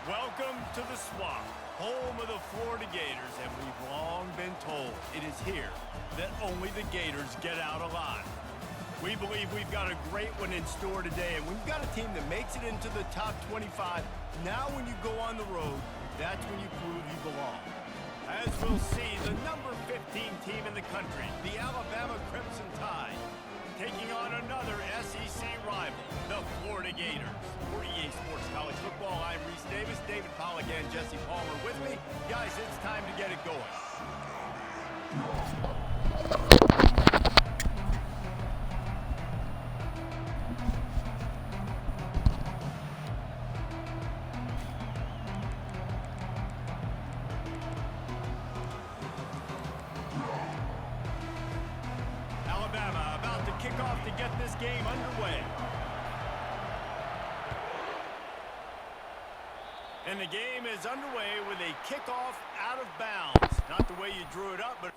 Welcome to the Swamp, home of the Florida Gators, and we've long been told it is here that only the Gators get out alive. We believe we've got a great one in store today, and we've got a team that makes it into the top 25. Now when you go on the road, that's when you prove you belong. As we'll see, the number 15 team in the country, the Alabama Crimson Tide, taking on another SEC rival, the Florida Gators. For EA Sports College Football, I'm Reese Davis, David Pollack, and Jesse Palmer with me. Guys, it's time to get it going. Alabama about to kick off to get this game underway. And the game is underway with a kickoff out of bounds. Not the way you drew it up, but...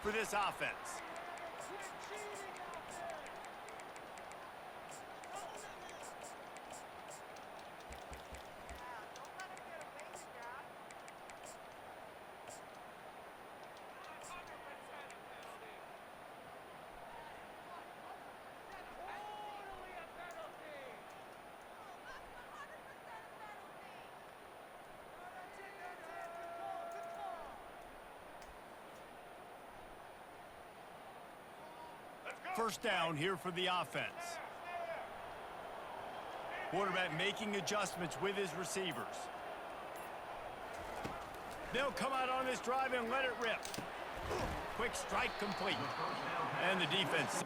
for this offense. First down here for the offense. Quarterback making adjustments with his receivers. They'll come out on this drive and let it rip. Quick strike complete. And the defense.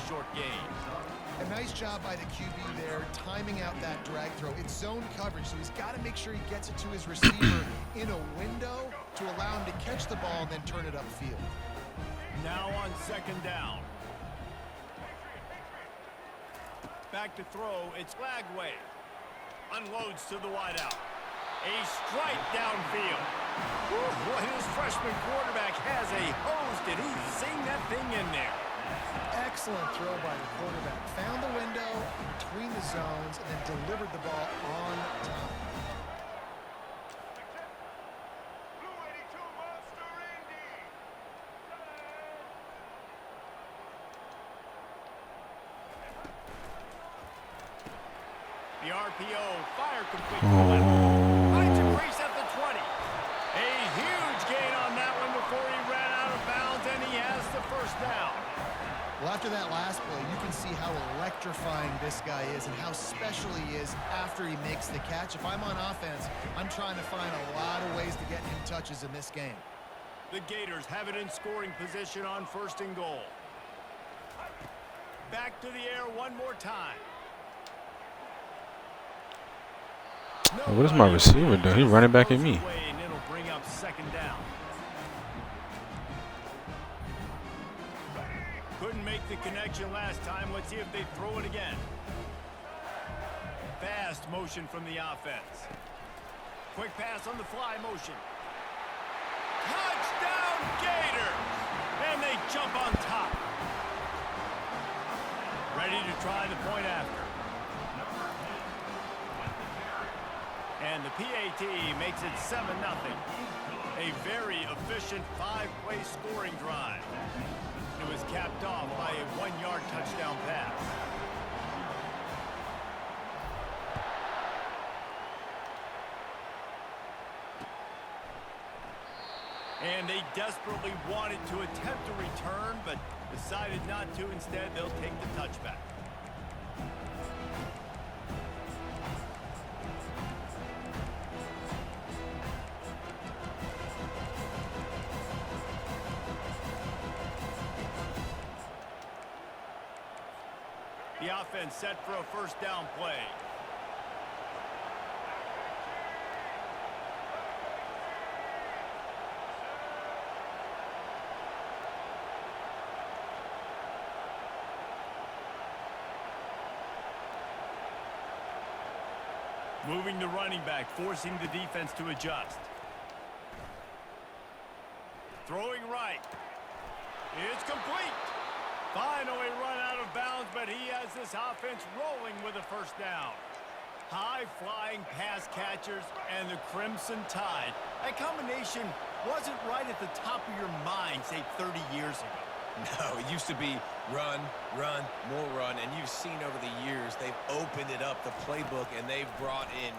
Short game. A nice job by the QB there, timing out that drag throw. It's zone coverage, so he's got to make sure he gets it to his receiver in a window to allow him to catch the ball and then turn it upfield. Now on second down. Back to throw, it's Flagway. Unloads to the wideout. A strike downfield. Boy, his freshman quarterback has a hose. Did he sing that thing in there? Excellent throw by the quarterback. Found the window between the zones and then delivered the ball on time. The RPO fire complete. Finds a crease at the 20. A huge gain on that one before he ran out of bounds, and he has the first down. Well, after that last play, you can see how electrifying this guy is and how special he is after he makes the catch. If I'm on offense, I'm trying to find a lot of ways to get him touches in this game. The Gators have it in scoring position on first and goal. Back to the air one more time. What is my receiver doing? He's running back at me. And it'll bring up Great connection last time. Let's see if they throw it again. Fast motion from the offense. Quick pass on the fly motion. Touchdown Gators! And they jump on top. Ready to try the point after. And the PAT makes it 7-0. A very efficient 5-play scoring drive. It was capped off by a 1-yard touchdown pass. And they desperately wanted to attempt a return, but decided not to. Instead, they'll take the touchback. The offense set for a first down play. Moving the running back, forcing the defense to adjust. Throwing right. It's complete. Finally run out of bounds, but he has this offense rolling with a first down. High-flying pass catchers and the Crimson Tide. That combination wasn't right at the top of your mind, say, 30 years ago. No, it used to be run, run, more run, and you've seen over the years they've opened it up, the playbook, and they've brought in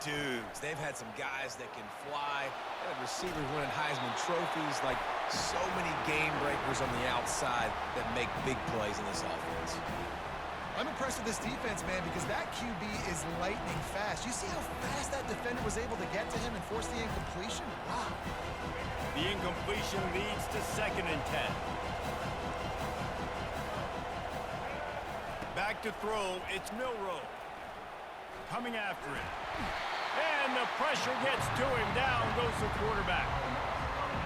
dudes. They've had some guys that can fly. They had receivers winning Heisman trophies, like so many game breakers on the outside that make big plays in this offense. I'm impressed with this defense, man, because that QB is lightning fast. You see how fast that defender was able to get to him and force the incompletion? Wow. The incompletion leads to 2nd and 10. Back to throw, it's Milroe. Coming after it. And the pressure gets to him. Down goes the quarterback.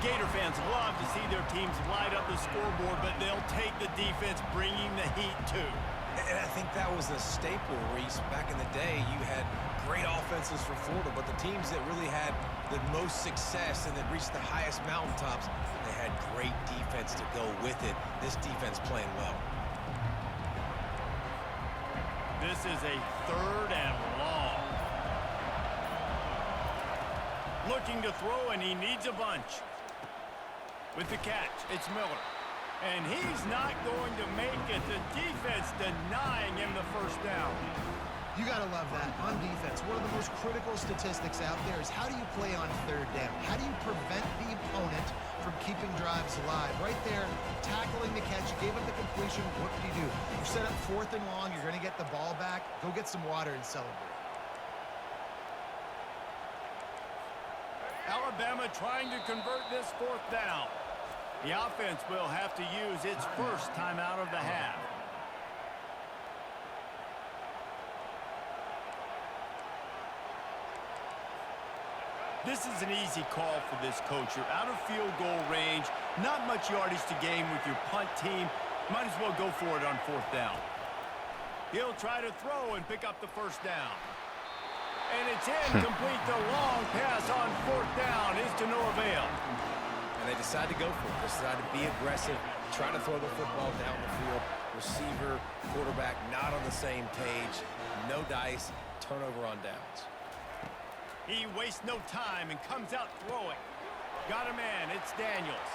Gator fans love to see their teams light up the scoreboard, but they'll take the defense bringing the heat too. And I think that was a staple, Reese. Back in the day, you had great offenses for Florida, but the teams that really had the most success and that reached the highest mountaintops, they had great defense to go with it. This defense playing well. This is a 3rd and long. Looking to throw, and he needs a bunch. With the catch, it's Miller. And he's not going to make it. The defense denying him the first down. You got to love that. On defense, one of the most critical statistics out there is how do you play on 3rd down? How do you prevent the opponent from keeping drives alive? Right there, tackling the catch, you gave up the completion, what do you do? You set up 4th and long, you're going to get the ball back, go get some water and celebrate. Alabama trying to convert this 4th down. The offense will have to use its first timeout of the half. This is an easy call for this coach. You're out of field goal range, not much yardage to gain with your punt team. Might as well go for it on 4th down. He'll try to throw and pick up the first down. And it's incomplete. The long pass on 4th down is to no avail. And they decide to go for it. They decide to be aggressive, try to throw the football down the field. Receiver, quarterback, not on the same page. No dice, turnover on downs. He wastes no time and comes out throwing. Got a man, it's Daniels.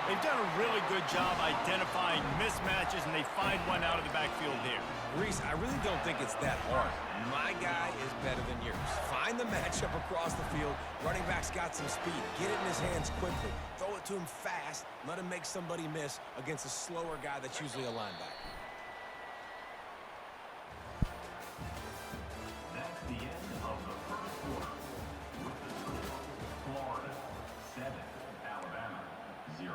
They've done a really good job identifying mismatches, and they find one out of the backfield here. Reese, I really don't think it's that hard. My guy is better than yours. Find the matchup across the field. Running back's got some speed. Get it in his hands quickly. Throw it to him fast. Let him make somebody miss against a slower guy that's usually a linebacker. That's the end of the first quarter. With the score, Florida 7, Alabama 0.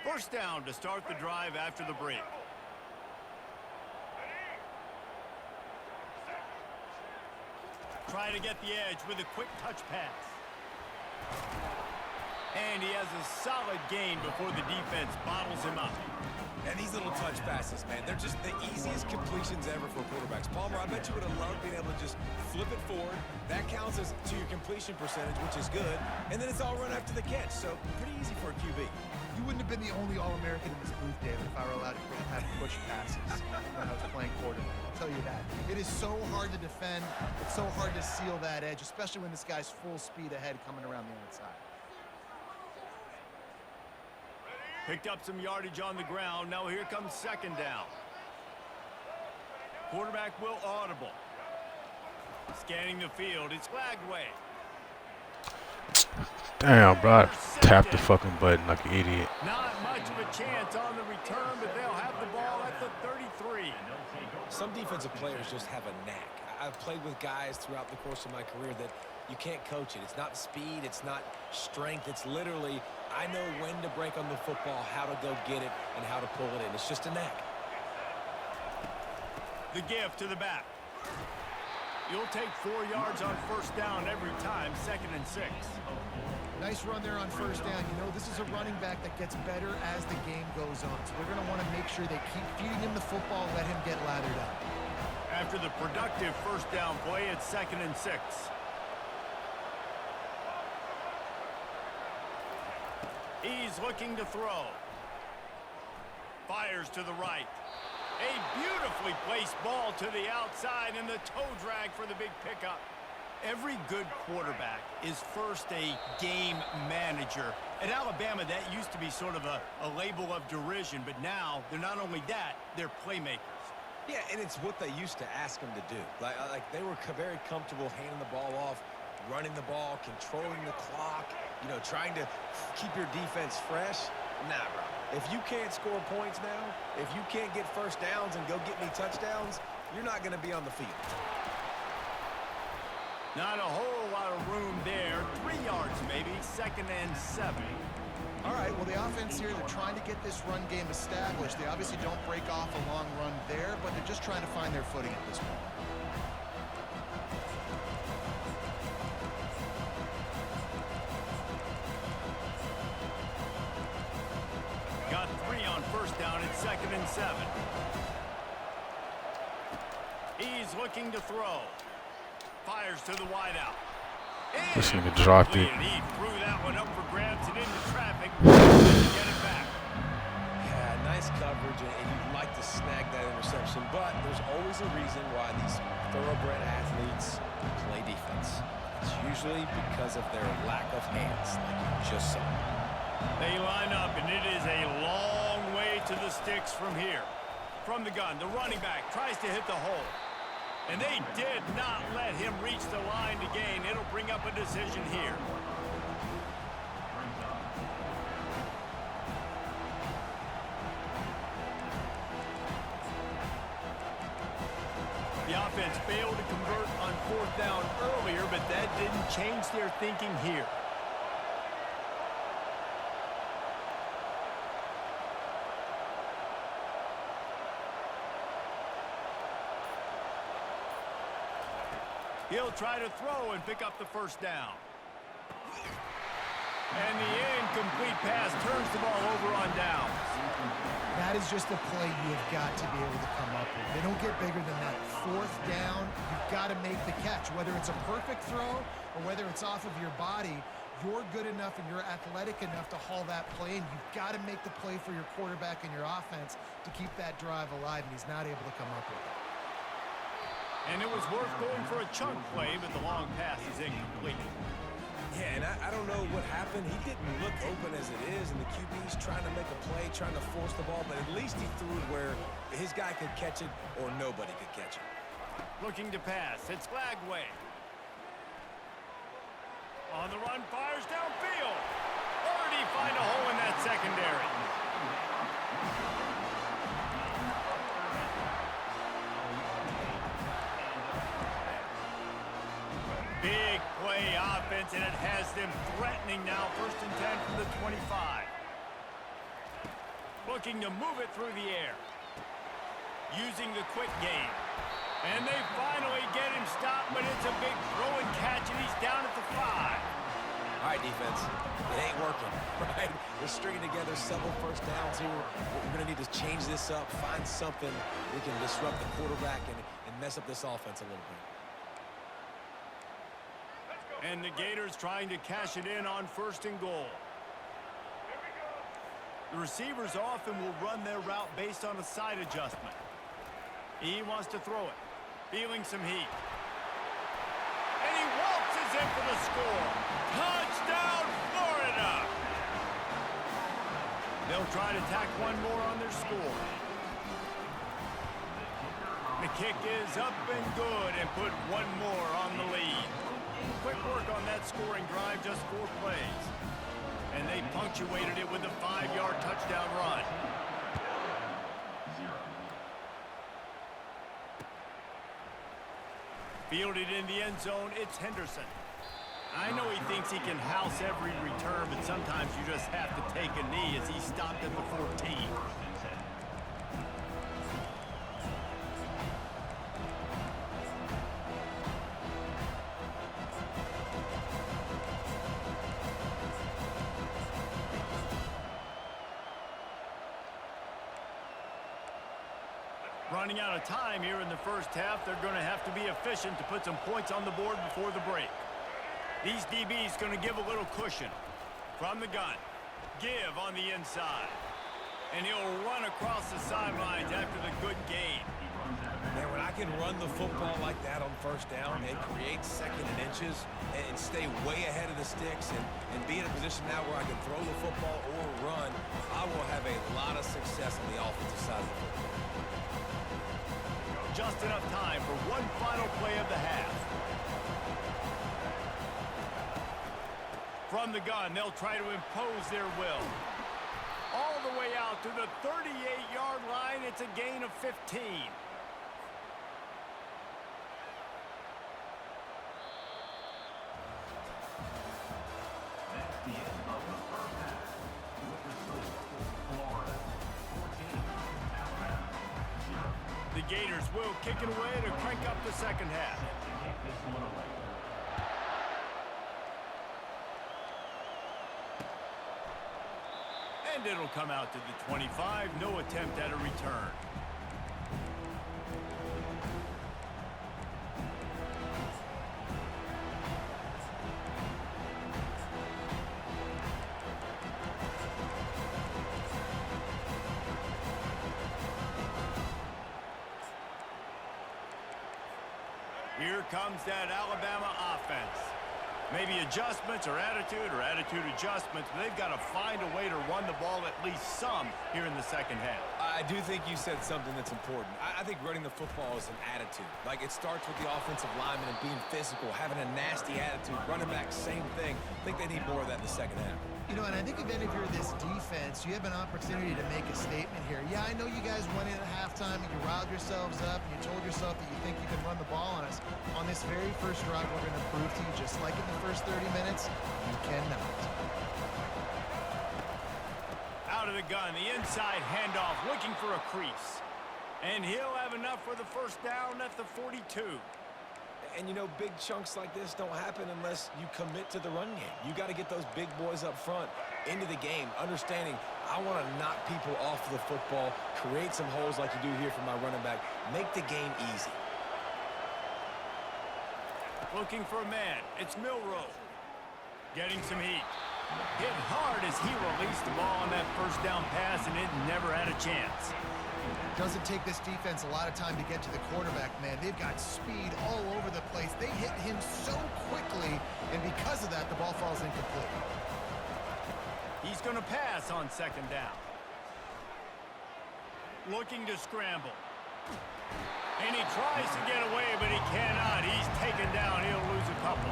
First down to start the drive after the break. Try to get the edge with a quick touch pass. And he has a solid gain before the defense bottles him up. And these little touch passes, man, they're just the easiest completions ever for quarterbacks. Palmer, I bet you would have loved being able to just flip it forward. That counts as to your completion percentage, which is good. And then it's all run after the catch, so pretty easy for a QB. You wouldn't have been the only All-American in this booth, David, if I were allowed to have push passes when I was playing quarterback. I'll tell you that. It is so hard to defend. It's so hard to seal that edge, especially when this guy's full speed ahead coming around the outside. Picked up some yardage on the ground. Now here comes second down. Quarterback will audible. Scanning the field. It's flagged away. Damn, bro. I tapped the fucking button like an idiot. Not much of a chance on the return, but they'll have the ball at the 33. Some defensive players just have a knack. I've played with guys throughout the course of my career that you can't coach it. It's not speed. It's not strength. It's literally, I know when to break on the football, how to go get it, and how to pull it in. It's just a knack. The give to the back. You'll take 4 yards on first down every time, 2nd and 6. Nice run there on first down. You know, this is a running back that gets better as the game goes on. So they're going to want to make sure they keep feeding him the football, let him get lathered up. After the productive first down play, it's 2nd and 6. He's looking to throw. Fires to the right. A beautifully placed ball to the outside and the toe drag for the big pickup. Every good quarterback is first a game manager. At Alabama, that used to be sort of a label of derision, but now they're not only that, they're playmakers. Yeah, and it's what they used to ask them to do. Like they were very comfortable handing the ball off, running the ball, controlling the clock, you know, trying to keep your defense fresh. Nah, bro. If you can't score points now, if you can't get first downs and go get me touchdowns, you're not going to be on the field. Not a whole lot of room there. 3 yards maybe, 2nd and 7. All right, well, the offense here, they're trying to get this run game established. They obviously don't break off a long run there, but they're just trying to find their footing at this point. Got 3 on first down. It's 2nd and 7. He's looking to throw. Fires to the wideout. This nigga dropped it. He threw that one up for grabs and into traffic. Get it back. Yeah, nice coverage, and you'd like to snag that interception, but there's always a reason why these thoroughbred athletes play defense. It's usually because of their lack of hands, like you just saw. They line up, and it is a long way to the sticks from here. From the gun, the running back tries to hit the hole. And they did not let him reach the line to gain. It'll bring up a decision here. The offense failed to convert on 4th down earlier, but that didn't change their thinking here. He'll try to throw and pick up the first down. And the incomplete pass turns the ball over on downs. That is just a play you have got to be able to come up with. They don't get bigger than that. 4th down, you've got to make the catch. Whether it's a perfect throw or whether it's off of your body, you're good enough and you're athletic enough to haul that play, and you've got to make the play for your quarterback and your offense to keep that drive alive, and he's not able to come up with it. And it was worth going for a chunk play, but the long pass is incomplete. Yeah, and I don't know what happened. He didn't look open as it is, and the QB's trying to make a play, trying to force the ball, but at least he threw it where his guy could catch it or nobody could catch it. Looking to pass. It's flagged way. On the run, fires downfield. Or did he find a hole in that secondary? Big play offense, and it has them threatening now. 1st and 10 from the 25. Looking to move it through the air. Using the quick game. And they finally get him stopped, but it's a big throw and catch, and he's down at the 5. All right, defense, it ain't working, right? We're stringing together several first downs here. We're going to need to change this up, find something we can disrupt the quarterback and mess up this offense a little bit. And the Gators trying to cash it in on 1st and goal. The receivers often will run their route based on a side adjustment. He wants to throw it, feeling some heat. And he waltzes in for the score. Touchdown, Florida! They'll try to tack one more on their score. The kick is up and good and put one more on the lead. Quick work on that scoring drive, just 4 plays. And they punctuated it with a 5-yard touchdown run. Fielded in the end zone, it's Henderson. I know he thinks he can house every return, but sometimes you just have to take a knee as he stopped at the 14. Running out of time here in the first half, they're going to have to be efficient to put some points on the board before the break. These DBs going to give a little cushion. From the gun, give on the inside. And he'll run across the sidelines after the good gain. Man, when I can run the football like that on 1st down and create 2nd and inches and stay way ahead of the sticks and be in a position now where I can throw the football or run, I will have a lot of success on the offensive side of the football. Just enough time for one final play of the half. From the gun, they'll try to impose their will. All the way out to the 38-yard line, it's a gain of 15. That's the end of the first half. With the score, Florida 14, Alabama 0. The Gators will kick it away to crank up the second half. To kick this one away. And it'll come out to the 25. No attempt at a return. Here comes that Alabama offense. Maybe adjustments or attitude adjustments, but they've got to find a way to run the ball at least some here in the second half. I do think you said something that's important. I think running the football is an attitude. Like, it starts with the offensive lineman and being physical, having a nasty attitude. Running back, same thing. I think they need more of that in the second half. You know, and I think even if you're this defense, you have an opportunity to make a statement here. Yeah, I know you guys went in at halftime and you riled yourselves up and you told yourself that you think you can run the ball on us. On this very first drive, we're going to prove to you, just like in the first 30 minutes, you cannot. Out of the gun, the inside handoff, looking for a crease. And he'll have enough for the first down at the 42. And, you know, big chunks like this don't happen unless you commit to the run game. You got to get those big boys up front into the game, understanding I want to knock people off the football, create some holes like you do here for my running back, make the game easy. Looking for a man. It's Milroe. Getting some heat. Hit hard as he released the ball on that first down pass, and it never had a chance. Doesn't take this defense a lot of time to get to the quarterback, man. They've got speed all over the place. They hit him so quickly, and because of that, the ball falls incomplete. He's going to pass on second down. Looking to scramble. And he tries to get away, but he cannot. He's taken down. He'll lose a couple.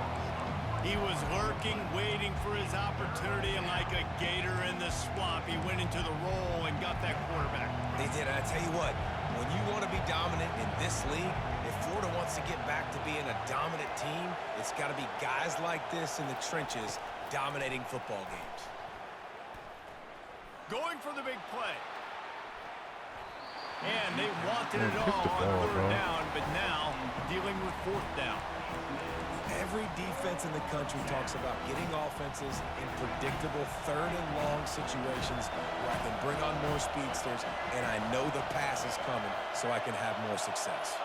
He was lurking, waiting for his opportunity, and like a gator in the swamp, he went into the roll and got that quarterback. They did. I tell you what, when you want to be dominant in this league, if Florida wants to get back to being a dominant team, it's got to be guys like this in the trenches dominating football games. Going for the big play. And they wanted it Pick the all ball, on third bro. down, but now dealing with fourth down. Every defense in the country talks about getting offenses in predictable third and long situations where I can bring on more speedsters and I know the pass is coming so I can have more success.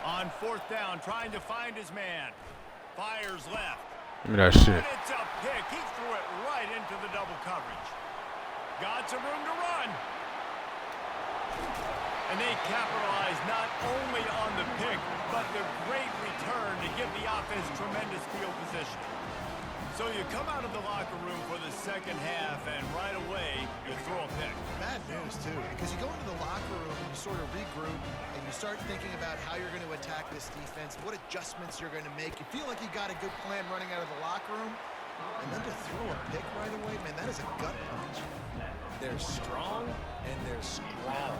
On fourth down, trying to find his man. Fires left. Give me that shit. And it's a pick. He threw it right into the double coverage. Got some room to run. And they capitalize not only on the pick, but the great return to give the offense tremendous field position. So you come out of the locker room for the second half, and right away, you throw a pick. Bad news, too, because you go into the locker room and you sort of regroup and you start thinking about how you're going to attack this defense, what adjustments you're going to make. You feel like you got a good plan running out of the locker room, and then to throw a pick right away, man, that is a gut punch. They're strong and they're strong.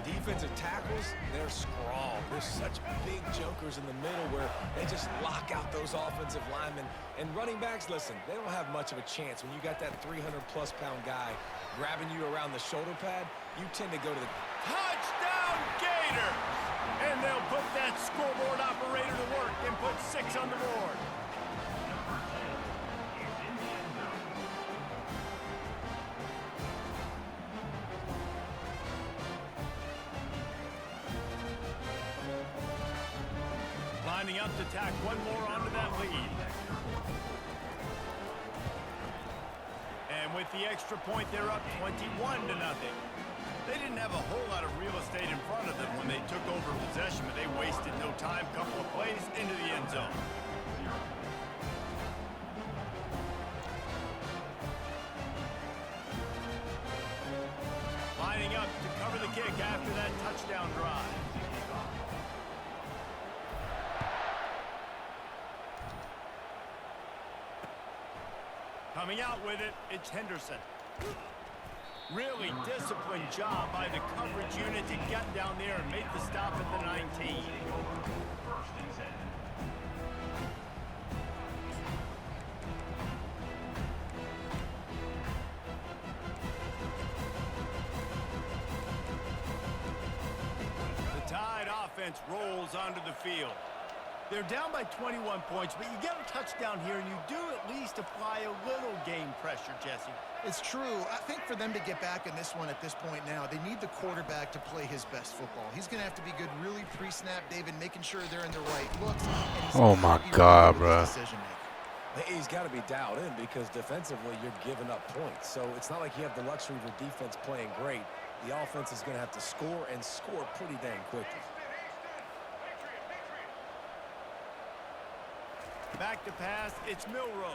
Defensive tackles, they're strong. There's such big jokers in the middle where they just lock out those offensive linemen. And running backs, listen, they don't have much of a chance. When you got that 300-plus pound guy grabbing you around the shoulder pad, you tend to go to the Touchdown, Gators! And they'll put that scoreboard operator to work and put 6 on the board. Lining up to tack one more onto that lead. And with the extra point, they're up 21-0. They didn't have a whole lot of real estate in front of them when they took over possession, but they wasted no time. Couple of plays into the end zone. Lining up to cover the kick after that touchdown drive. Coming out with it, it's Henderson. Really disciplined job by the coverage unit to get down there and make the stop at the 19. First and 10. The Tide offense rolls onto the field. They're down by 21 points, but you get a touchdown here, and you do at least apply a little game pressure, Jesse. It's true. I think for them to get back in this one at this point now, they need the quarterback to play his best football. He's going to have to be good really pre-snap, David, making sure they're in the right looks. Oh, my God, bro. He's got to be dialed in because defensively you're giving up points. So it's not like you have the luxury of your defense playing great. The offense is going to have to score and score pretty dang quickly. Back to pass, it's Milrow.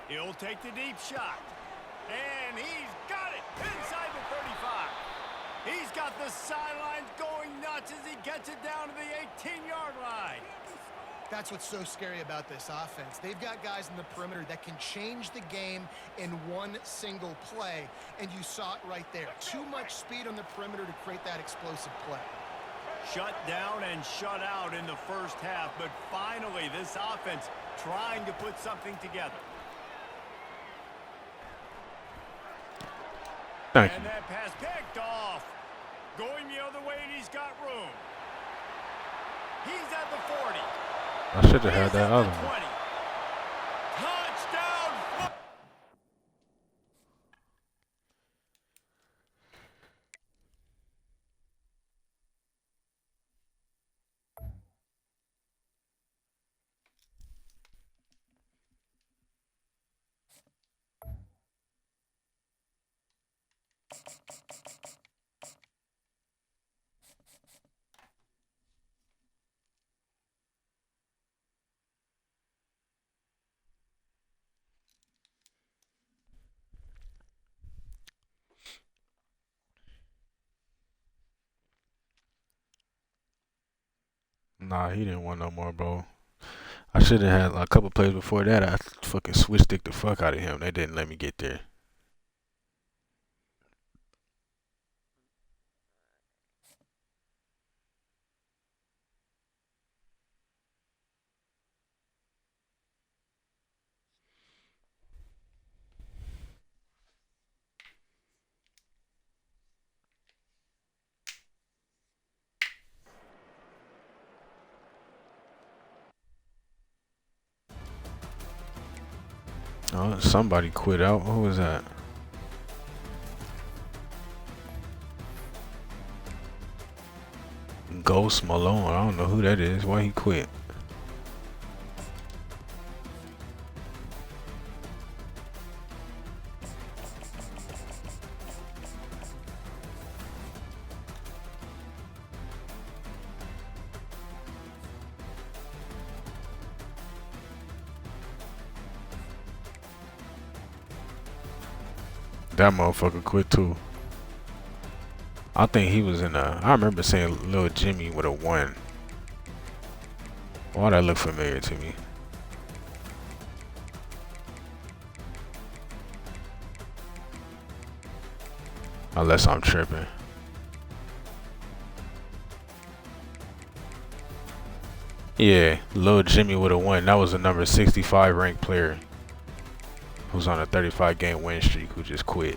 He'll take the deep shot. And he's got it inside the 35. He's got the sidelines going nuts as he gets it down to the 18-yard line. That's what's so scary about this offense. They've got guys in the perimeter that can change the game in one single play, and you saw it right there. Too much speed on the perimeter to create that explosive play. Shut down and shut out in the first half, but finally this offense trying to put something together. Thank you. And that pass picked off. Going the other way, and he's got room. He's at the 40. I should have had that other one. 20. Touchdown! Nah, he didn't want no more, bro. I should have had a couple plays before that. I fucking switch stick the fuck out of him. They didn't let me get there. Oh, somebody quit out. Who was that? Ghost Malone. I don't know who that is. Why he quit? That motherfucker quit too. I think he was in a. I remember saying Lil Jimmy with a 1. Why that look familiar to me? Unless I'm tripping. Yeah, Lil Jimmy with a 1. That was a number 65 ranked player who's on a 35 game win streak who just quit.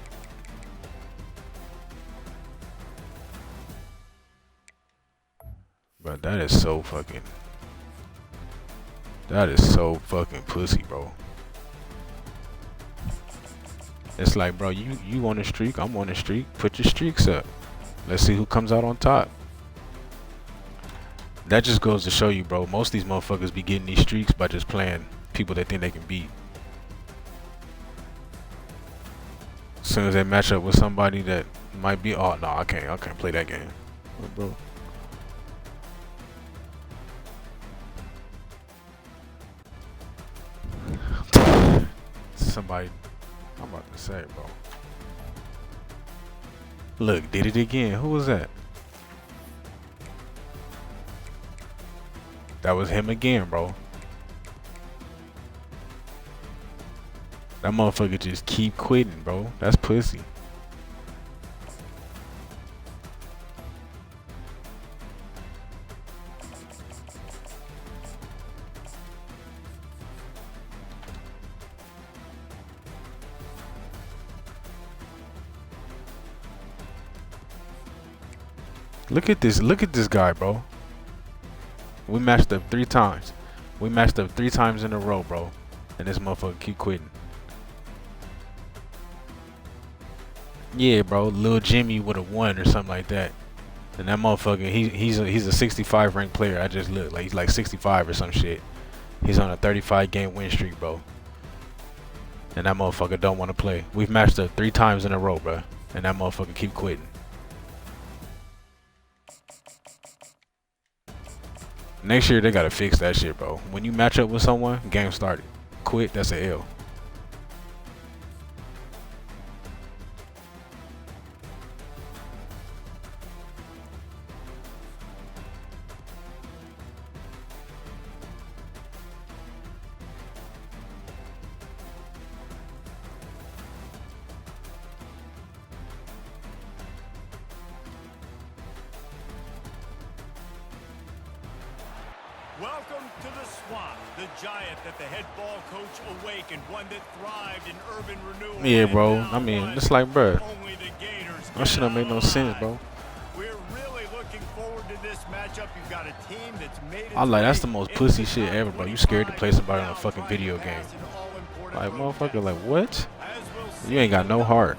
But that is so fucking. That is so fucking pussy, bro. It's like, bro, you on a streak, I'm on a streak. Put your streaks up. Let's see who comes out on top. That just goes to show you, bro. Most of these motherfuckers be getting these streaks by just playing people they think they can beat. As soon as they match up with somebody that might be, oh no, I can't play that game, bro. Somebody, I'm about to say, bro. Look, did it again. Who was that? That was him again, bro. That motherfucker just keep quitting, bro. That's pussy. Look at this guy, bro. We matched up 3 times. We matched up 3 times in a row, bro. And this motherfucker keep quitting. Yeah, bro. Lil Jimmy with a 1 or something like that. And that motherfucker, he's a 65 ranked player. I just looked like he's like 65 or some shit. He's on a 35 game win streak, bro. And that motherfucker don't want to play. We've matched up 3 times in a row, bro. And that motherfucker keep quitting. Next year they gotta fix that shit, bro. When you match up with someone, game started. Quit, that's a L. Welcome to the swamp, the giant that the head ball coach awakened, one that thrived in urban renewal. Yeah, bro. I mean, it's like, bro, only the Gators that shit don't make no sense, bro. We're really looking forward to this matchup. You've got a team that's made it. I like that's the most pussy shit ever, bro. You scared to play somebody on a fucking video game. Like, motherfucker, like, what? You ain't got no heart.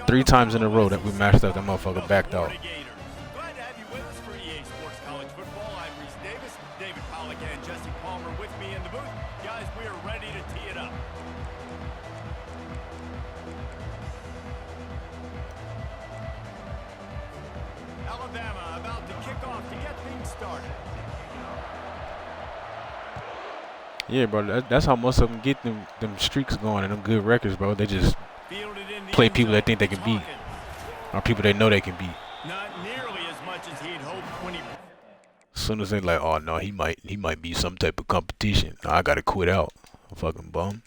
3 times in a row that we matched up, that motherfucker backed off. Glad to have you with us for EA Sports College Football. I'm Reese Davis, David Pollock, and Jesse Palmer with me in the booth. Guys, we are ready to tee it up. Alabama about to kick off to get things started. Yeah, bro, that's how most of them get them streaks going and them good records, bro. They just play people they think they can beat, or people they know they can beat. Not nearly as much as he'd hoped when he. As soon as they like, oh no, he might be some type of competition. No, I gotta quit out. Fucking bum.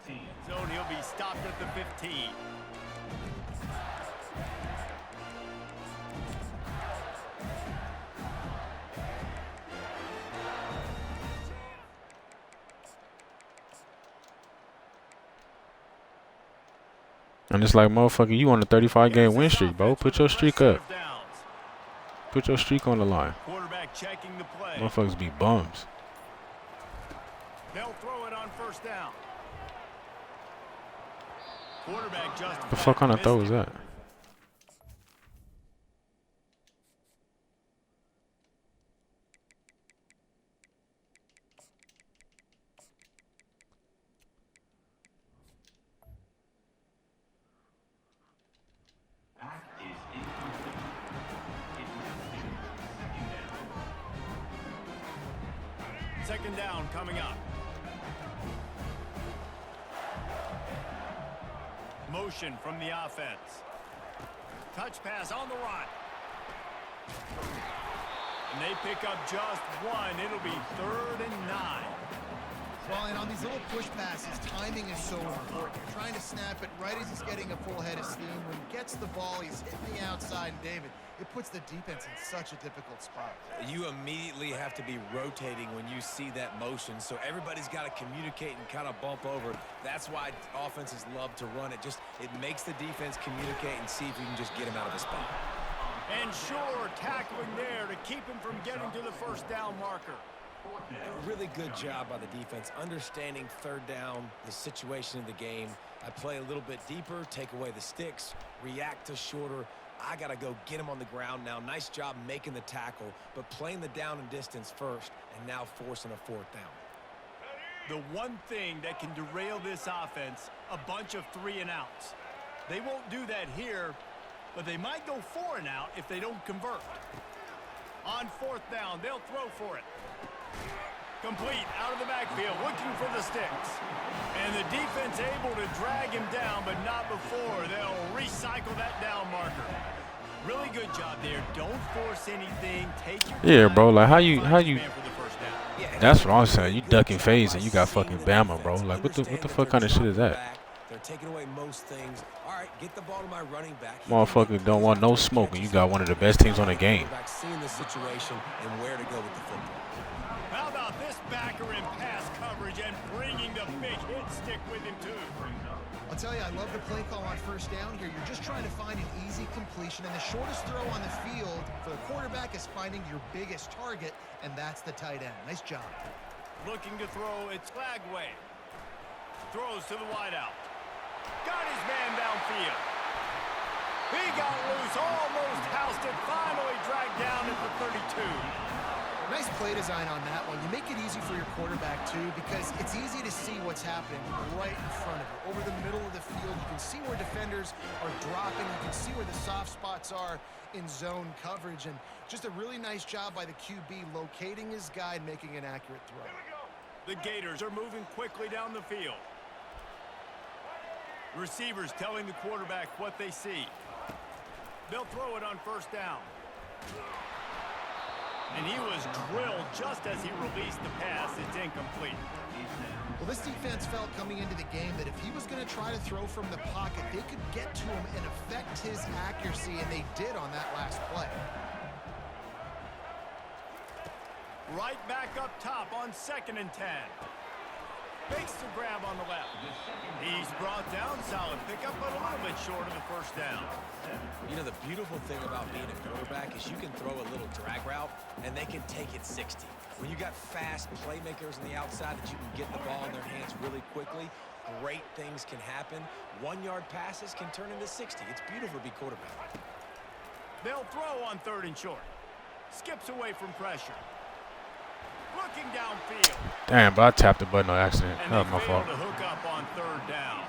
15. So he'll be stopped at the 15. And it's like, motherfucker, you on a 35-game win streak, bro. Put your streak up. Put your streak on the line. Quarterback checking the play. Motherfuckers be bums. They'll throw it on first down. Quarterback just The fuck kind of throw is that? Pass is incomplete. It now begins second down. second down coming up. Motion from the offense. Touch pass on the run. And they pick up just one. It'll be 3rd and 9. Well, and on these little push passes, timing is so important. You're trying to snap it right as he's getting a full head of steam. When he gets the ball, he's hitting the outside, and David, it puts the defense in such a difficult spot. You immediately have to be rotating when you see that motion, so everybody's got to communicate and kind of bump over. That's why offenses love to run it. It makes the defense communicate and see if you can just get him out of the spot. And sure, tackling there to keep him from getting to the first down marker. A really good job by the defense, understanding 3rd down, the situation of the game. I play a little bit deeper, take away the sticks, react to shorter. I got to go get him on the ground now. Nice job making the tackle, but playing the down and distance first, and now forcing a 4th down. The one thing that can derail this offense, a bunch of 3 and outs. They won't do that here, but they might go 4 and out if they don't convert. On 4th down, they'll throw for it. Complete out of the backfield, looking for the sticks. And the defense able to drag him down, but not before. They'll recycle that down marker. Really good job there. Don't force anything. Take your time. Yeah, bro. Like how you? For the first down. Yeah, That's what I'm saying. You ducking phase and you got fucking Bama, bro. Like what the fuck kind of shit is that? They're taking away most things. All right, get the ball to my running back. Motherfucker don't want no smoke, and you got one of the best teams on the game. Seeing the situation and where to go with the football. How about this backer in pass coverage and bringing the big hit stick with him too? I'll tell you, I love the play call on first down here. You're just trying to find an easy completion, and the shortest throw on the field for the quarterback is finding your biggest target, and that's the tight end. Nice job. Looking to throw, it's Flagway. Throws to the wideout. Got his man downfield. He got loose, almost housed it, finally dragged down at the 32. Nice play design on that one. You make it easy for your quarterback, too, because it's easy to see what's happening right in front of you. Over the middle of the field, you can see where defenders are dropping. You can see where the soft spots are in zone coverage. And just a really nice job by the QB locating his guy and making an accurate throw. The Gators are moving quickly down the field. Receivers telling the quarterback what they see. They'll throw it on first down. And he was drilled just as he released the pass. It's incomplete. Well, this defense felt coming into the game that if he was going to try to throw from the pocket, they could get to him and affect his accuracy, and they did on that last play. Right back up top on 2nd and 10. Fakes the grab on the left. He's brought down, solid pickup, but a little bit short of the first down. You know, the beautiful thing about being a quarterback is you can throw a little drag route, and they can take it 60. When you got fast playmakers on the outside that you can get the ball in their hands really quickly, great things can happen. 1-yard passes can turn into 60. It's beautiful to be quarterback. They'll throw on 3rd and short. Skips away from pressure. Looking downfield. Damn, but I tapped the button on accident. And That was my they fail fault. to hook up on 3rd down.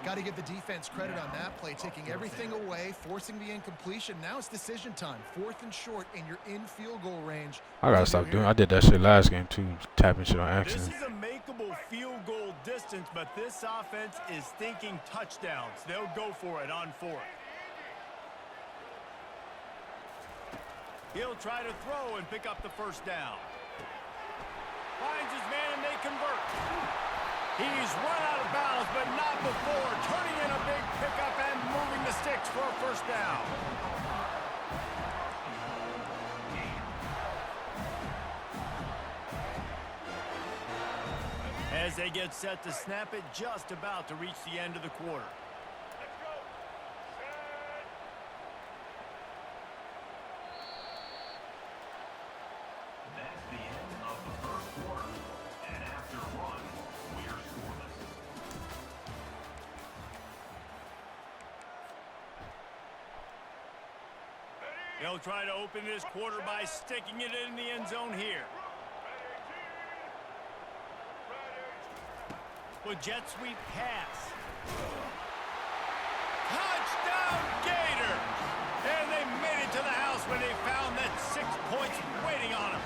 Got to give the defense credit on that play, taking everything away, forcing the incompletion. Now it's decision time. 4th and short, and you're in field goal range. I gotta stop doing. I did that shit last game too, tapping shit on This accident. is a makeable field goal distance, but this offense is thinking touchdowns. They'll go for it on 4th. He'll try to throw and pick up the first down. Finds his man and they convert. He's run out of bounds, but not before. Turning in a big pickup and moving the sticks for a first down. As they get set to snap it, just about to reach the end of the quarter. That's the end of the first quarter. And after one, we're scoreless. They'll try to open this quarter by sticking it in the end zone here. With jet sweep pass. Touchdown Gator! And they made it to the house when they found that 6 points waiting on them.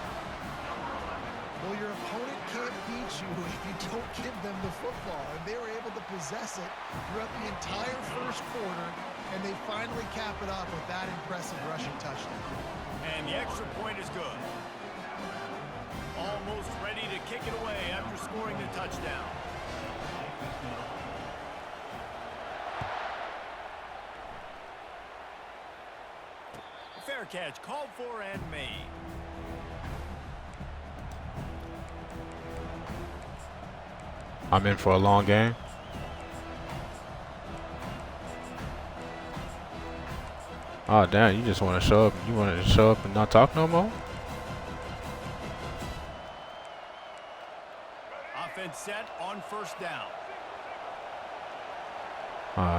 Well, your opponent can't beat you if you don't give them the football. And they were able to possess it throughout the entire first quarter, and they finally cap it off with that impressive rushing touchdown. And the extra point is good. Almost ready to kick it away after scoring the touchdown. Fair catch called for and made. I'm in for a long game. Oh damn, you just want to show up. You want to show up and not talk no more? Offense set on first down.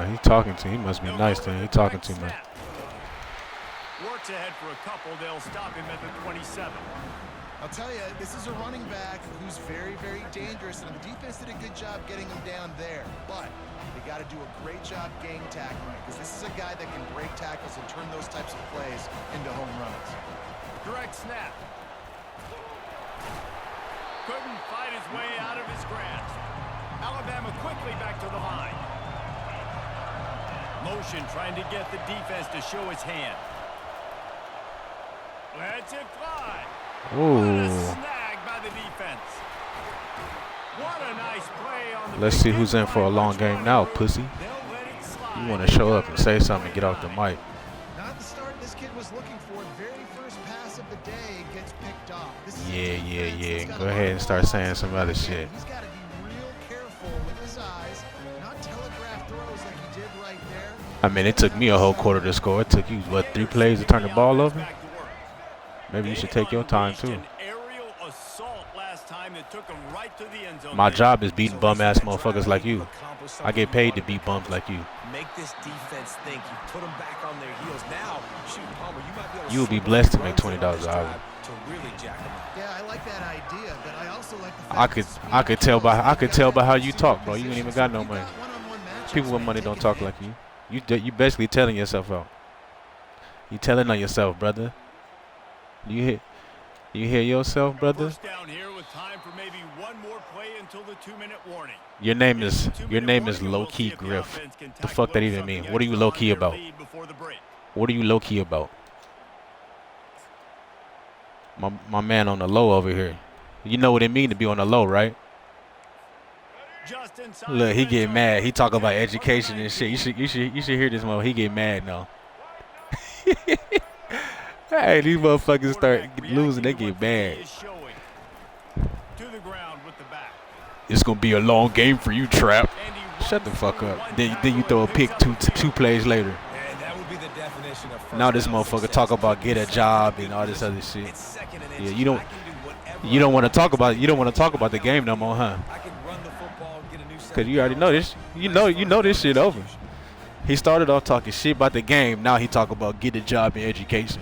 He's talking to. He must be nice then. He's talking too much. Works ahead for a couple. They'll stop him at the 27. I'll tell you, this is a running back who's very, very dangerous, and the defense did a good job getting him down there. But they got to do a great job game tackling, because this is a guy that can break tackles and turn those types of plays into home runs. Direct snap. Couldn't fight his way out of his grasp. Alabama quickly back to the line. Motion trying to get the defense to show his hand. Lets it fly. Ooh. What a snag by the defense. What a nice play on the Let's see who's in for a long game now, pussy. You want to show up and say something and get off the mic. Not the start this kid was looking for. Very first pass of the day gets picked off. This is Yeah. Go ahead and start saying some other shit. He's got to be real careful with his eyes, not telegraph throws like he did right there. I mean, it took me a whole quarter to score. It took you, what, 3 plays to turn the ball over? Maybe you should take your time, too. My job is beating bum-ass motherfuckers like you. I get paid to beat bums like you. Make this defense think. You put them back on their heels. Now, shoot, Palmer, you might be able to. You will be blessed to make $20 an hour. To really jack them up. Yeah, I like that idea, but I also like the fact I could tell by how you talk, bro. You ain't even got no money. People with money don't talk like you. You basically telling yourself out. You telling on yourself, brother. You hear yourself, brother? First down here with time for maybe one more play until the 2-minute warning. Your name is low-key Griff. The fuck that even mean? What are you low-key about? What are you low-key about? My man on the low over here. You know what it mean to be on the low, right? Look, he get mad. He talk about education and shit. You should hear this motherfucker. He get mad now. Hey, these motherfuckers start losing. They get mad. It's gonna be a long game for you, Trap. Shut the fuck up. Then you throw a pick two plays later. Now this motherfucker talk about get a job and all this other shit. Yeah, you don't want to talk about the game no more, huh? Cause you already know this. You know this shit over. He started off talking shit about the game. Now he talk about get a job in education.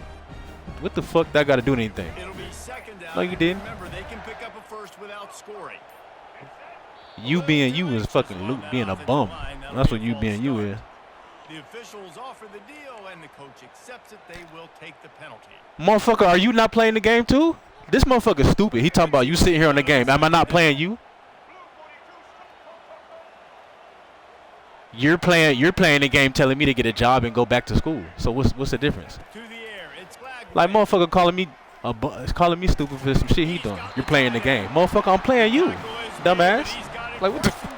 What the fuck that got to do with anything? No, you didn't. You being you is fucking Luke being a bum. That's what you being you is. The officials offer the deal and the coach accepts it. They will take the penalty. Motherfucker, are you not playing the game too? This motherfucker's stupid. He talking about you sitting here on the game. Am I not playing you? You're playing the game telling me to get a job and go back to school. So what's the difference? Like motherfucker calling me stupid for some shit he doing. You're playing the game. Motherfucker, I'm playing you, dumbass. Like what the fuck?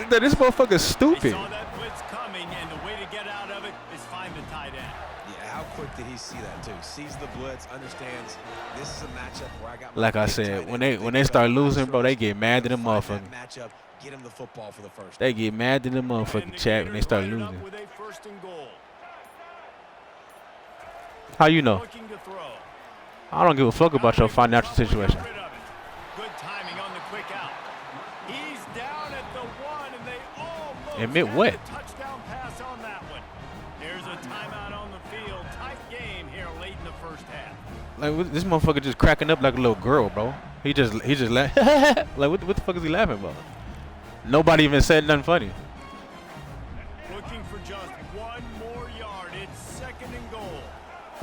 This motherfucker's He stupid. saw that blitz coming, and the way to get out of it is find the tight end. Yeah, how quick did he see that too? Sees the blitz, understands this is a matchup where I got. Like I said, when they start losing, bro, they get mad at the motherfucker. Matchup, get him the football for the first. They get mad at the motherfucking chat when they start Gators losing. with a first and goal. How you know? Looking to throw. I don't give a fuck about your financial situation. Good timing on the quick out. He's down at the 1, and they almost Admit had what? a touchdown pass on that one. There's a timeout on the field. Tight game here late in the first half. Like this motherfucker just cracking up like a little girl, bro. He just laugh. Like what the fuck is he laughing about? Nobody even said nothing funny. Looking for just 1 more yard. It's 2nd and goal.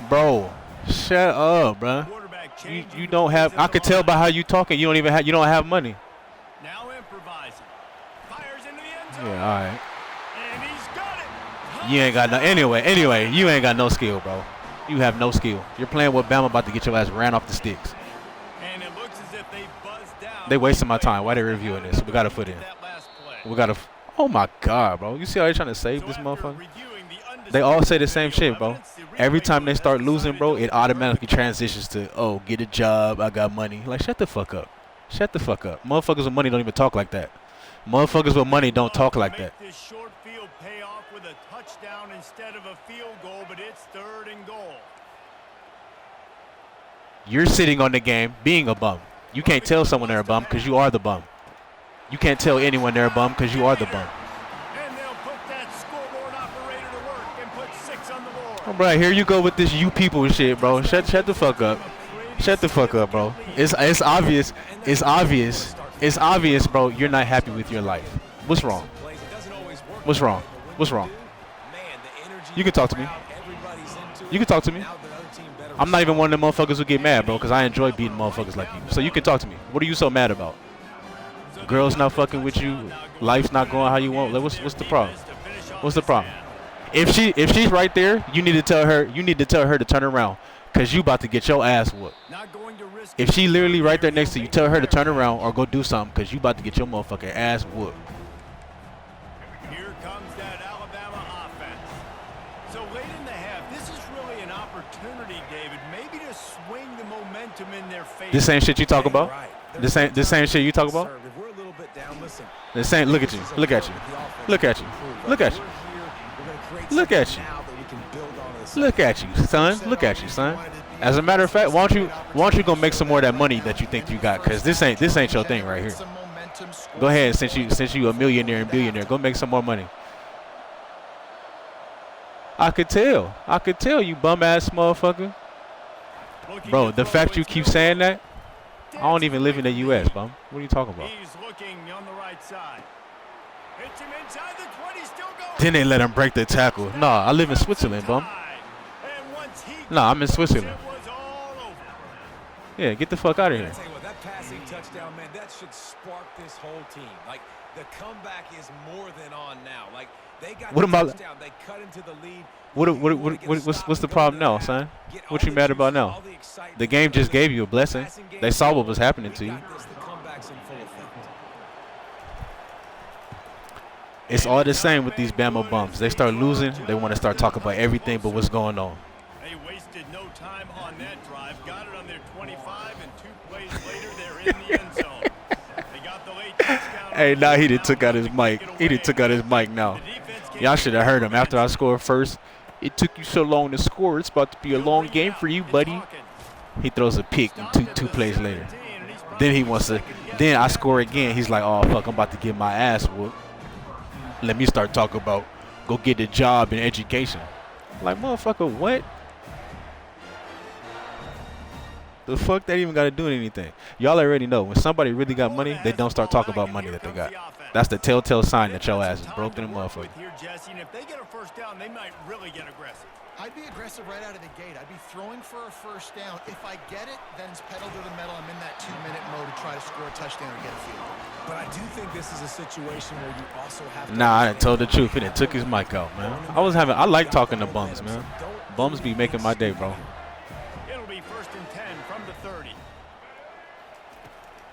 Bro, shut up, bro. Quarterback You changing don't have. plays at I the could tell line. by how you talking. You don't have money. Now improvising. Fires into the end zone. Yeah, all right. And he's got it. You ain't got no. Anyway, you ain't got no skill, bro. You have no skill. You're playing with Bama, about to get your ass ran off the sticks. And it looks as if they buzzed down. They wasting my time. Why they reviewing this? We gotta put in. That last play. We gotta. Oh my God, bro. You see how they trying to save So this after motherfucker? reviewing the They all say the undisputed same video shit, bro. evidence, the Every replay time they team start has losing, bro, decided it automatically transitions to, oh, get a job, I got money. Like, shut the fuck up. Shut the fuck up. Motherfuckers with money don't even talk like that. Motherfuckers with money don't talk like that. Make this short field pay off with a touchdown instead of a field goal, but it's 3rd and goal. You're sitting on the game being a bum. You can't tell someone they're a bum because you are the bum. You can't tell anyone they're a bum because you are the bum. And they'll put that scoreboard operator to work and put 6 on the board. Oh, bro, here you go with this you people shit, bro. Shut the fuck up. Shut the fuck up, bro. It's obvious. It's obvious. It's obvious, bro. You're not happy with your life. What's wrong? What's wrong? What's wrong? You can talk to me. You can talk to me. I'm not even one of them motherfuckers who get mad, bro, because I enjoy beating motherfuckers like you. So you can talk to me. What are you so mad about? Girls not fucking with you. Life's not going how you want. Like, what's the problem? What's the problem? If she's right there, you need to tell her to turn around, cause you about to get your ass whooped. Not going to risk If she literally right there next to you, tell her to turn around or go do something, cause you about to get your motherfucking ass whooped. Here comes that Alabama offense. So late in the half, this is really an opportunity, David, maybe to swing the momentum in their favor. This ain't shit you talk about. This ain't shit you talk about. This ain't. Look at you. Look at you. Look at you. Look at you. Look at you. Look at you, son. Look at you, son. As a matter of fact, why don't you go make some more of that money that you think you got? Cause this ain't your thing right here. Go ahead, since you a millionaire and billionaire, go make some more money. I could tell you bum ass motherfucker. Bro, the fact you keep saying that, I don't even live in the U.S., bum. What are you talking about? He's looking on the right side. Hits him inside the 20, still going. Then they let him break the tackle. Nah, I live in Switzerland, bum. And once he Nah, I'm in Switzerland. it was all over. Yeah, get the fuck out of here. I tell you what, that passing touchdown, man, that should spark this whole team. Like, the comeback is more than on now. Like, they got What the about- touchdown. They cut into the lead. What's the problem now, son? What you mad about now? The game just gave you a blessing. They saw what was happening to you. It's all the same with these Bama bums. They start losing, they want to start talking about everything but what's going on. They wasted no time on that drive. Got it on their 25, and 2 plays later, they're in the end zone. They got the late touchdown. Hey, now he done took out his mic. He done took out his mic now. Y'all should have heard him after I scored first. It took you so long to score. It's about to be a long game for you, buddy. He throws a pick and two plays later. Then he wants to. Then I score again. He's like, oh fuck, I'm about to get my ass whooped. Let me start talking about go get a job in education. Like, motherfucker, what? The fuck that even got to do with anything? Y'all already know when somebody really got money, they don't start talking about money that they got. That's the telltale sign that your ass is broke in the motherfucker. Here, Jesse, and if they get a first down, they might really get aggressive. I'd be aggressive right out of the gate. I'd be throwing for a first down. If I get it, then it's pedal to the metal. I'm in that 2-minute mode to try to score a touchdown or get a field goal. But I do think this is a situation where you also have to. Nah, I done told the truth. He done took his mic out, man. I like talking to bums, man. Bums be making my day, bro. It'll be 1st and 10 from the 30.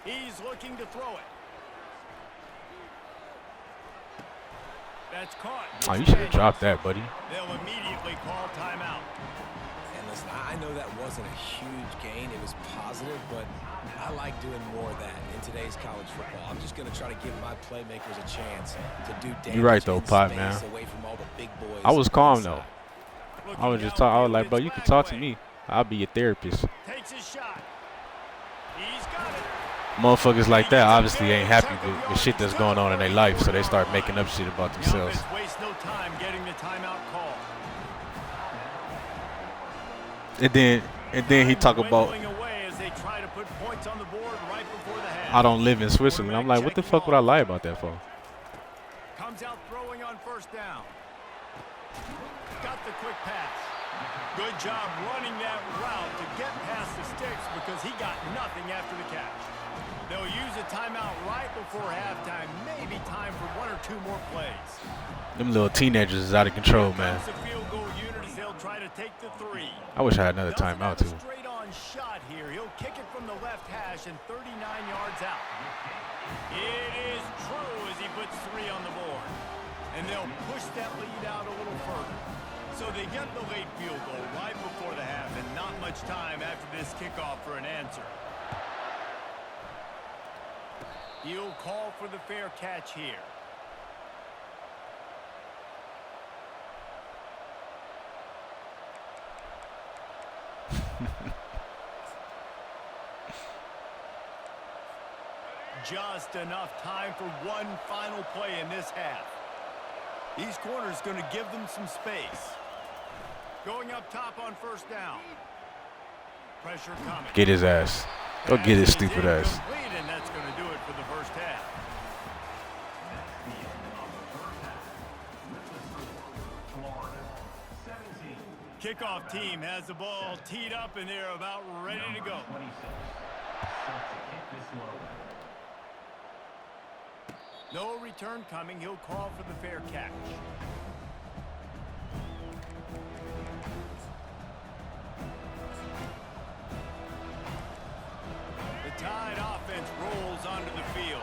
He's looking to throw it. That's caught. Oh, you should have dropped that, buddy. They'll immediately call timeout. And listen, I know that wasn't a huge gain. It was positive, but I like doing more of that in today's college football. I'm just going to try to give my playmakers a chance to do damage. You're right, though, in Pot, space man. away from all the big boys I was calm, inside. though. I was just talking. I was like, bro, you can talk to me. I'll be your therapist. Takes his shot. He's got it. Motherfuckers like that obviously ain't happy with shit that's going on in their life, so they start making up shit about themselves. The offense wastes no time getting the timeout call. And then he talk about, Away as they try to put points on the board right before the half. I don't live in Switzerland. I'm like, what the fuck would I lie about that for? Comes out throwing on first down. Got the quick pass. Good job running that route to get past the sticks because he got nothing after the catch. They'll use a timeout right before halftime. Maybe time for one or two more plays. Them little teenagers is out of control, man. The field goal unit as they'll try to take the 3. I wish I had another timeout, too. Straight on shot here. He'll kick it from the left hash and 39 yards out. It is true as he puts 3 on the board. And they'll push that lead out a little further. So they get the late field goal right before the half and not much time after this kickoff for an answer. He'll call for the fair catch here. Just enough time for one final play in this half. These corners going to give them some space. Going up top on first down. Pressure coming. Get his ass. Go get his stupid ass. And that's going to do it for the first half. Kickoff team has the ball teed up and they're about ready to go. No return coming. He'll call for the fair catch. The Tide offense rolls onto the field.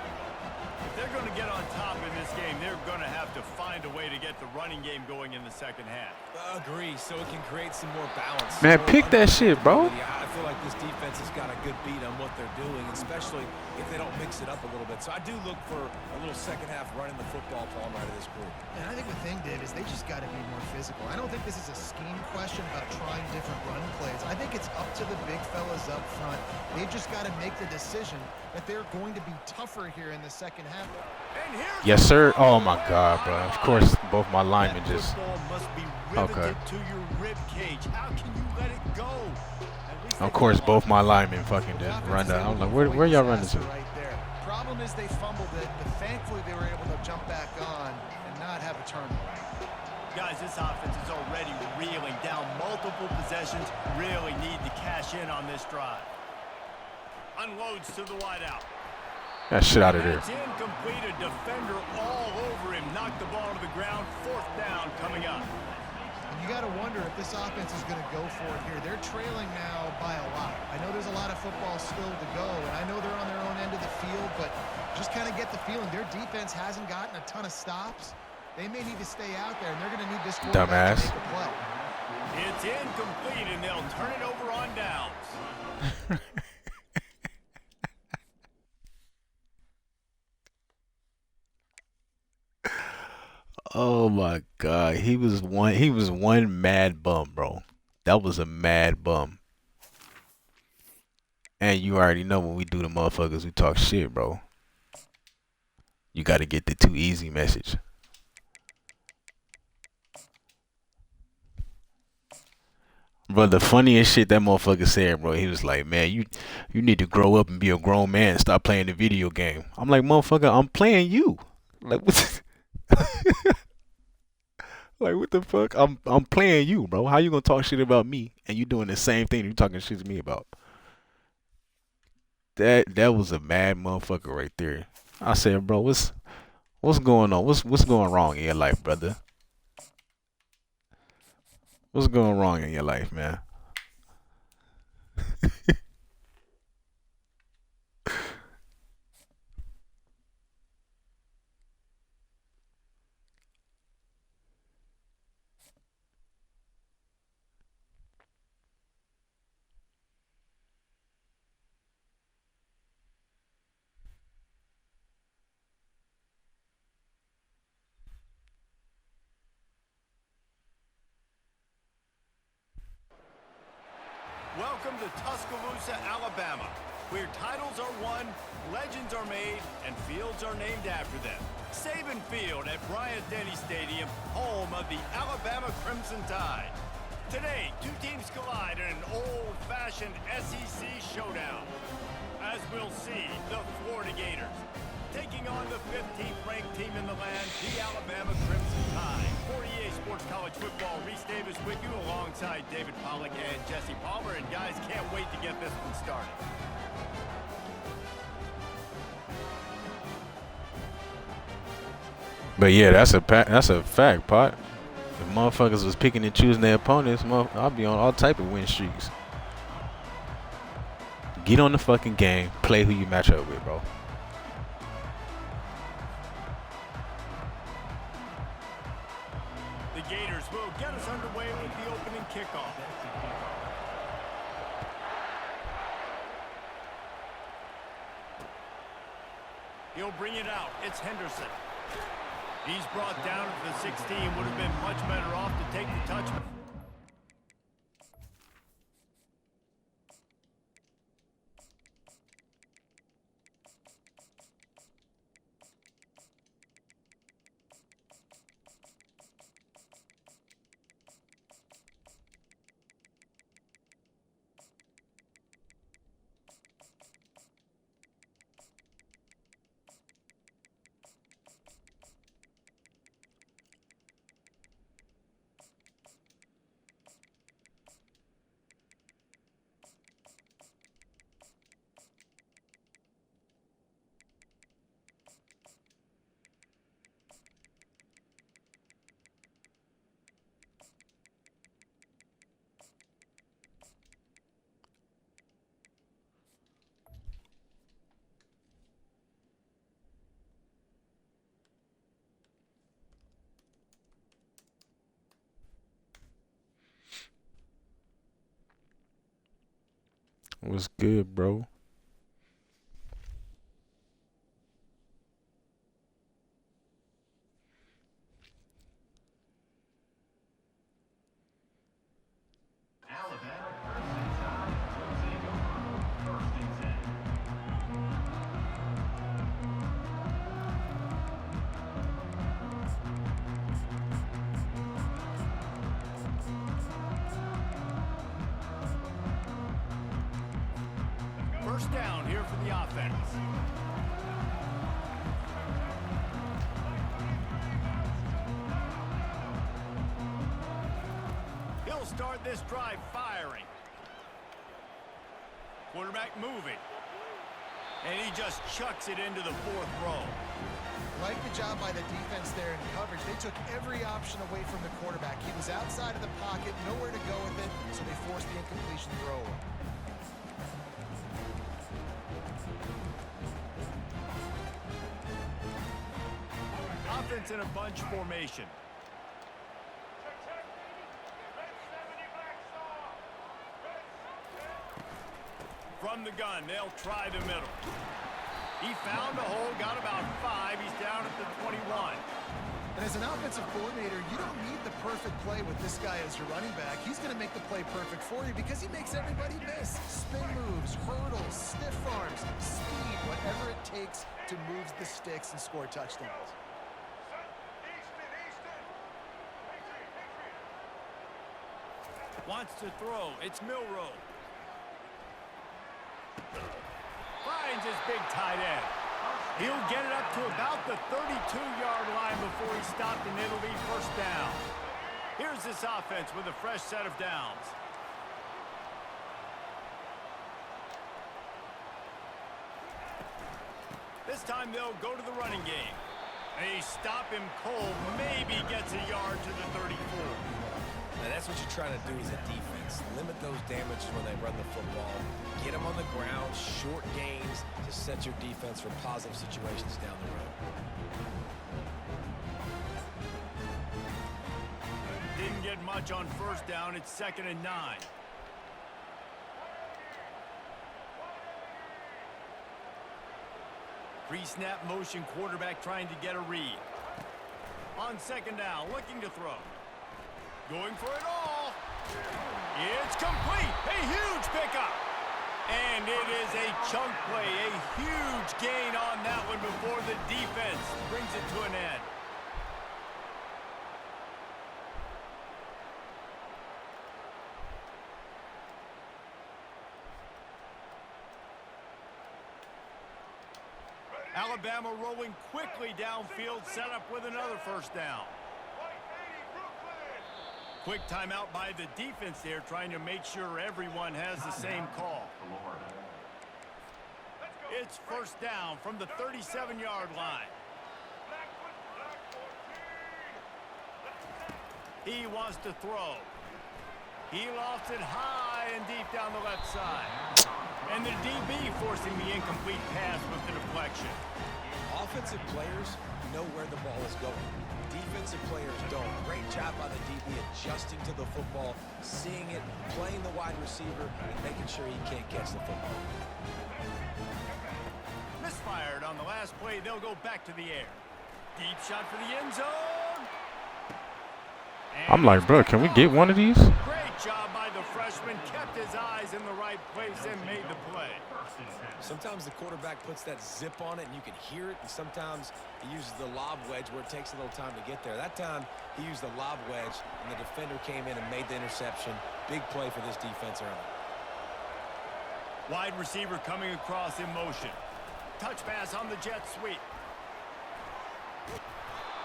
If they're going to get on top in this game, they're going to have to find a way to get the running game going in the second half. Agree, so it can create some more balance. Man, pick that shit, bro. I feel like this defense has got a good beat on what they're doing, especially if they don't mix it up a little bit. So I do look for a little second half running the football palm right of this group. And I think the thing, Dave, is they just got to be more physical. I don't think this is a scheme question about trying different run plays. I think it's up to the big fellas up front. They've just got to make the decision that they're going to be tougher here in the second half. Yes, sir. Oh, my God, bro. Of course, both my linemen just... Must be Okay. to your rib cage. How can you let it go? Of course, both my linemen fucking just run down. I'm like, where y'all running to? Right there. Problem is they fumbled it, but thankfully they were able to jump back on and not have a turnover. Guys, this offense is already reeling down multiple possessions. Really need to cash in on this drive. Unloads to the wideout. That shit out of there. It's incomplete. A defender all over him. Knocked the ball to the ground. Fourth down coming up. And you got to wonder if this offense is going to go for it here. They're trailing now by a lot. I know there's a lot of football still to go, and I know they're on their own end of the field, but just kind of get the feeling their defense hasn't gotten a ton of stops. They may need to stay out there, and they're going to need this quarterback to make a play. It's incomplete, and they'll turn it over on downs. Oh my God, he was one mad bum, bro. That was a mad bum. And you already know when we do the motherfuckers who talk shit, bro. You got to get the too easy message. Bro, the funniest shit that motherfucker said, bro, he was like, man, you need to grow up and be a grown man and stop playing the video game. I'm like, motherfucker, I'm playing you. Like, what? Like, what the fuck? I'm playing you, bro. How you gonna talk shit about me and you doing the same thing you talking shit to me about? That was a mad motherfucker right there. I said, bro, what's going on? What's going wrong in your life, brother? What's going wrong in your life, man? to Tuscaloosa, Alabama, where titles are won, legends are made, and fields are named after them. Saban Field at Bryant-Denny Stadium, home of the Alabama Crimson Tide. Today, two teams collide in an old-fashioned SEC showdown. As we'll see, the Florida Gators taking on the 15th ranked team in the land, the Alabama Crimson Tide. For EA Sports College Football, Reese Davis with you alongside David Pollack and Jesse Palmer. And guys, can't wait to get this one started. But yeah, that's a fact, Pot. If motherfuckers was picking and choosing their opponents, I'll be on all type of win streaks. Get on the fucking game, play who you match up with, bro. The Gators will get us underway with the opening kickoff. He'll bring it out. It's Henderson. He's brought down to the 16. Would have been much better off to take the touchdown. What's good, bro? Alabama Crimson Tide will take over 1st and 10. First down here for the offense. He'll start this drive firing. Quarterback moving. And he just chucks it into the 4th row. Like the job by the defense there in coverage. They took every option away from the quarterback. He was outside of the pocket, nowhere to go with it, so they forced the incompletion throw. Offense in a bunch formation. From the gun, they'll try the middle. He found a hole, got about 5. He's down at the 21. And as an offensive coordinator, you don't need the perfect play with this guy as your running back. He's going to make the play perfect for you because he makes everybody miss. Spin moves, hurdles, stiff arms, speed, whatever it takes to move the sticks and score touchdowns. Wants to throw. It's Milrow. Finds his big tight end. He'll get it up to about the 32-yard line before he's stopped, and it'll be first down. Here's this offense with a fresh set of downs. This time they'll go to the running game. They stop him cold. Maybe gets a yard to the 34. Now that's what you're trying to do as a defense. Limit those damages when they run the football. Get them on the ground, short gains to set your defense for positive situations down the road. Didn't get much on first down. It's 2nd and 9. Pre-snap motion, quarterback trying to get a read. On 2nd down, looking to throw. Going for it all. It's complete. A huge pickup. And it is a chunk play. A huge gain on that one before the defense brings it to an end. Alabama rolling quickly downfield, set up with another first down. Quick timeout by the defense there, trying to make sure everyone has the same call. It's first down from the 37-yard line. He wants to throw. He lofts it high and deep down the left side. And the DB forcing the incomplete pass with the deflection. Offensive players know where the ball is going. Defensive players don't. Great job by the DB adjusting to the football, seeing it, playing the wide receiver, and making sure he can't catch the football. Misfired on the last play. They'll go back to the air. Deep shot for the end zone. I'm like, bro, can we get one of these? Great job by the freshman. Kept his eyes in the right place and made the play. Sometimes the quarterback puts that zip on it and you can hear it, and sometimes he uses the lob wedge where it takes a little time to get there. That time he used the lob wedge and the defender came in and made the interception. Big play for this defense early. Wide receiver coming across in motion. Touch pass on the jet sweep.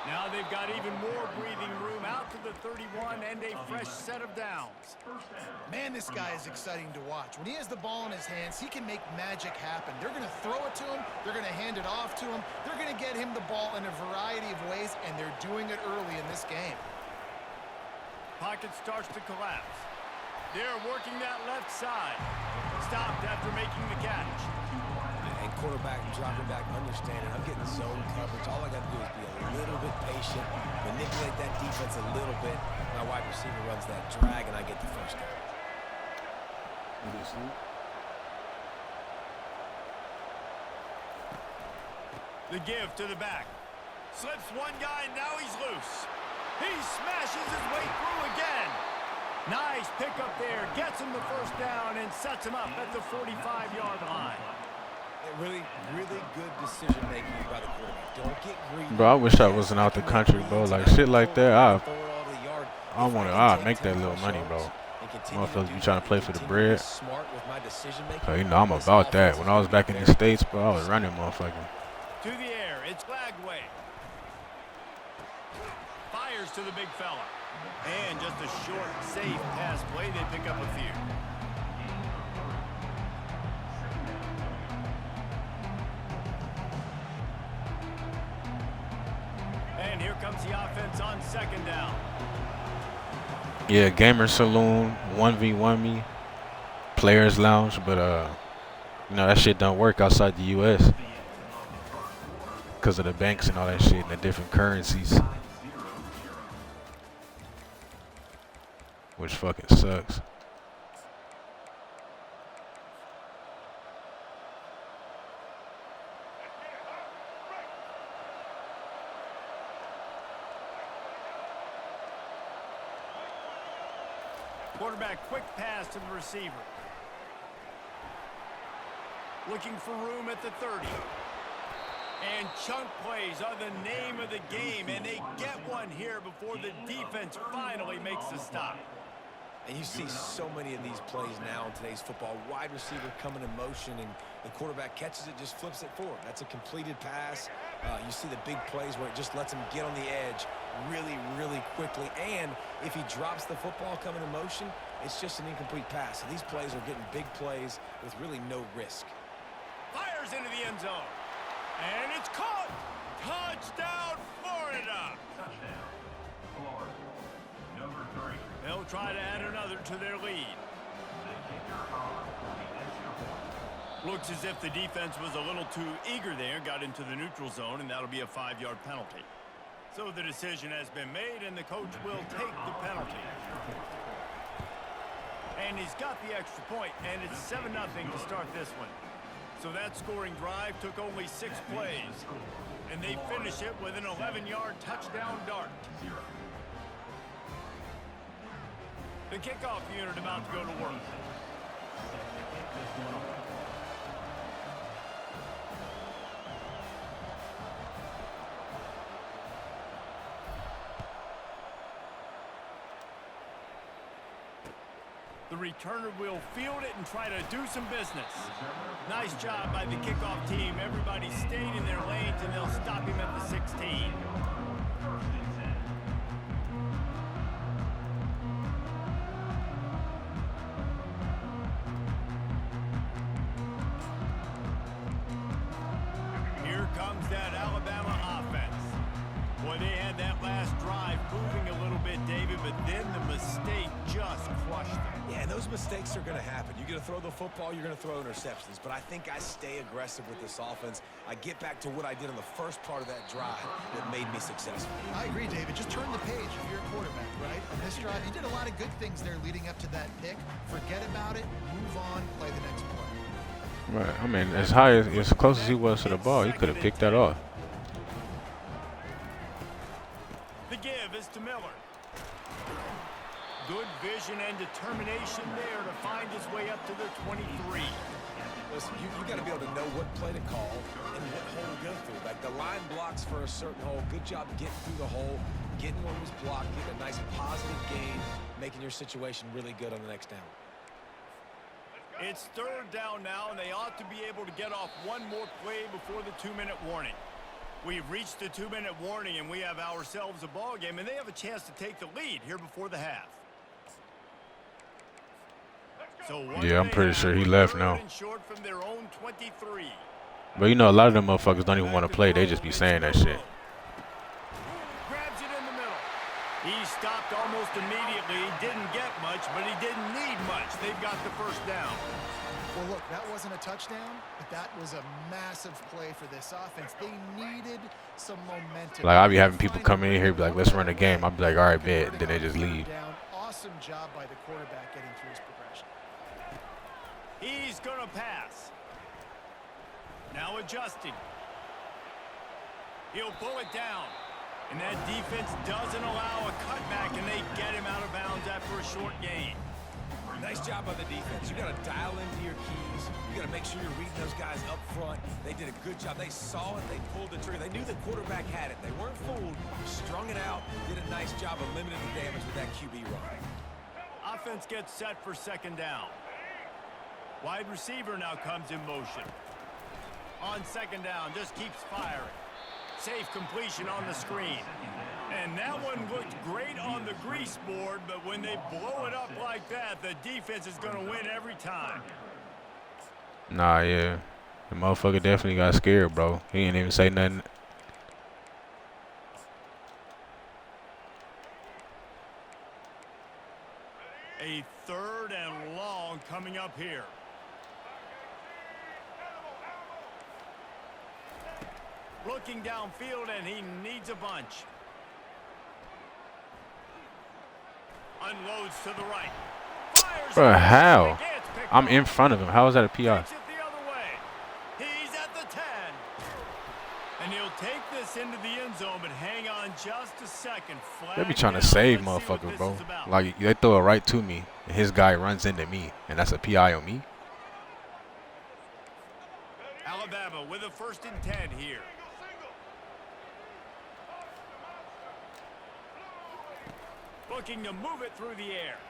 Now they've got even more breathing room out to the 31 and a fresh set of downs. Man, this guy is exciting to watch. When he has the ball in his hands, he can make magic happen. They're going to throw it to him. They're going to hand it off to him. They're going to get him the ball in a variety of ways, and they're doing it early in this game. Pocket starts to collapse. They're working that left side. Stopped after making the catch. And quarterback dropping back, understanding I'm getting zone coverage. All I got to do is be a little bit patient, manipulate that defense a little bit. My wide receiver runs that drag, and I get the first down. The give to the back. Slips one guy, and now he's loose. He smashes his way through again. Nice pickup there. Gets him the first down and sets him up at the 45-yard line. Really, really good decision-making by the quarterback. Don't get greedy. Bro, I wish I wasn't out the country, bro. Like, shit like that, I make that little money, bro. Motherfuckers be trying to play for the bread. So, you know, I'm about that. When I was back in the States, bro, I was running motherfucking. To the air, it's Glagway. Fires to the big fella. And just a short, safe pass play. They pick up a few. And here comes the offense on second down. Yeah, Gamer Saloon, 1v1 me, Players Lounge, but you know, that shit don't work outside the US because of the banks and all that shit and the different currencies, which fucking sucks. Quarterback, quick pass to the receiver. Looking for room at the 30. And chunk plays are the name of the game, and they get one here before the defense finally makes the stop. And you see so many of these plays now in today's football. Wide receiver coming in motion, and the quarterback catches it, just flips it forward. That's a completed pass. You see the big plays where it just lets him get on the edge really, really quickly. And if he drops the football coming in motion, it's just an incomplete pass. So these plays are getting big plays with really no risk. Fires into the end zone. And it's caught. Touchdown, Florida. Touchdown, Florida. Number 3. They'll try to add another to their lead. The kicker on the extra point. Looks as if the defense was a little too eager there, got into the neutral zone, and that'll be a 5-yard penalty. So the decision has been made, and the coach will take the penalty. And he's got the extra point, and it's 7-0 to start this one. So that scoring drive took only 6 plays, and they finish it with an 11-yard touchdown dart. The kickoff unit about to go to work. The returner will field it and try to do some business. Nice job by the kickoff team. Everybody stayed in their lanes, and they'll stop him at the 16. Here comes that Alabama offense. Boy, they had that last drive moving a little bit, David, but then the mistake just crushed them. Yeah, and those mistakes are going to happen. You're going to throw the football, you're going to throw interceptions. But I think I stay aggressive with this offense. I get back to what I did on the first part of that drive that made me successful. I agree, David. Just turn the page if you're a quarterback, right? On this drive, you did a lot of good things there leading up to that pick. Forget about it, move on, play the next play. Right. I mean, as close as he was to the ball, he could have picked that off. The give is to Miller. Good vision and determination there to find his way up to the 23. Listen, you got to be able to know what play to call and what hole to go through. Like the line blocks for a certain hole. Good job getting through the hole, getting what was blocked, getting a nice positive gain, making your situation really good on the next down. It's third down now, and they ought to be able to get off one more play before the 2-minute warning. We've reached the 2-minute warning, and we have ourselves a ball game, and they have a chance to take the lead here before the half. So yeah, I'm pretty sure he left now. Short from their own 23. But you know, a lot of them motherfuckers don't even want to play. They just be saying that shit. Grabs it in the middle. He stopped almost immediately. He didn't get much, but he didn't need much. They've got the first down. Well, look, that wasn't a touchdown, but that was a massive play for this offense. They needed some momentum. Like, I'll be having people come in here be like, let's run a game. I'll be like, all right, bet. And then they just leave. Awesome job by the quarterback getting through his progression. He's going to pass. Now adjusting. He'll pull it down. And that defense doesn't allow a cutback, and they get him out of bounds after a short gain. Nice job by the defense. You got to dial into your keys. You got to make sure you're reading those guys up front. They did a good job. They saw it. They pulled the trigger. They knew the quarterback had it. They weren't fooled. Strung it out. Did a nice job of limiting the damage with that QB run. Offense gets set for second down. Wide receiver now comes in motion. On second down, just keeps firing. Safe completion on the screen. And that one looked great on the grease board, but when they blow it up like that, the defense is going to win every time. Nah, yeah. The motherfucker definitely got scared, bro. He didn't even say nothing. A third and long coming up here. Looking downfield, and he needs a bunch. Unloads to the right. Fires. Bro, how? I'm in front of him. How is that a PI? Takes it the other way. He's at the 10. And he'll take this into the end zone, but hang on just a second. They be trying to save motherfuckers, bro. Like, they throw it right to me, and his guy runs into me, and that's a PI on me. Alabama with a 1st and 10 here. Looking to move it through the air.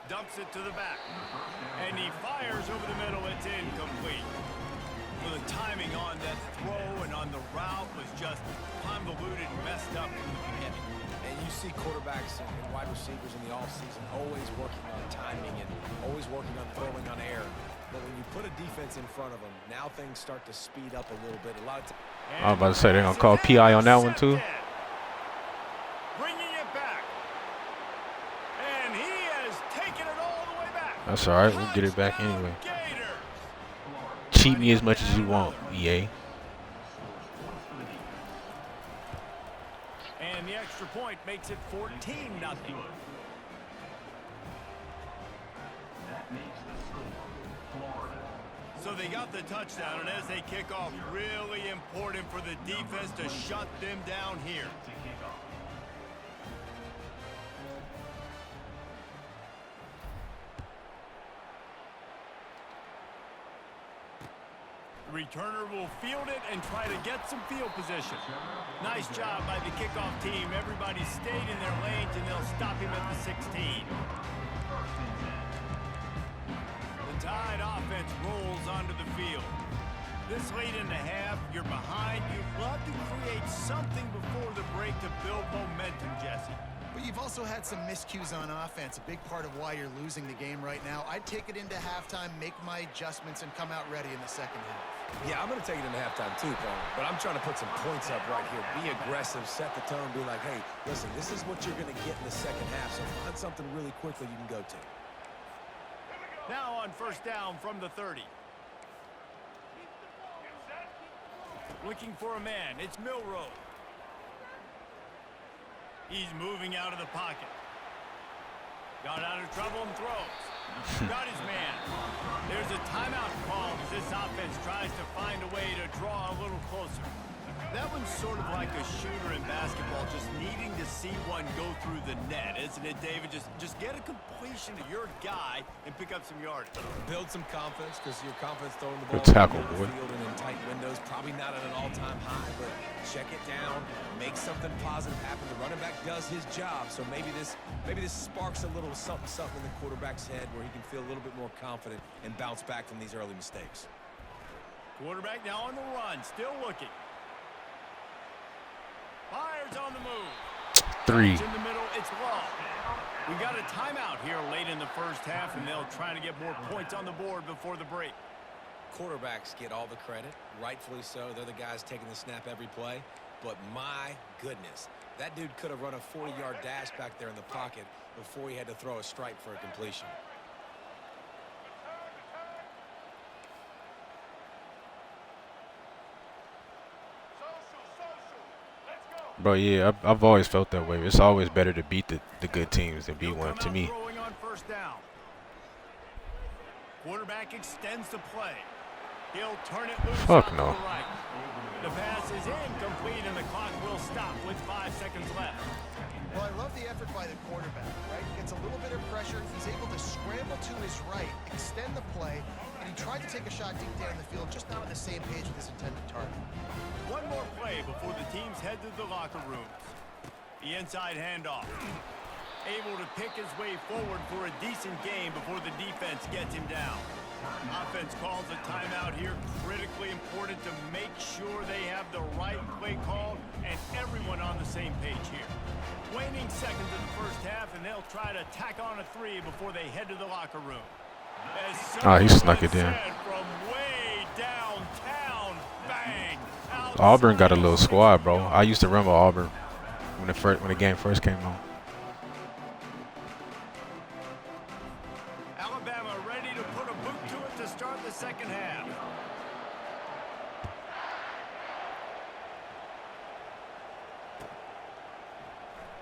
Dumps it to the back. And he fires over the middle. It's incomplete. Well, the timing on that throw and on the route was just convoluted and messed up from the beginning. And you see quarterbacks and wide receivers in the offseason always working on timing and always working on throwing on air. But when you put a defense in front of them, now things start to speed up a little bit. A lot of I was about to say, they're going to call PI on that one, too. Bringing it back. And he has taken it all the way back. That's all right. We'll get it back anyway. Cheat me as much as you want, EA. And the extra point makes it 14-0. That makes the score Florida. So they got the touchdown, and as they kick off, really important for the defense to shut them down here. The returner will field it and try to get some field position. Nice job by the kickoff team. Everybody stayed in their lanes, and they'll stop him at the 16. The Tide offense rolls onto the field. This late in the half, you're behind. You'd love to create something before the break to build momentum, Jesse. But you've also had some miscues on offense, a big part of why you're losing the game right now. I'd take it into halftime, make my adjustments, and come out ready in the second half. Yeah, I'm going to take it into halftime too, Paul. But I'm trying to put some points up right here. Be aggressive, set the tone, be like, hey, listen, this is what you're going to get in the second half, so find something really quickly you can go to. Now on first down from the 30. Looking for a man. It's Milroe. He's moving out of the pocket. Got out of trouble and throws. Got his man. There's a timeout call as this offense tries to find a way to draw a little closer. That one's sort of like a shooter in basketball, just needing to see one go through the net, isn't it, David? Just get a completion to your guy and pick up some yardage. Build some confidence, because your confidence throwing the ball Good tackle, down the boy. field and in tight windows, probably not at an all-time high, but check it down, make something positive happen. The running back does his job, so maybe this sparks a little something in the quarterback's head where he can feel a little bit more confident and bounce back from these early mistakes. Quarterback now on the run, still looking. Fires on the move. 3. It's in the middle, it's long. We got a timeout here late in the first half, and they'll try to get more points on the board before the break. Quarterbacks get all the credit, rightfully so. They're the guys taking the snap every play. But my goodness, that dude could have run a 40-yard dash back there in the pocket before he had to throw a strike for a completion. Bro, yeah, I've always felt that way. It's always better to beat the good teams than beat one, to me. Throwing on first down. Quarterback extends the play. He'll turn it loose. Fuck out no. to the right. The pass is incomplete, and the clock will stop with 5 seconds left. Well, I love the effort by the quarterback, right? Gets a little bit of pressure. He's able to scramble to his right, extend the play, and he tried to take a shot deep down the field, just not on the same page with his intended target. One more play before the teams head to the locker rooms. The inside handoff. Able to pick his way forward for a decent game before the defense gets him down. Offense calls a timeout here. Critically important to make sure they have the right play call and everyone on the same page here. Waning seconds in the first half, and they'll try to tack on a 3 before they head to the locker room. He snuck it in. From way downtown, bang. Auburn got a little squad, bro. I used to run with Auburn when the game first came on. Alabama ready to put a boot to it to start the second half.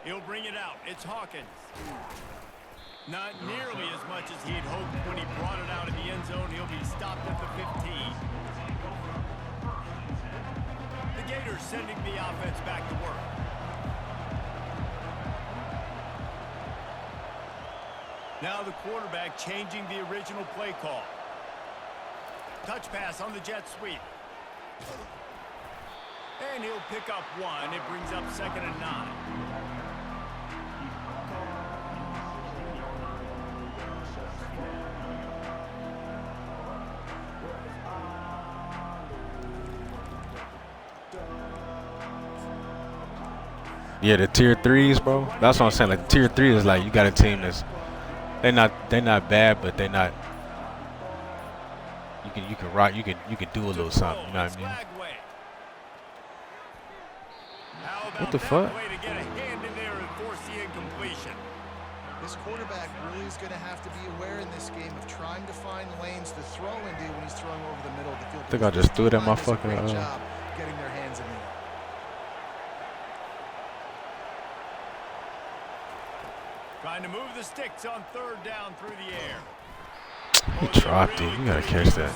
He'll bring it out. It's Hawkins. Not nearly as much as he'd hoped when he brought it out of the end zone. He'll be stopped at the 15. The Gators sending the offense back to work. Now the quarterback changing the original play call. Touch pass on the jet sweep. And he'll pick up 1. It brings up 2nd and 9. Yeah, the tier 3s, bro. That's what I'm saying. Like the tier 3 is like you got a team that's they're not bad, but they're not. You can rock. You can do a little something. You know what I mean? What the fuck? This quarterback really is going to have to be aware in this game of trying to find lanes to throw into when he's throwing over the middle of the field. I think I just threw that motherfucker. Great job getting their hands in there. Trying to move the sticks on 3rd down through the air. He dropped it. You gotta catch that.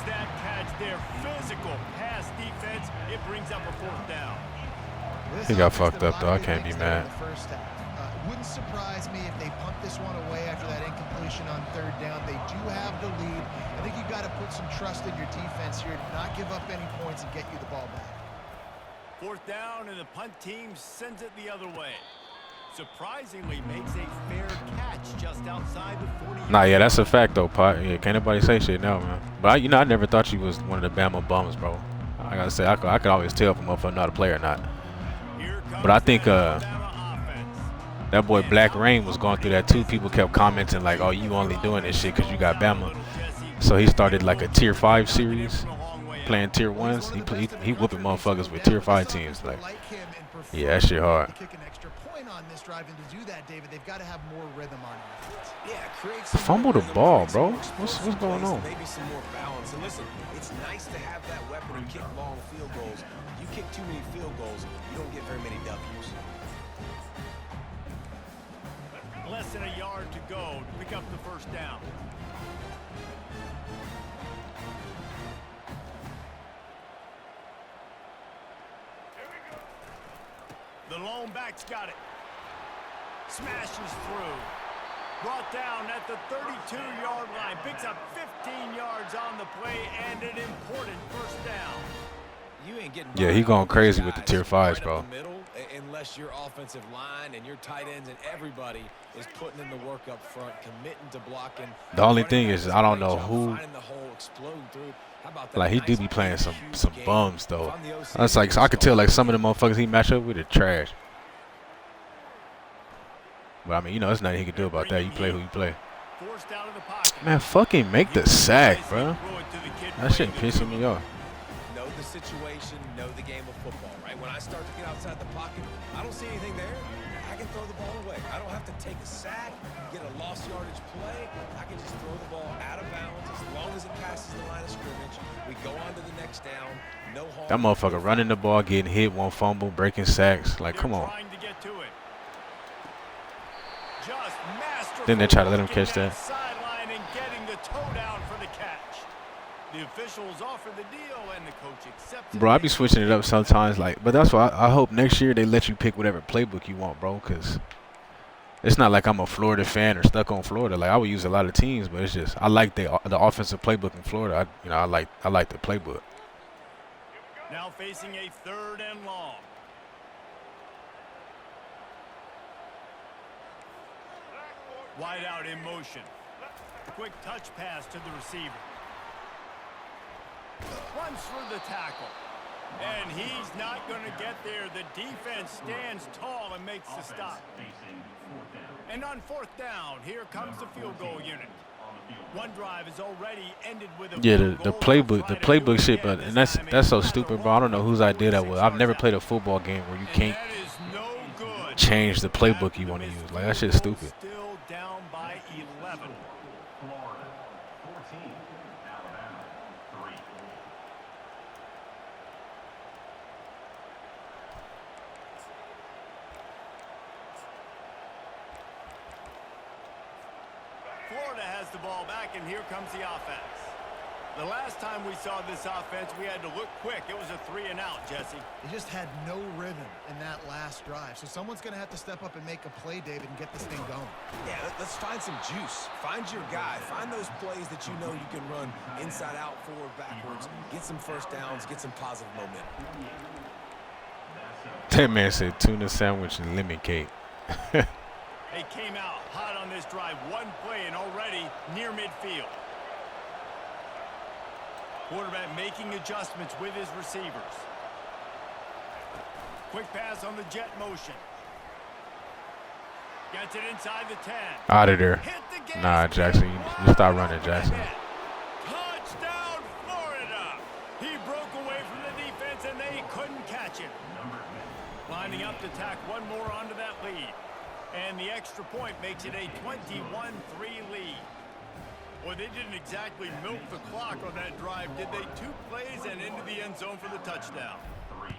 Their physical pass defense. It brings up a 4th down. He got fucked up though. I can't be mad. Wouldn't surprise me if they punt this one away after that incompletion on 3rd down. They do have the lead. I think you've got to put some trust in your defense here to not give up any points and get you the ball back. 4th down, and the punt team sends it the other way. Surprisingly makes a fair catch just outside the 40. Nah, yeah, that's a fact though, Pot. Yeah, can't nobody say shit now, man. But I never thought you was one of the Bama bums, bro. I gotta say, I could always tell if a motherfucker not a player or not. But I think that boy Black Rain was going through that too. People kept commenting like, "Oh, you only doing this shit because you got Bama." So he started like a Tier 5 series, playing Tier 1s. He whooping motherfuckers with Tier 5 teams. Like, yeah, that shit hard. On this drive, and to do that, David, they've got to have more rhythm on offense. Yeah, create some Fumble the rhythm, ball, create bro. some What's explosive going plays, on? Maybe some more balance. And listen, it's nice to have that weapon and kick long field goals. You kick too many field goals, you don't get very many W's. Less than a yard to go to pick up the 1st down. The lone back's got it. Smashes through. Brought down at the 32-yard line. Picks up 15 yards on the play and an important 1st down. You ain't getting Yeah, he going crazy with the Tier 5s, bro. Right up the middle, unless your offensive line and your tight ends and everybody is putting in the work up front, committing to blocking. The only thing is, I don't know who. Finding the hole, exploding through. How about that Like, he do nice be playing some game? bums though. If I'm the OC, That's like, so I could tell like some of the motherfuckers he match up with are trash. But I mean, you know, there's nothing he can do about that. You play who you play. Forced out of the pocket. Man, fucking make the sack, bro. That shit pissing me off. Know the situation, know the game of football, right? When I start to get outside the pocket, I don't see anything there. I can throw the ball away. I don't have to take a sack, get a lost yardage play. I can just throw the ball out of bounds as long as it passes the line of scrimmage. We go on to the next down. No harm. That motherfucker running the ball, getting hit, one fumble, breaking sacks. Like, come on. Trying to get to it. Just masterful. Then they try to let him catch that. Sideline and getting the toe down for the catch. The officials offer the deal and the coach accepts it. Bro, I be switching it up sometimes, like, but that's why I hope next year they let you pick whatever playbook you want, bro, because it's not like I'm a Florida fan or stuck on Florida. Like, I would use a lot of teams, but it's just I like the offensive playbook in Florida. I like the playbook. Now facing a 3rd and long. Wide out in motion. Quick touch pass to the receiver. Runs for the tackle. And he's not going to get there. The defense stands tall and makes the stop. Facing 4th down. And on 4th down, here comes the field goal unit. One drive is already ended with a Yeah, field the goal. playbook shit, Again, but and this that's time so inside stupid, the bro. I don't know whose idea that was. I've never yards played out. a football game where you And can't that is no good. change the playbook you want to use. Like, that shit's stupid. Still down by 11. Florida 14, Alabama 3. Florida has the ball back, and here comes the offense. The last time we saw this offense, we had to look quick. It was a 3-and-out, Jesse. They just had no rhythm in that last drive. So someone's going to have to step up and make a play, David, and get this thing going. Yeah, let's find some juice. Find your guy. Find those plays that you know you can run inside out, forward, backwards. Get some 1st downs. Get some positive momentum. That man said tuna sandwich and lemon cake. They came out hot on this drive. One play and already near midfield. Quarterback making adjustments with his receivers. Quick pass on the jet motion. Gets it inside the 10. Out of there. Hit the gas Nah, Jackson, you stop running, Jackson. Touchdown, Florida. He broke away from the defense, and they couldn't catch him. Lining up to tack one more onto that lead. And the extra point makes it a 21-3 lead. Well, they didn't exactly milk the clock on that drive, did they? 2 plays and into the end zone for the touchdown. 3.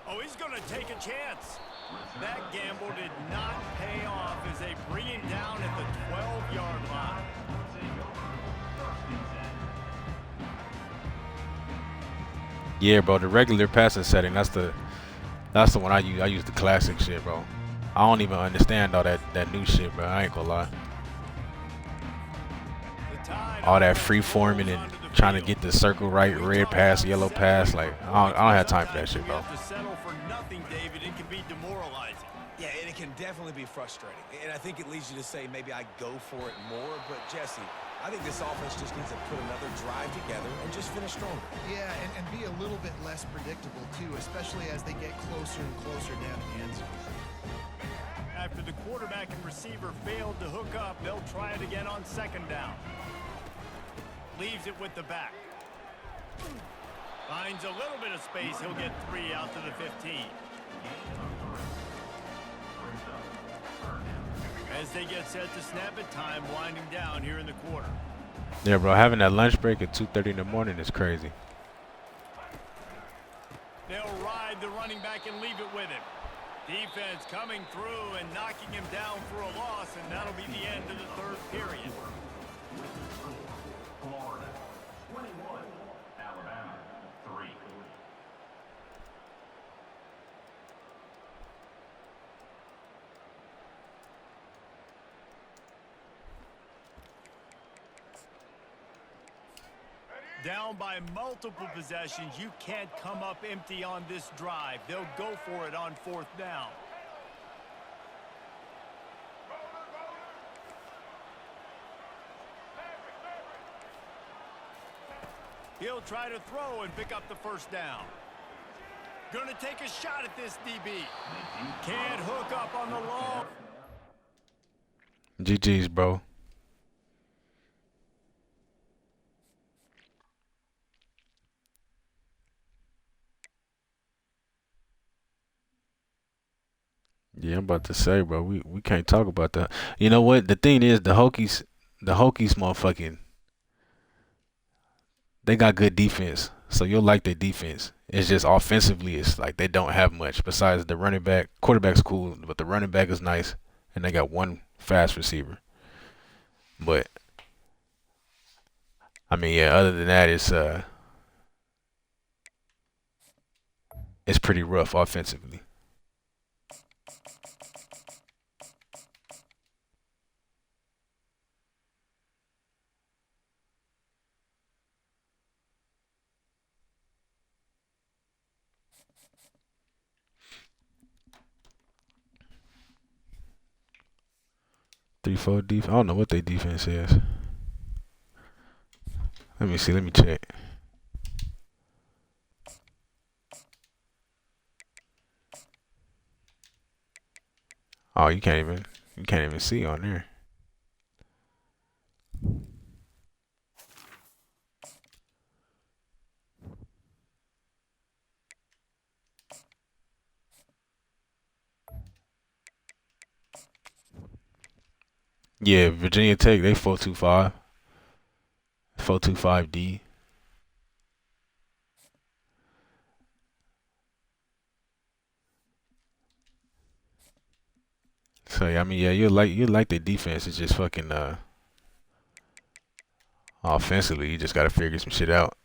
Oh, he's going to take a chance. That gamble did not pay off as they bring him down at the 12-yard line. Yeah, bro, the regular passing setting, that's the one I use. I use the classic shit, bro. I don't even understand all that new shit, bro. I ain't gonna lie. All that free forming and trying to get the circle right, red pass, yellow pass. Like I don't have time for that shit, bro. Yeah, and it can definitely be frustrating. And I think it leads you to say maybe I go for it more. But, Jesse, I think this offense just needs to put another drive together and just finish stronger. Yeah, and be a little bit less predictable, too, especially as they get closer and closer down the end zone. After the quarterback and receiver failed to hook up, they'll try it again on second down. Leaves it with the back. Finds a little bit of space. He'll get 3 out to the 15. As they get set to snap it, time winding down here in the quarter. Yeah, bro, having that lunch break at 2:30 in the morning is crazy. They'll ride the running back and leave it with him. Defense coming through and knocking him down for a loss, and that'll be the end of the third period. Florida 21, Alabama 3. Down by multiple possessions, you can't come up empty on this drive. They'll go for it on fourth down. He'll try to throw and pick up the first down. Gonna take a shot at this DB. Can't hook up on the long. GG's, bro. Yeah, I'm about to say, bro, we can't talk about that. You know what? The thing is, the Hokies motherfucking, they got good defense. So you'll like their defense. It's just offensively, it's like they don't have much besides the running back. Quarterback's cool, but the running back is nice. And they got one fast receiver. But, I mean, yeah, other than that, it's pretty rough offensively. Three, four defense. I don't know what their defense is. Let me see. Let me check. Oh, you can't even see on there. Yeah, Virginia Tech, they 4-2-5. 4-2-5-D. So I mean, yeah, you like the defense. It's just fucking offensively, you just gotta figure some shit out.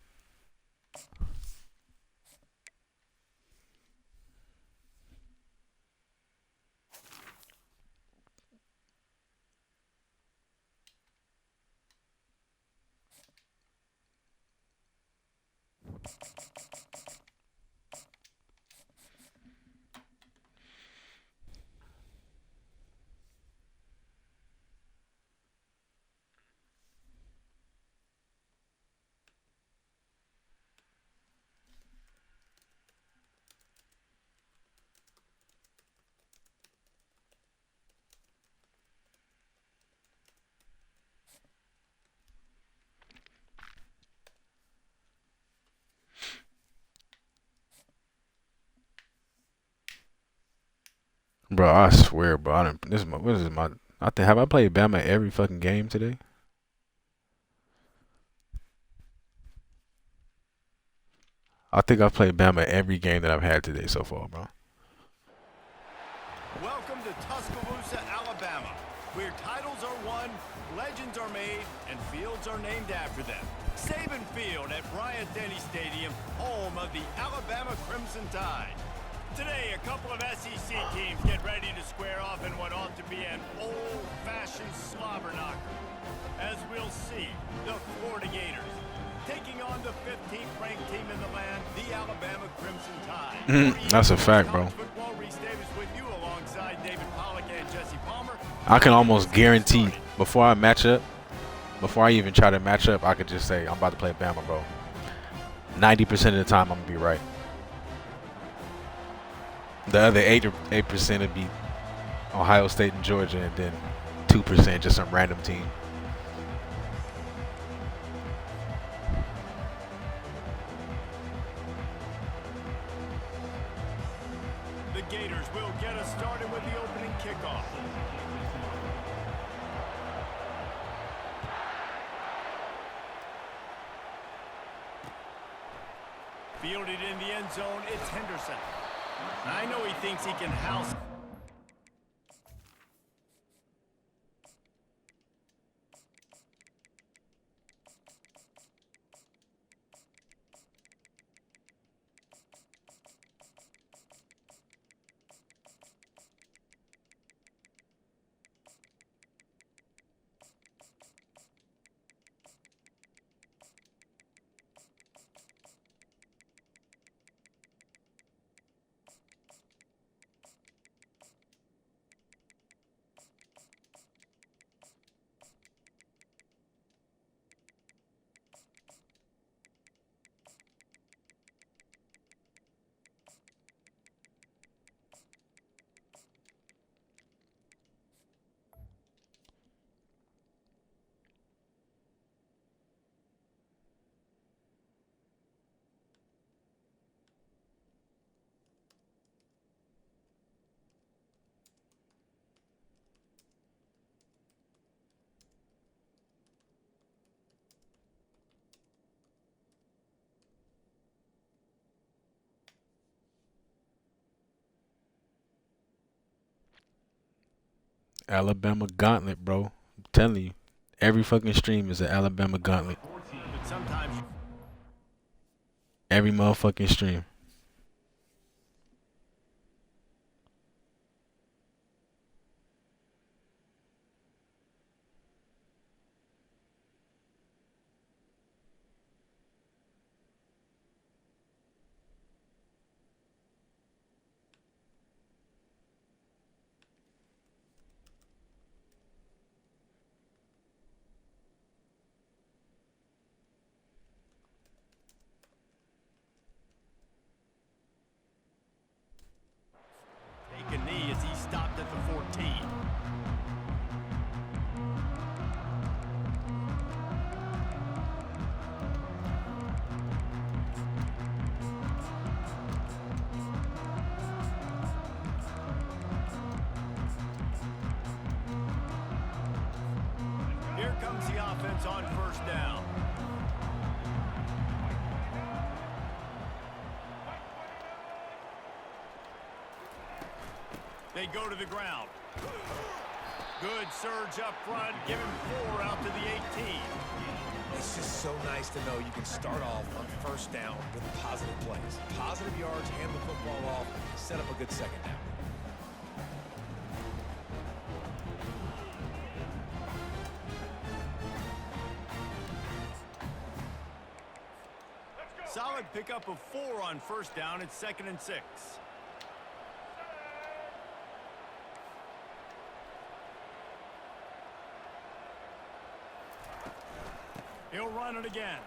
Bro, I swear, bro. I think have I played Bama every fucking game today? I think I've played Bama every game that I've had today so far, bro. Welcome to Tuscaloosa, Alabama, where titles are won, legends are made, and fields are named after them. Saban Field at Bryant-Denny Stadium, home of the Alabama Crimson Tide. Today, a couple of SEC teams get ready to square off in what ought to be an old-fashioned slobber knocker. As we'll see, the Florida Gators taking on the 15th ranked team in the land, the Alabama Crimson Tide. That's a fact, bro. Football, Reese Davis with you alongside David Pollack and Jesse Palmer. I can almost guarantee before I match up, before I even try to match up, I could just say I'm about to play Bama, bro. 90% of the time, I'm gonna be right. The other 8% would be Ohio State and Georgia, and then 2% just some random team. The Gators will get us started with the opening kickoff. Fielded in the end zone, it's Henderson. I know he thinks he can house. Alabama gauntlet, bro. I'm telling you, every fucking stream is an Alabama gauntlet. But sometimes Every motherfucking stream. take a knee as he stopped at the 14. Here comes the offense on first down. They go to the ground. Good surge up front. Give him 4 out to the 18. It's just so nice to know you can start off on first down with positive plays. Positive yards, hand the football off, set up a good second down. Solid pickup of 4 on first down. It's 2nd and 6. He'll run it again.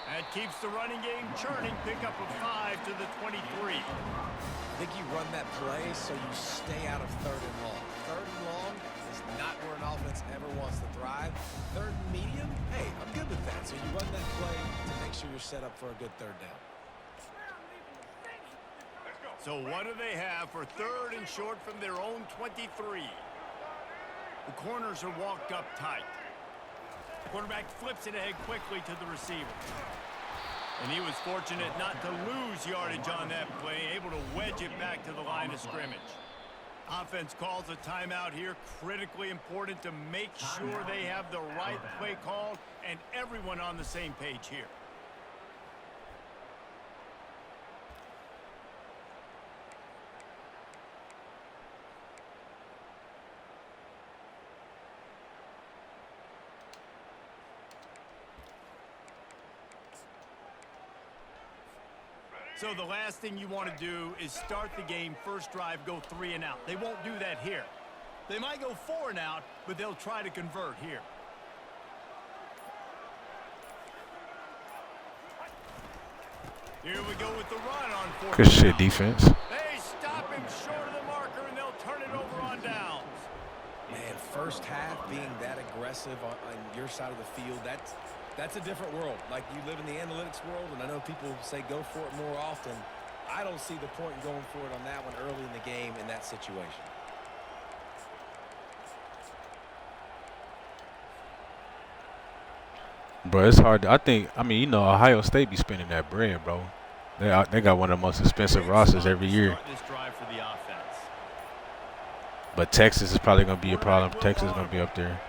That keeps the running game churning. Pickup of 5 to the 23. I think you run that play so you stay out of 3rd and long. 3rd and long is not where an offense ever wants to thrive. 3rd and medium, hey, I'm good with that. So you run that play to make sure you're set up for a good 3rd down. So what do they have for 3rd and short from their own 23? The corners are walked up tight. Quarterback flips it ahead quickly to the receiver. And he was fortunate not to lose yardage on that play, able to wedge it back to the line of scrimmage. Offense calls a timeout here, critically important to make sure they have the right play called and everyone on the same page here. So the last thing you want to do is start the game, first drive, go 3 and out. They won't do that here. They might go 4 and out, but they'll try to convert here. Here we go with the run on 4th. Good shit, defense. They stop him short of the marker, and they'll turn it over on downs. Man, first half being that aggressive on your side of the field, that's a different world. Like, you live in the analytics world, and I know people say go for it more often. I don't see the point in going for it on that one early in the game in that situation. Bro, it's hard. I mean, you know, Ohio State be spending that bread, bro. They got one of the most expensive rosters every year. This drive for the offense. But Texas is probably going to be a problem. Texas is going to be up there.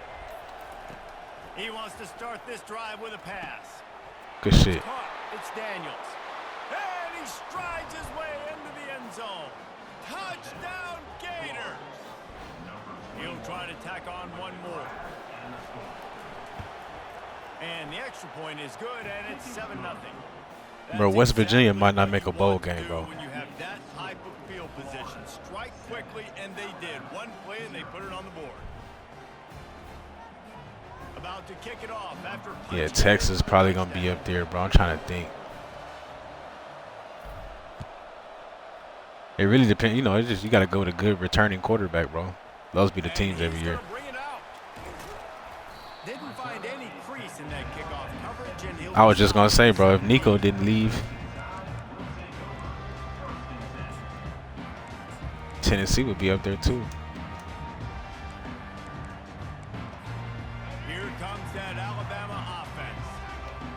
He wants to start this drive with a pass. Good shit. It's Daniels. And he strides his way into the end zone. Touchdown, Gators. He'll try to tack on one more. And the extra point is good, and it's 7-0. Bro, West Virginia might not make a bowl game, bro. When you have that type of field position, strike quickly, and they did. One play, and they put it on the board. About to kick it off after Yeah, Texas is probably going to be up there, bro. I'm trying to think. It really depends. You know, it's just you got to go with a good returning quarterback, bro. Those be the teams every year. Didn't find any crease in that kickoff coverage, and I was just going to say, bro, if Nico didn't leave, Tennessee would be up there too. Here comes that Alabama offense.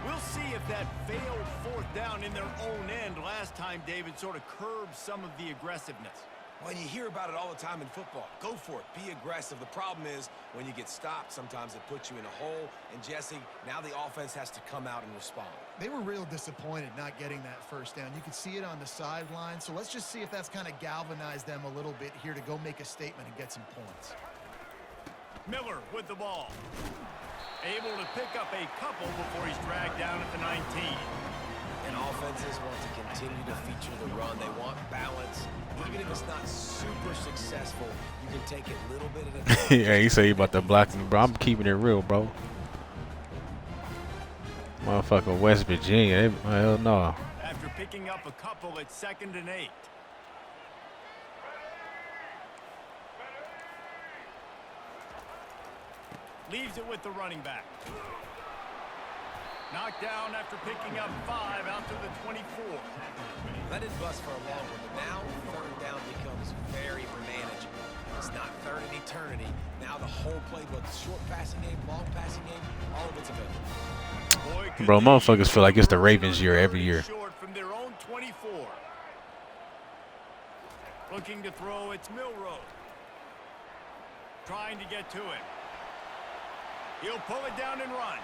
We'll see if that failed 4th down in their own end last time David sort of curbed some of the aggressiveness. Well, you hear about it all the time in football. Go for it. Be aggressive. The problem is when you get stopped, sometimes it puts you in a hole. And, Jesse, now the offense has to come out and respond. They were real disappointed not getting that first down. You could see it on the sideline. So let's just see if that's kind of galvanized them a little bit here to go make a statement and get some points. Miller with the ball. Able to pick up a couple before he's dragged down at the 19. And offenses want to continue to feature the run. They want balance. Even if it's not super successful, you can take it a little bit at a time. Yeah, he say he about to block me, bro. I'm keeping it real, bro. Motherfucker, West Virginia. Hell no. After picking up a couple, it's 2nd and 8. Leaves it with the running back. Knocked down after picking up 5 out to the 24. Let it bust for a long one, but now 3rd down becomes very manageable. It's not 3rd and eternity. Now the whole playbook, short passing game, long passing game, all of it's available. Bro, motherfuckers feel like it's the Ravens year every year. Short from their own 24. Looking to throw, it's Milroe. Trying to get to it. He'll pull it down and run.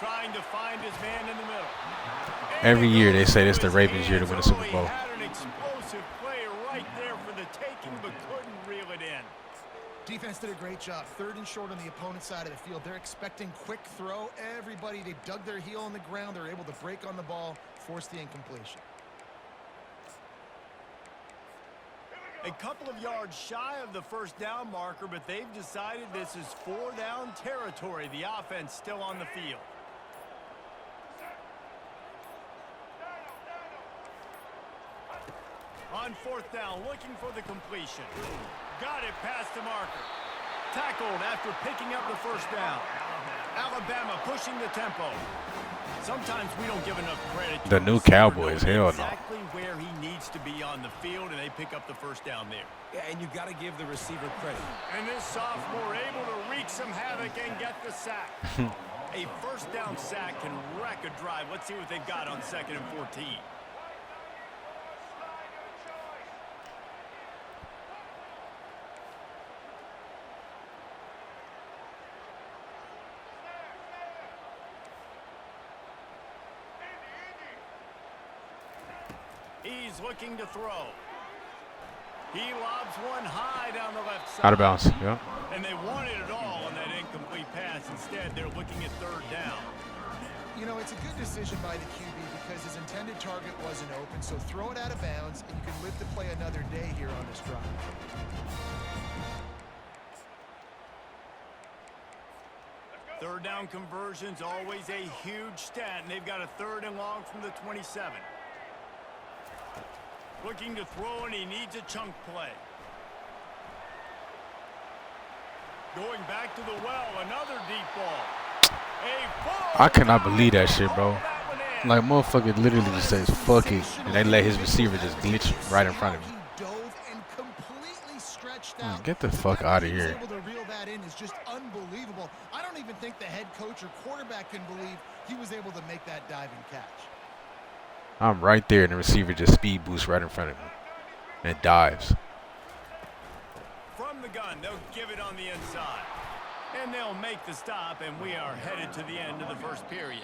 Trying to find his man in the middle. Every year they say it's the Ravens year to win a Super Bowl. Had an explosive play right there for the taking, but couldn't reel it in. Defense did a great job. 3rd and short on the opponent's side of the field. They're expecting quick throw. Everybody, they dug their heel on the ground. They're able to break on the ball, force the incompletion. A couple of yards shy of the 1st down marker, but they've decided this is 4 down territory. The offense still on the field. On 4th down, looking for the completion. Got it past the marker. Tackled after picking up the 1st down. Alabama pushing the tempo. Sometimes we don't give enough credit to the new Cowboys. Hell no. exactly where he needs to be on the field, and they pick up the 1st down there. Yeah, and you got to give the receiver credit. And this sophomore able to wreak some havoc and get the sack. A 1st down sack can wreck a drive. Let's see what they've got on 2nd and 14. He's looking to throw. He lobs one high down the left side. Out of bounds, yeah. And they wanted it all on that incomplete pass. Instead, they're looking at 3rd down. You know, it's a good decision by the QB because his intended target wasn't open, so throw it out of bounds, and you can live to play another day here on this drive. Third down conversion's always a huge stat, and they've got a 3rd and long from the 27. Looking to throw, and he needs a chunk play. Going back to the well, another deep ball. I cannot believe that shit, bro. Like, motherfucker literally just says, fuck it, and they let his receiver just glitch right in front of me. Get the fuck out of here. Able to reel that in is just unbelievable. I don't even think the head coach or quarterback can believe he was able to make that diving catch. I'm right there, and the receiver just speed boosts right in front of me and dives. From the gun, they'll give it on the inside. And they'll make the stop, and we are headed to the end of the first period.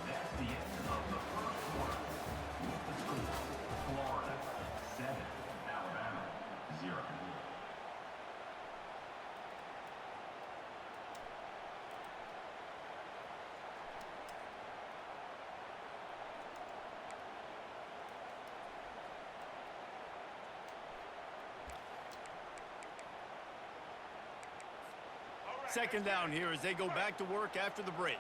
That's the end of the first quarter. With the score, Florida 7, Alabama 0. Second down here as they go back to work after the break.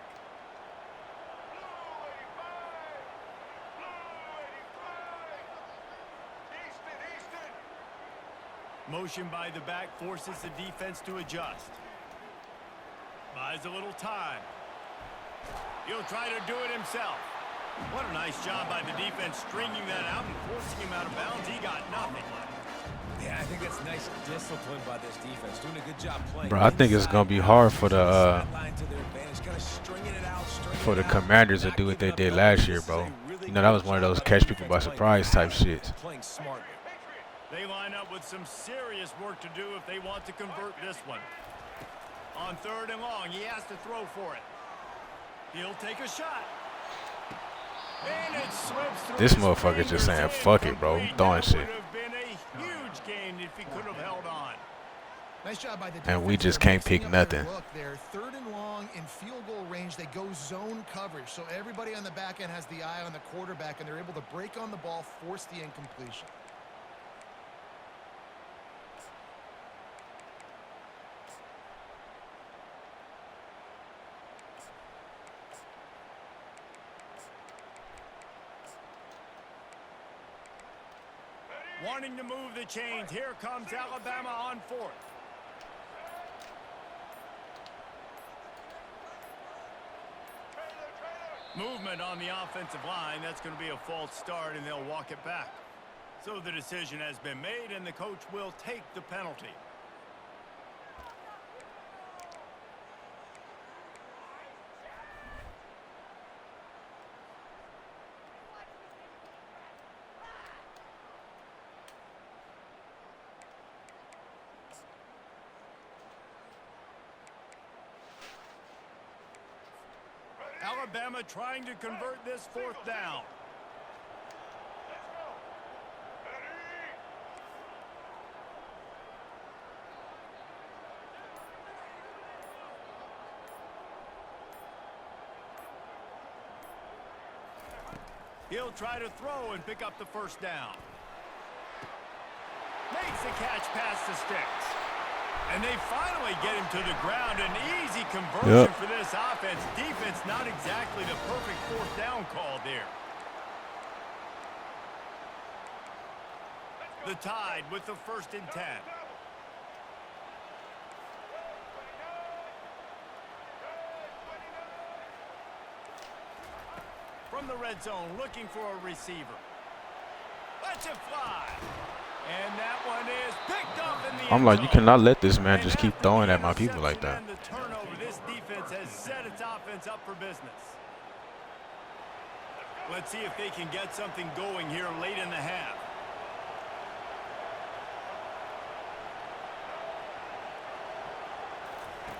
Motion by the back forces the defense to adjust. Buys a little time. He'll try to do it himself. What a nice job by the defense stringing that out and forcing him out of bounds. He got nothing. Yeah, I think that's nice discipline by this defense. Doing a good job playing. Bro, I think it's gonna be hard for the Commanders to do what they did last year, bro. You know, that was one of those catch people by surprise type shits. They line up with some serious work to do if they want to convert this one. On 3rd and long, he has to throw for it. He'll take a shot. And it slips through. This motherfucker just saying, fuck it, bro. Throwing shit. Game if he could have held on. Nice job by the defense. And we just can't pick nothing. Look, they're 3rd and long in field goal range. They go zone coverage, so everybody on the back end has the eye on the quarterback, and they're able to break on the ball, force the incompletion. Wanting to move the chains. Here comes Alabama on 4th. Movement on the offensive line. That's going to be a false start, and they'll walk it back. So the decision has been made, and the coach will take the penalty. Alabama trying to convert this 4th down. He'll try to throw and pick up the 1st down. Makes the catch past the sticks. And they finally get him to the ground. An easy conversion for this offense. Defense not exactly the perfect 4th down call there. The Tide with the 1st and 10. From the red zone, looking for a receiver. Lets it fly. And that one is picked up in the I'm like, you cannot let this man just keep throwing at my people like that. The turnover, this defense has set its offense up for business. Let's see if they can get something going here late in the half.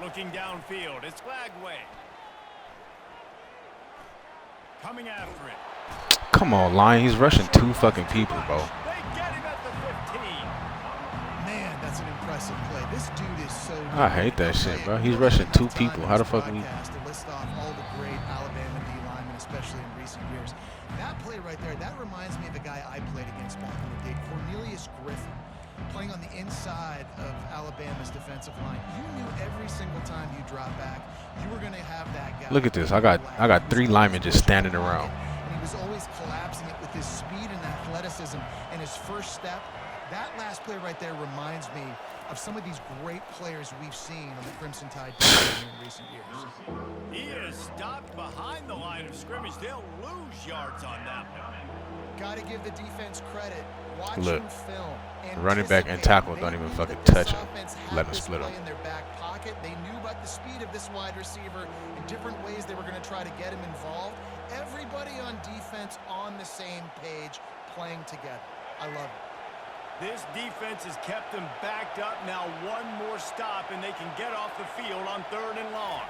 Looking downfield, it's Flagway. Coming after it. Come on, Lion. He's rushing 2 fucking people, bro. They get him at the 15. Man, that's an impressive play. This dude is so good. I hate that shit, bro. He's rushing 2 people. How the fuck we... To list off all the great Alabama D linemen, especially in recent years. That play right there, that reminds me of a guy I played against back in the day, Cornelius Griffin, playing on the inside of Alabama's defensive line. You knew every single time you drop back, you were going to have that guy. Look at this. I got 3 linemen just standing around. And he was always collapsing it with his speed and athleticism and his first step. That last play right there reminds me of some of these great players we've seen on the Crimson Tide team in recent years. He is stopped behind the line of scrimmage. They'll lose yards on that one. Got to give the defense credit. Watch Look, him film. running back and tackle don't even fucking touch him. Let him split him. In their back pocket, they knew about the speed of this wide receiver in different ways they were going to try to get him involved. Everybody on defense on the same page, playing together. I love it. This defense has kept them backed up. Now one more stop, and they can get off the field on 3rd and long.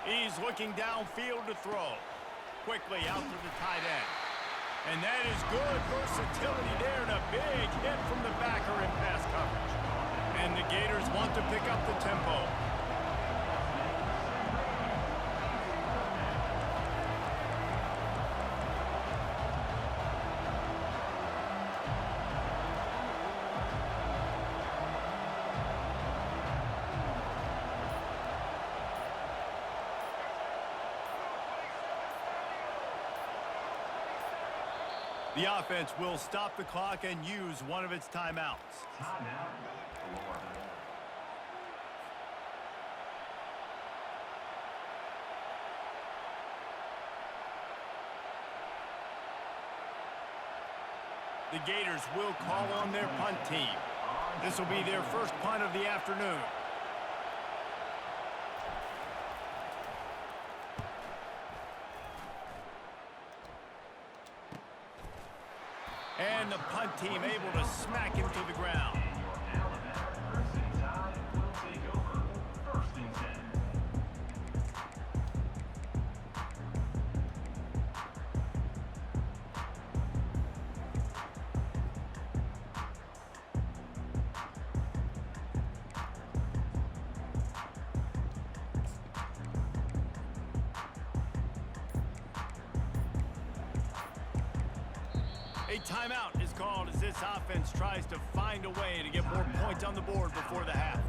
He's looking downfield to throw. Quickly out to the tight end. And that is good versatility there, and a big hit from the backer in pass coverage. And the Gators want to pick up the tempo. The offense will stop the clock and use one of its timeouts. Timeout, Florida. The Gators will call on their punt team. This will be their first punt of the afternoon. And the punt team able to smack him to the ground. A timeout is called as this offense tries to find a way to get more points on the board before the half.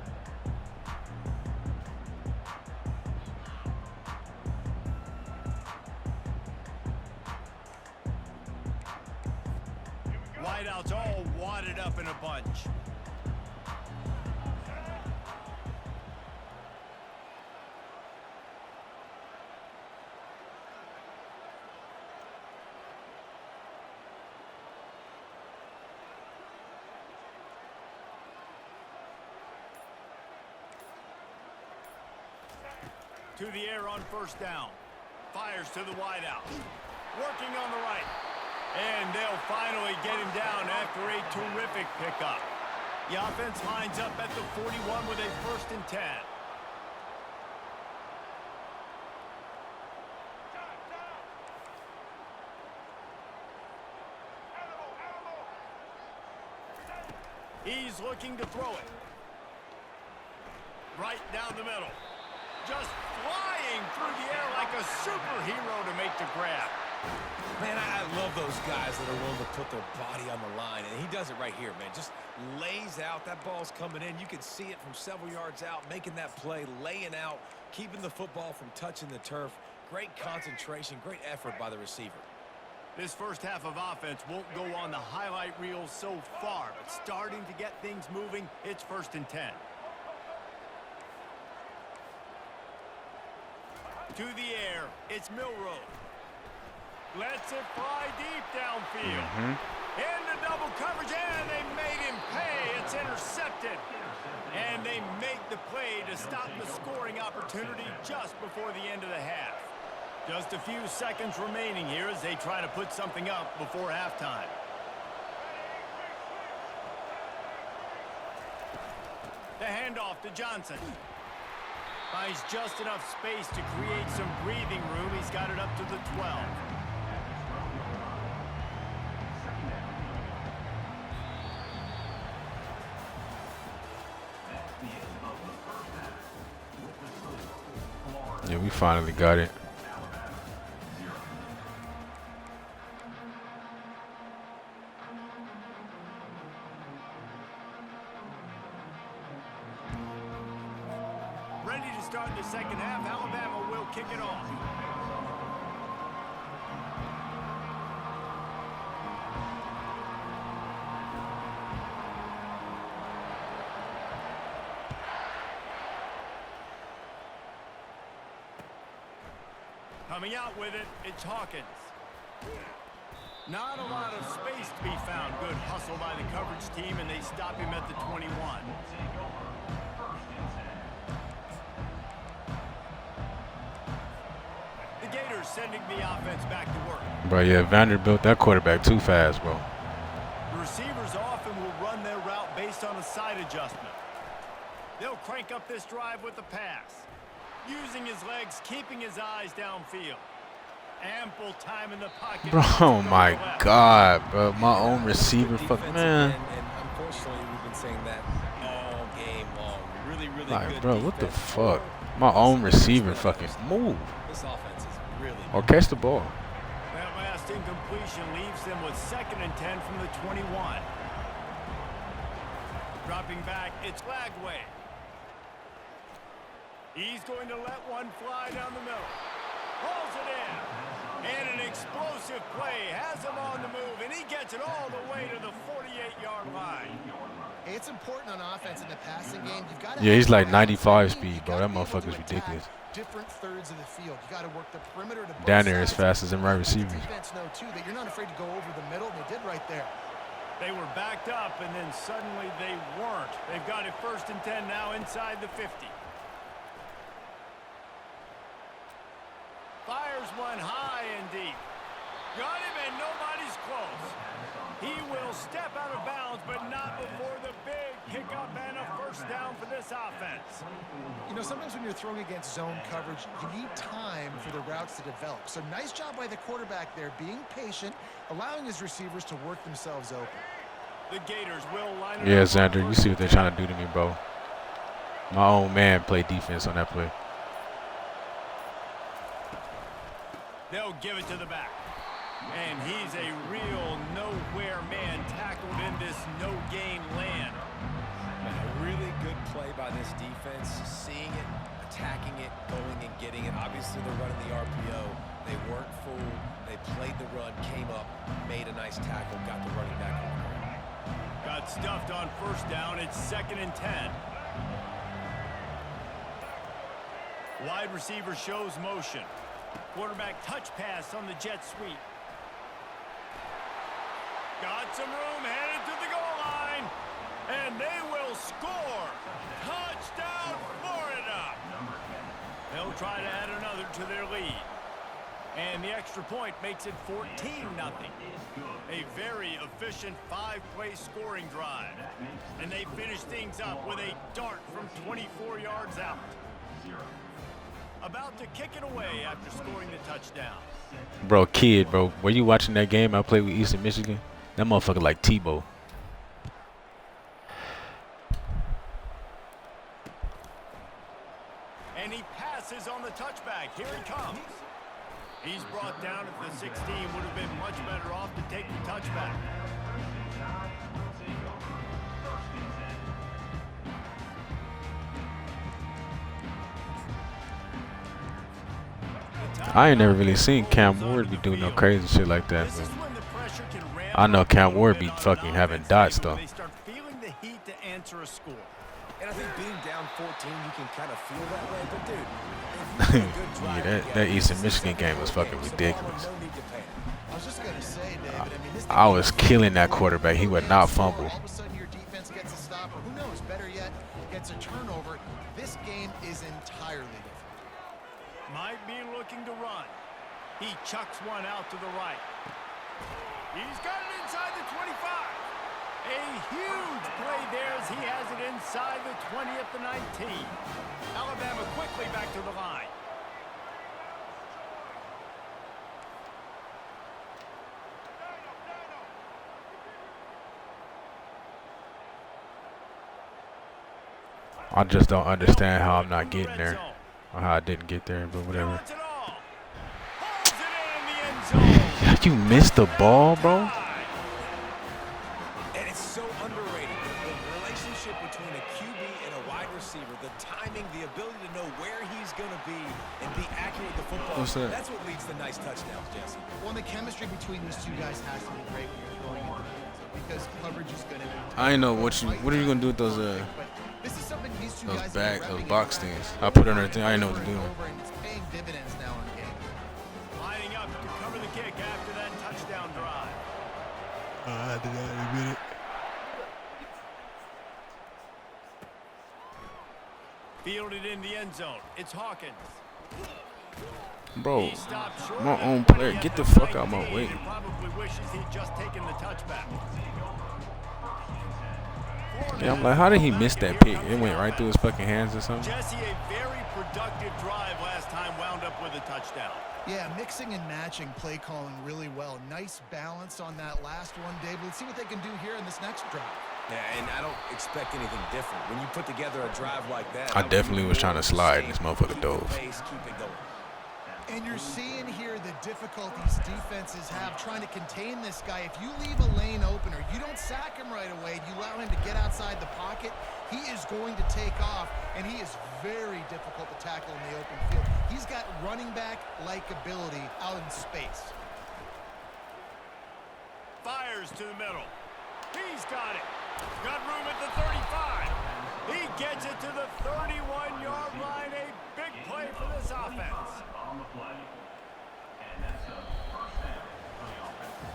Wideouts all wadded up in a bunch. To the air on 1st down. Fires to the wideout. Working on the right. And they'll finally get him down after a terrific pickup. The offense lines up at the 41 with a 1st and 10. He's looking to throw it. Right down the middle. Just flying through the air like a superhero to make the grab. Man, I love those guys that are willing to put their body on the line, and he does it right here, man. Just lays out. That ball's coming in. You can see it from several yards out, making that play, laying out, keeping the football from touching the turf. Great concentration, great effort by the receiver. This first half of offense won't go on the highlight reel so far, but starting to get things moving, it's 1st and 10. To the air, it's Milroe. Lets it fly deep downfield. Into double coverage, and they made him pay. It's intercepted. And they make the play to stop the scoring opportunity just before the end of the half. Just a few seconds remaining here as they try to put something up before halftime. The handoff to Johnson. Finds just enough space to create some breathing room. He's got it up to the 12. Yeah, we finally got it. Ready to start the second half. Alabama will kick it off. Coming out with it, it's Hawkins. Not a lot of space to be found. Good hustle by the coverage team, and they stop him at the 21. The Gators sending the offense back to work. Bro, yeah, Vanderbilt, that quarterback too fast, bro. The receivers often will run their route based on a side adjustment. They'll crank up this drive with the pass. Using his legs, keeping his eyes downfield. Ample time in the pocket. Bro, oh my God, bro. My own receiver, fuck, man. And unfortunately, we've been saying that all game long. Really, really Like, good bro, what the defense. fuck? My own receiver fucking move. This offense is really Or catch the ball. That last incompletion leaves them with 2nd and 10 from the 21. Dropping back, it's Lagway. He's going to let one fly down the middle. Pulls it in. And an explosive play has him on the move, and he gets it all the way to the 48-yard line. Hey, it's important on offense in the passing game. You've got to Yeah, he's like have 95 speed. speed, You bro. gotta That be able to motherfucker's attack ridiculous. Different thirds of the field. You got to work the perimeter to both Down there as sides. fast as them right The receivers. defense know too that you're not afraid to go over the middle, and they did right there. They were backed up, and then suddenly they weren't. They've got it 1st and 10 now inside the 50. Fires one high and deep. Got him, and nobody's close. He will step out of bounds, but not before the big pickup and a 1st down for this offense. You know, sometimes when you're throwing against zone coverage, you need time for the routes to develop. So nice job by the quarterback there, being patient, allowing his receivers to work themselves open. The Gators will line it Yeah, up on Xander, you 1st see what they're and 10. trying to do to me, bro. My own man played defense on that play. They'll give it to the back. And he's a real nowhere man tackled in this no-gain land. a really good play by this defense. Seeing it, attacking it, going and getting it. Obviously, they're running the RPO. They weren't fooled. They played the run, came up, made a nice tackle, got the running back on the ground. Got stuffed on 1st down. It's 2nd and 10. Wide receiver shows motion. Quarterback touch pass on the jet sweep. Got some room, headed to the goal line. And they will score. Touchdown, Florida. They'll try to add another to their lead. And the extra point makes it 14-0. A very efficient 5-play scoring drive. And they finish things up with a dart from 24 yards out. About to kick it away after scoring the touchdown. Bro, kid, bro. Were you watching that game I played with Eastern Michigan? That motherfucker like Tebow. And he passes on the touchback. Here he comes. He's brought down at the 16. Would have been much better off to take the touchback. I ain't never really seen Cam Ward be doing no crazy shit like that. This is But when the pressure can ramp I know up Cam a little Ward bit be on fucking an having offense, dots, maybe when though. They start feeling the heat to answer a score. And I think being down 14, you can kind of feel that way. But, dude, if you have a good drive Yeah, together, that Eastern this is Michigan something game was for fucking games. So ridiculous. no need to panic. I was just going to say, David, I mean, this I was killing that quarterback. He would not fumble. All of a sudden, your defense gets a stop, or who knows, better yet, gets a turnover. This game is entirely different. Might be looking to run. He chucks one out to the right. He's got it inside the 25. A huge play there as he has it inside the 20 at the 19. Alabama quickly back to the line. I just don't understand how I'm not getting there. Or how I didn't get there, but whatever. Wants it all. Holds it in the end zone. You missed the ball, bro. And it's so underrated. The relationship between a QB and a wide receiver, the timing, the ability to know where he's going to be and be accurate with the football. What's that? That's what leads to nice touchdowns, Jesse. Well, the chemistry between these two guys has to be great when you're going into the field because coverage is going to be. I ain't know what are you gonna do with those But this is something these two guys have been those repping box in things. practice I put it on over everything. I didn't know what to and do. over, and it's paying dividends now in games. Lining up to cover the kick after that touchdown drive. I did that in a minute. Fielded in the end zone. It's Hawkins. Bro, He stopped short my of own the 20 player, at get the fuck out my 19 way. and probably wishes he'd just taken the touchback. Yeah, I'm like, how did he miss that pick? It went right through his fucking hands or something. Jesse, a very productive drive last time, wound up with a touchdown. Yeah, mixing and matching play calling really well. Nice balance on that last one, Dave. Let's see what they can do here in this next drive. Yeah, and I don't expect anything different. When you put together a drive like that, I definitely was trying to slide and this motherfucker keep the dove. pace, keep it going. And you're seeing here the difficulties defenses have trying to contain this guy. If you leave a lane open or you don't sack him right away, you allow him to get outside the pocket, he is going to take off, and he is very difficult to tackle in the open field. He's got running back-like ability out in space. Fires to the middle. He's got it. Got room at the 35. He gets it to the 31-yard line. A big play for this offense. On the play. And that's a first down for the offense.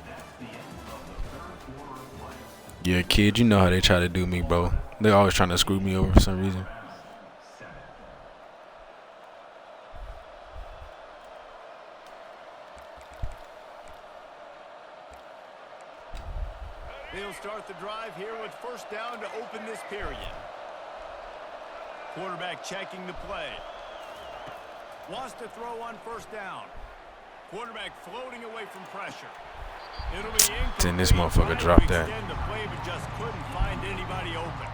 That's the end of the third quarter of play. Yeah, kid, you know how they try to do me, bro. They're always trying to screw me over for some reason. They'll start the drive here with first down to open this period. Quarterback checking the play. Wants to throw on first down. Quarterback floating away from pressure. It'll be incomplete. Then this motherfucker Trying to dropped that. extend the play, but just couldn't find anybody open.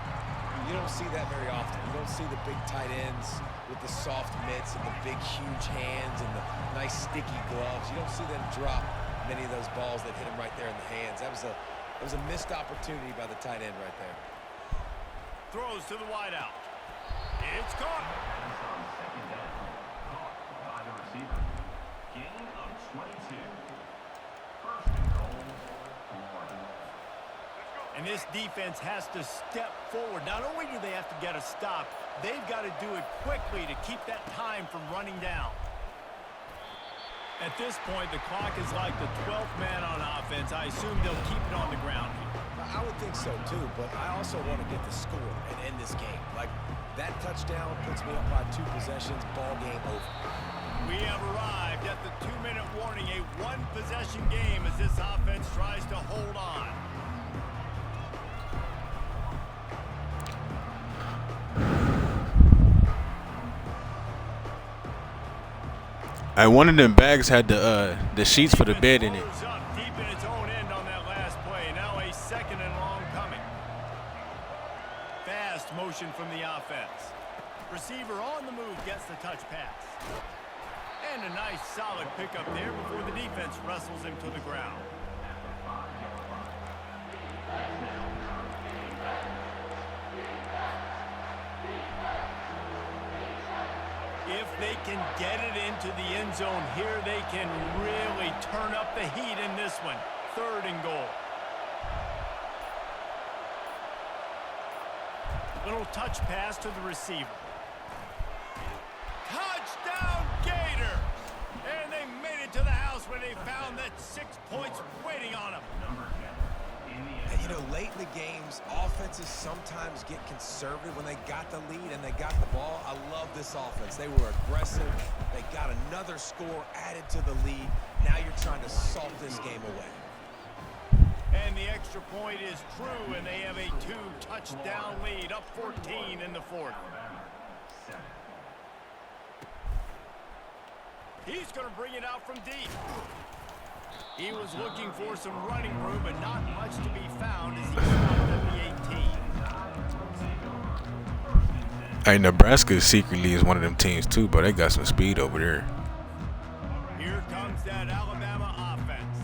You don't see that very often. You don't see the big tight ends with the soft mitts and the big, huge hands and the nice, sticky gloves. You don't see them drop many of those balls that hit him right there in the hands. That was a missed opportunity by the tight end right there. Throws to the wideout. It's caught. Pass on second down. Caught by the receiver. Gain of 22. First and goal, Florida. And this defense has to step forward. Not only do they have to get a stop, they've got to do it quickly to keep that time from running down. At this point, the clock is like the 12th man on offense. I assume they'll keep it on the ground here. I would think so, too, but I also want to get the score and end this game. Like, that touchdown puts me up by 2 possessions, ball game over. We have arrived at the 2-minute warning, a one-possession game as this offense tries to hold on. One of them bags had the sheets for the bed in it. Up deep in its own end on that last play. Now a second and long coming. Fast motion from the offense. Receiver on the move gets the touch pass. And a nice solid pickup there before the defense wrestles him to the ground. If they can get it into the end zone here, they can really turn up the heat in this one. 3rd and goal. Little touch pass to the receiver. Touchdown, Gator! And they made it to the house where they found that 6 points waiting on them. And, you know, late in the games, offenses sometimes get conservative when they got the lead and they got the ball. I love this offense. They were aggressive. They got another score added to the lead. Now you're trying to salt this game away. And the extra point is true, and they have a 2-touchdown lead, up 14 in the 4th. He's going to bring it out from deep. He was looking for some running room, but not much to be found as he stopped at the 18. Hey, Nebraska secretly is one of them teams too, but they got some speed over there. Here comes that Alabama offense.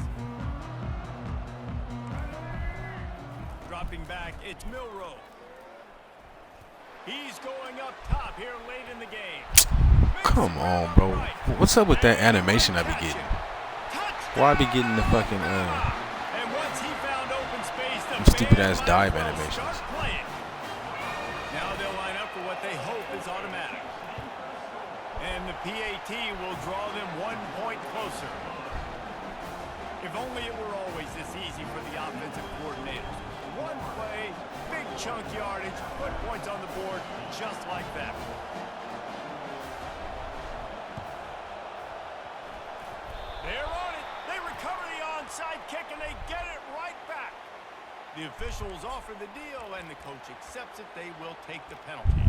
Dropping back, it's Milroe. He's going up top here late in the game. Come on, bro. What's up with that animation I be getting? Why I be getting the fucking And once he found open space, the stupid ass dive animations? Now they'll line up for what they hope is automatic. And the PAT will draw them 1 point closer. If only it were always this easy for the offensive coordinators. One play, big chunk yardage, put points on the board just like that. They're on it. They recover the onside kick, and they get it right back. The officials offer the deal, and the coach accepts it. They will take the penalty.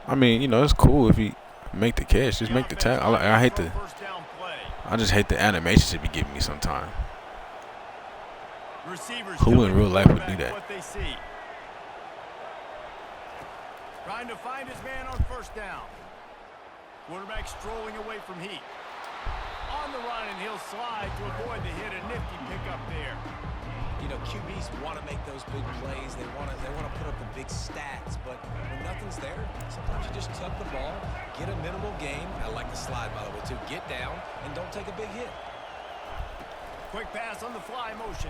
I mean, you know, it's cool if you make the catch. Just make the tackle. I just hate the animations it be giving me sometimes. Who in real life would do that? Trying to find his man on first down. Quarterback strolling away from heat. On the run, and he'll slide to avoid the hit. A nifty pickup there. You know, QBs want to make those big plays. They want to put up the big stats. But when nothing's there, sometimes you just tuck the ball, get a minimal gain. I like the slide, by the way, too. Get down and don't take a big hit. Quick pass on the fly motion.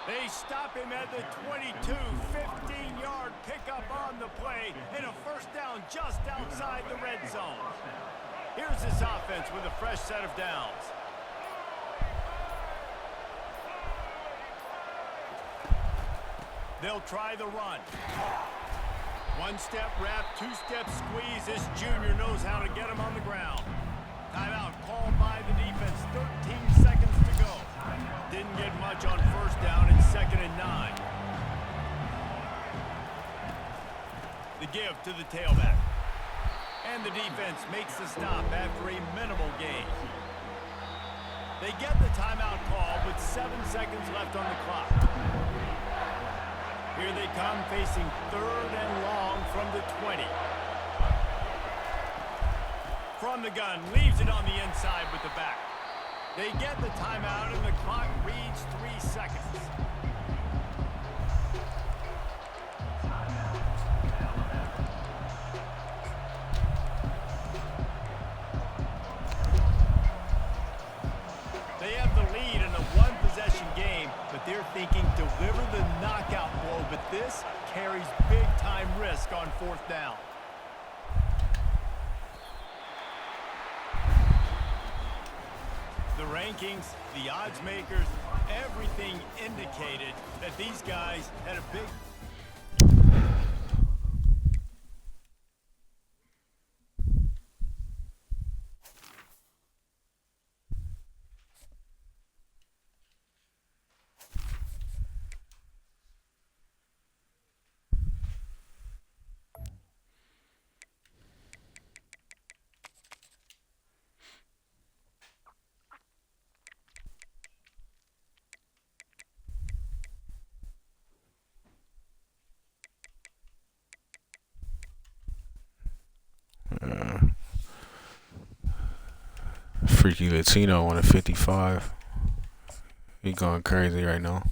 They stop him at the 22, 15-yard pickup on the play, and a first down just outside the red zone. Here's this offense with a fresh set of downs. They'll try the run. One-step wrap, two-step squeeze. This junior knows how to get him on the ground. Timeout called by the defense. 13 seconds to go. Didn't get much on first down and 2nd and 9. The give to the tailback. And the defense makes the stop after a minimal gain. They get the timeout call with 7 seconds left on the clock. Here they come facing 3rd and long from the 20. From the gun, leaves it on the inside with the back. They get the timeout and the clock reads 3 seconds. They have the lead in a one-possession game, but they're thinking deliver the knockout blow, but this carries big-time risk on 4th down. The rankings, the odds makers, everything indicated that these guys had a big... Freaky Latino on a 55. He going crazy right now.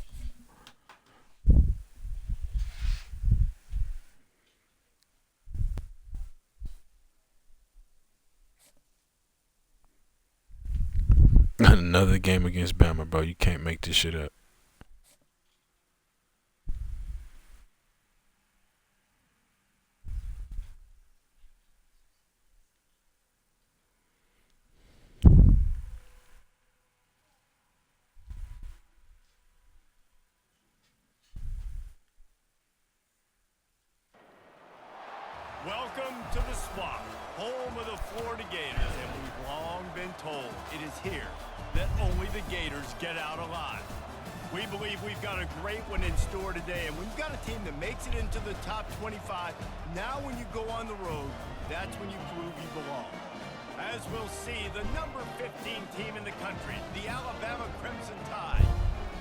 Another game against Bama, bro. You can't make this shit up. Welcome to the Swamp, home of the Florida Gators, and we've long been told it is here that only the Gators get out alive. We believe we've got a great one in store today, and when you've got a team that makes it into the top 25, now when you go on the road, that's when you prove you belong. As we'll see, the number 15 team in the country, the Alabama Crimson Tide,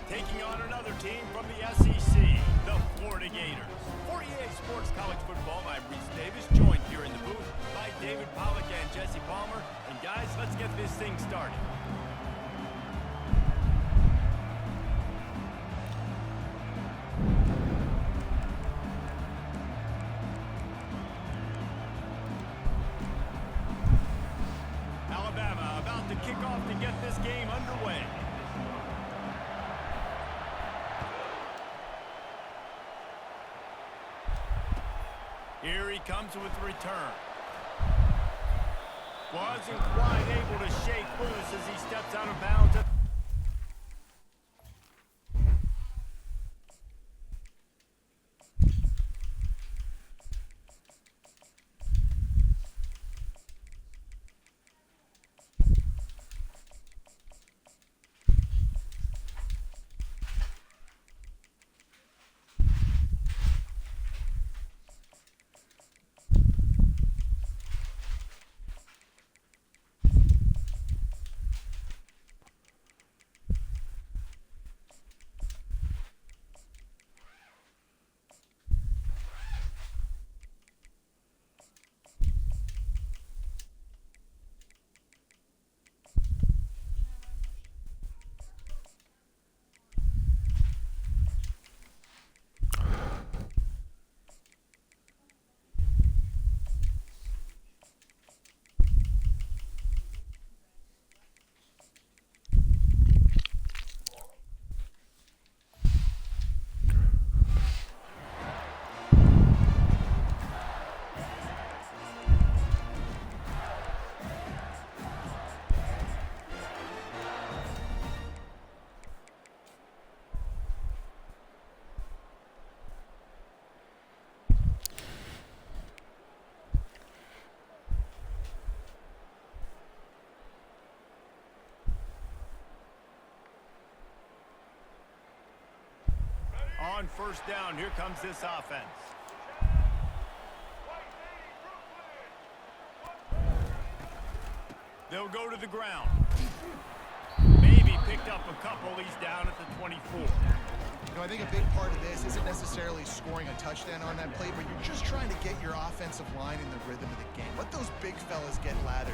taking on another team from the SEC, the Florida Gators. For EA Sports College Football, I'm Reese Davis, joined here in the booth by David Pollack and Jesse Palmer. And guys, let's get this thing started. Alabama about to kick off to get this game underway. Here he comes with the return. Wasn't quite able to shake loose as he steps out of bounds. On first down, here comes this offense. They'll go to the ground. Maybe picked up a couple. He's down at the 24. You know, I think a big part of this isn't necessarily scoring a touchdown on that play, but you're just trying to get your offensive line in the rhythm of the game. Let those big fellas get lathered.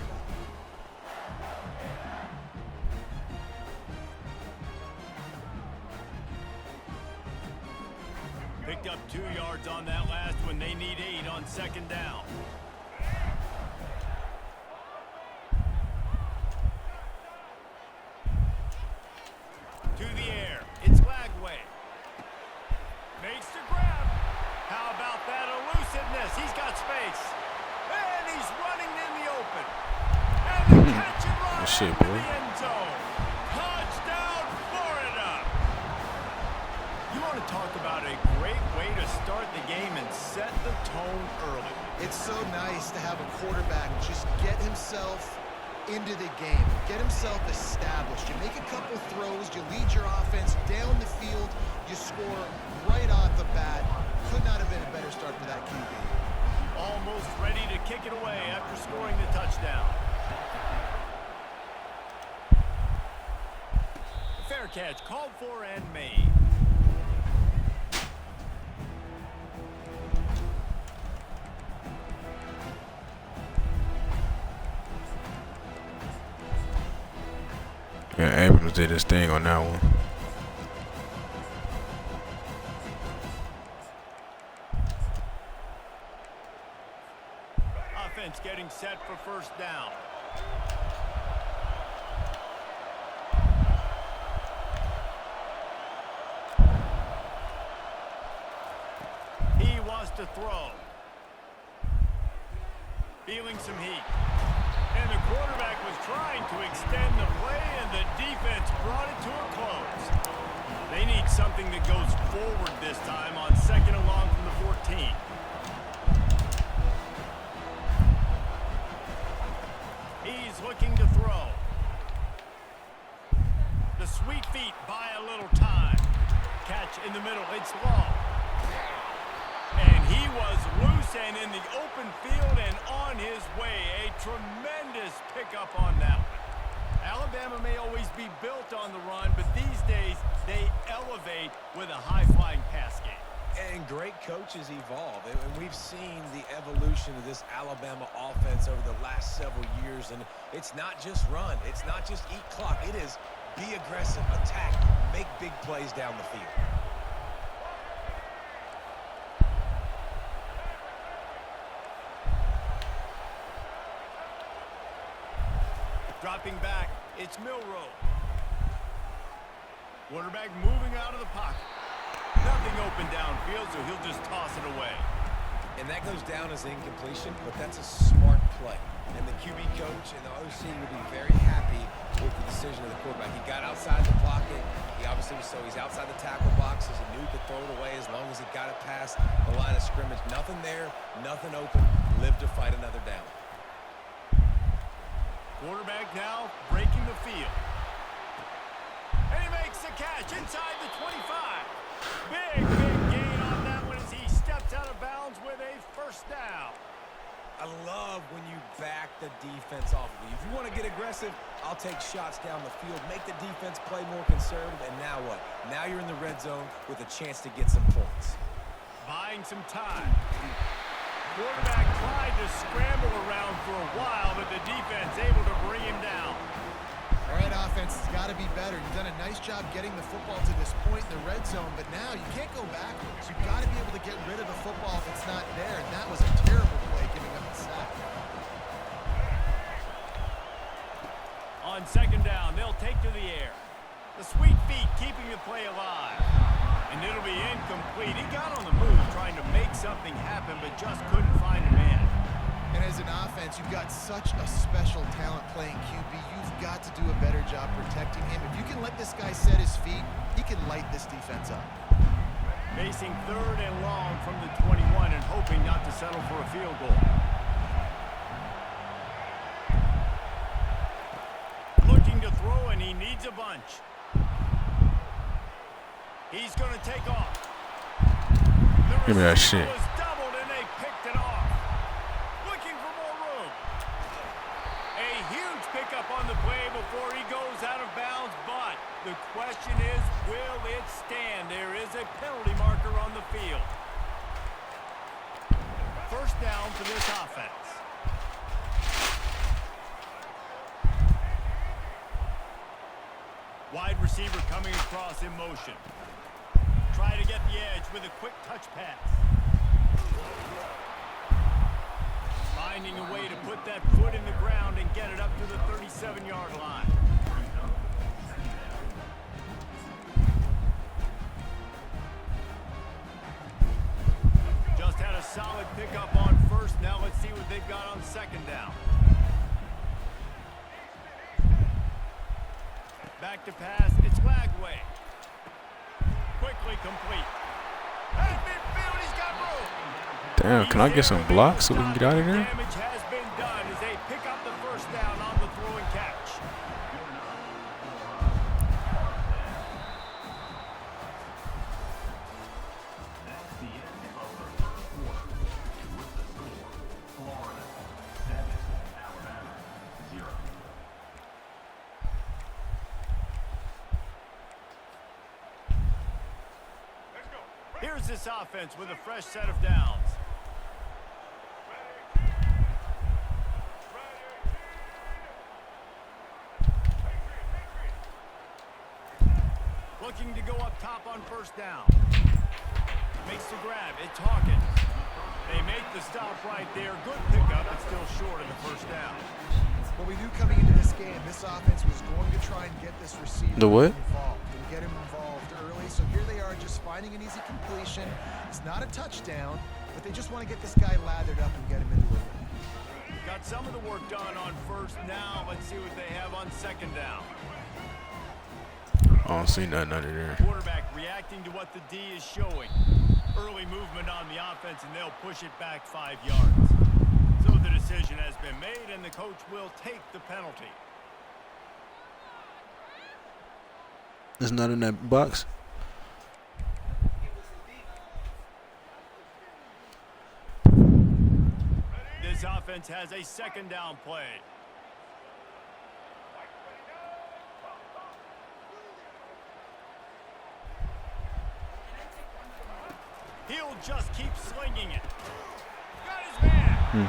Picked up 2 yards on that last one. They need 8 on second down. To the air. It's Lagway. Makes the grab. How about that elusiveness? He's got space. And he's running in the open. And the catch and run into the end zone. Touchdown, Florida. You want to talk about a great way to start the game and set the tone early. It's so nice to have a quarterback just get himself into the game, get himself established. You make a couple throws, you lead your offense down the field, you score right off the bat. Could not have been a better start for that QB. Almost ready to kick it away after scoring the touchdown. Fair catch called for and made. Yeah, Abrams did his thing on that one. Offense getting set for first down. He wants to throw. Feeling some heat. And the quarterback was trying to extend the play, and the defense brought it to a close. They need something that goes forward this time on second and long from the 14. He's looking to throw. The sweet feet buy a little time. and in the open field and on his way. A tremendous pickup on that one. Alabama may always be built on the run, but these days they elevate with a high-flying pass game. And great coaches evolve, and we've seen the evolution of this Alabama offense over the last several years, and it's not just run, it's not just eat clock, it is be aggressive, attack, make big plays down the field. Dropping back, it's Milroe. Quarterback moving out of the pocket. Nothing open downfield, so he'll just toss it away. And that goes down as incompletion, but that's a smart play. And the QB coach and the OC will be very happy with the decision of the quarterback. He got outside the pocket. He obviously was he's outside the tackle boxes. He knew he could throw it away as long as he got it past the line of scrimmage. Nothing there, nothing open. Live to fight another down. Quarterback now breaking the field. And he makes the catch inside the 25. Big gain on that one as he steps out of bounds with a first down. I love when you back the defense off of you. If you want to get aggressive, I'll take shots down the field, make the defense play more conservative, and now what? Now you're in the red zone with a chance to get some points. Buying some time. Quarterback tried to scramble around for a while, but the defense able to bring him down. All right, offense has got to be better. You've done a nice job getting the football to this point in the red zone, but now you can't go backwards. You've got to be able to get rid of the football if it's not there, and that was a terrible play giving up the sack. On second down, they'll take to the air. The sweet feet keeping the play alive. And it'll be incomplete. He got on the move trying to make something happen, but just couldn't find a man. And as an offense, you've got such a special talent playing QB. You've got to do a better job protecting him. If you can let this guy set his feet, he can light this defense up. Facing third and long from the 21 and hoping not to settle for a field goal. Looking to throw, and he needs a bunch. He's going to take off. Give me that shit. Was doubled and they picked it off. Looking for more room. A huge pickup on the play before he goes out of bounds, but the question is, will it stand? There is a penalty marker on the field. First down for this offense. Wide receiver coming across in motion. Try to get the edge with a quick touch pass. Finding a way to put that foot in the ground and get it up to the 37-yard line. Just had a solid pickup on first. Now let's see what they've got on second down. Back to pass. It's Lagway. Quickly complete. At midfield, he's got room. Damn, can I get some blocks so we can get out of there? Damage has been done as they pick up the first down on the throw and catch. That's the end of the first quarter. With the score, Florida 7, Alabama 0. Here's this offense with a fresh set of downs. Looking to go up top on first down. Makes the grab. It's Hawkins. They make the stop right there. Good pickup, but still short of the first down. What we knew coming into this game, this offense was going to try and get this receiver what? involved and get him involved early. So here they are just finding an easy completion. It's not a touchdown, but they just want to get this guy lathered up and get him into it. Got some of the work done on first. Now let's see what they have on second down. I don't see nothing under there. Quarterback reacting to what the D is showing. Early movement on the offense, and they'll push it back 5 yards. So the decision has been made, and the coach will take the penalty. It's not in that box. This offense has a second down play. He'll just keep slinging it. Got his man.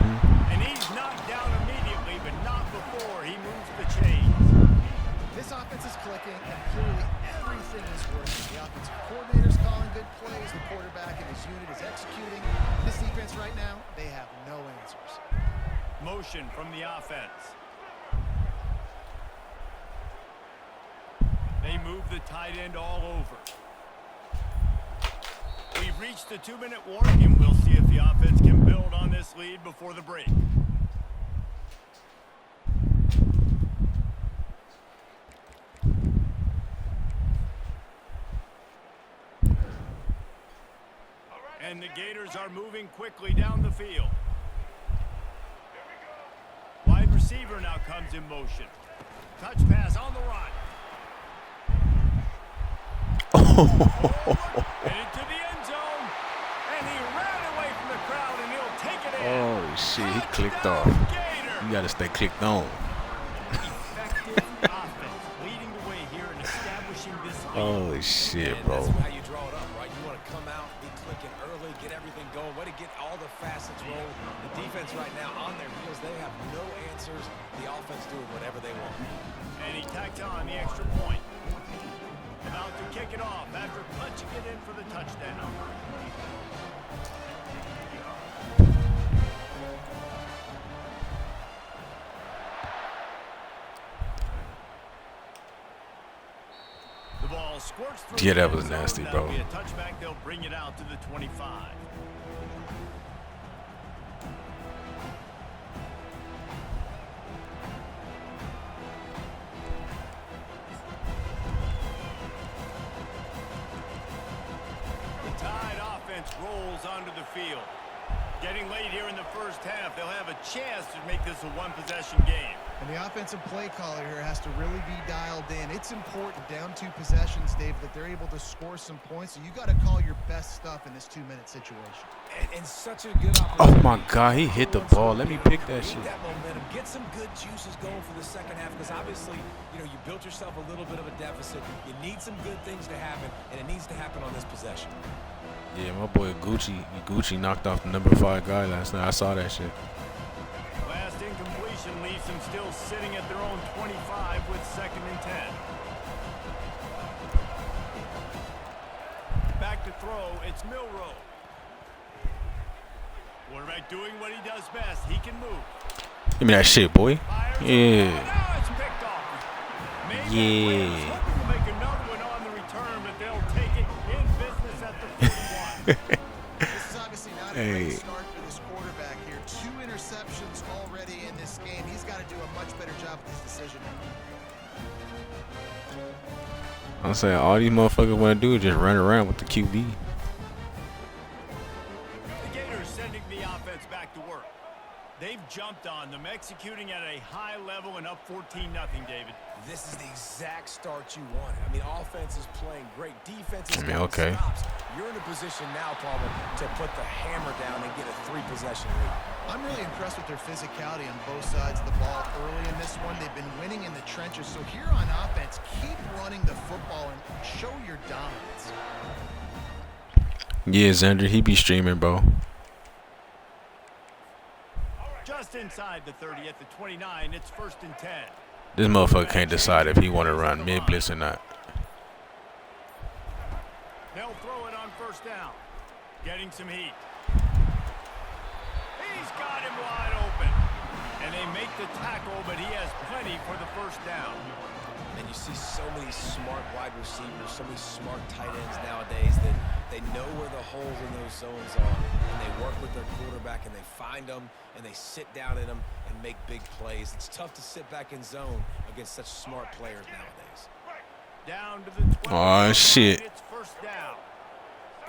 And he's knocked down immediately, but not before he moves the chains. This offense is clicking, and clearly everything is working. The offensive coordinator's calling good plays. The quarterback and his unit is executing. This defense right now, they have no answers. Motion from the offense. They move the tight end all over. We've reached the 2-minute warning, and we'll see if the offense can build on this lead before the break. And the Gators are moving quickly down the field. Wide receiver now comes in motion. Touch pass on the run. And into the end zone. And he ran away from the crowd, and he'll take it in. Oh, shit. He clicked off. Gator. You got to stay clicked on. Effective offense leading the way here and establishing this lead. Oh, shit, And bro. that's how you draw it up, right? You want to come out, be clicking early, get everything going, way to get all the facets rolling. The defense right now on their heels, they have no answers. The offense doing whatever they want. And he tacked on the extra point. About to kick it off after punching it in for the touchdown. The ball squirts through. Yeah, the that end was zone. nasty, That'll bro. be a touchback. They'll bring it out to the 25. The Tide offense rolls onto the field. Getting late here in the first half, they'll have a chance to make this a one-possession game. And the offensive play caller here has to really be dialed in. It's important down 2 possessions, Dave, that they're able to score some points. So you got to call your best stuff in this 2-minute situation. And such a good opportunity. Oh, my God. He hit the ball. Let me pick that shit. Get that momentum. Get some good juices going for the second half, because obviously, you built yourself a little bit of a deficit. You need some good things to happen, and it needs to happen on this possession. Yeah, my boy Gucci knocked off the number 5 guy last night. I saw that shit. Last incompletion leaves them still sitting at their own 25 with 2nd and 10. Back to throw, it's Milrow. Quarterback doing what he does best. He can move. Give me that shit, boy. Fires Yeah. now it's picked off. Maybe Yeah. hoping to make another one on the return, but they'll take it in business at the 41. This is obviously not a great start for this quarterback here. 2 interceptions already in this game. He's got to do a much better job with his decision. I'm saying all these motherfuckers want to do is just run around with the QB. The Gators sending the offense back to work. They've jumped on them, executing at a high level and up 14-0, David. This is the exact start you want. I mean, offense is playing great. Defense is okay. stops. You're in a position now, Palmer, to put the hammer down and get a 3-possession lead. I'm really impressed with their physicality on both sides of the ball early in this one. They've been winning in the trenches. So here on offense, keep running the football and show your dominance. Yeah, Xander, he be streaming, bro. Just inside the 30 at the 29, it's 1st and 10. This motherfucker can't decide if he want to run mid blitz or not. They'll throw it on 1st down. Getting some heat. He's got him wide open. And they make the tackle, but he has plenty for the 1st down. And you see so many smart wide receivers, so many smart tight ends nowadays that they know where the holes in those zones are, and they work with their quarterback, and they find them, and they sit down in them and make big plays. It's tough to sit back in zone against such smart players nowadays. Down to the 20. Oh, shit. It's 1st down.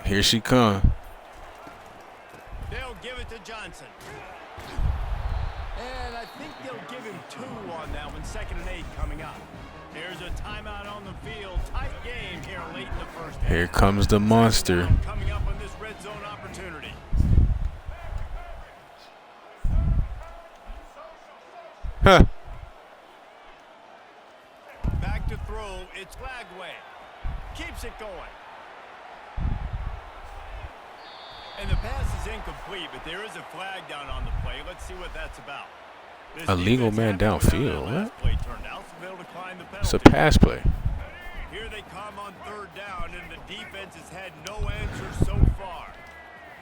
Here she come. They'll give it to Johnson. And I think they'll give him 2 on that one. 2nd and 8 coming up. There's a timeout on the field. Tight game here late in the first half. Here comes the monster. Coming up on this red zone opportunity. Huh. Back to throw. It's Flagway. Keeps it going. And the pass is incomplete, but there is a flag down on the play. Let's see what that's about. This A legal man defense had to go downfield, down that last what? play turned out, so they'll decline the It's a penalty. pass play. Here they come on third down, and the defense has had no answer so far.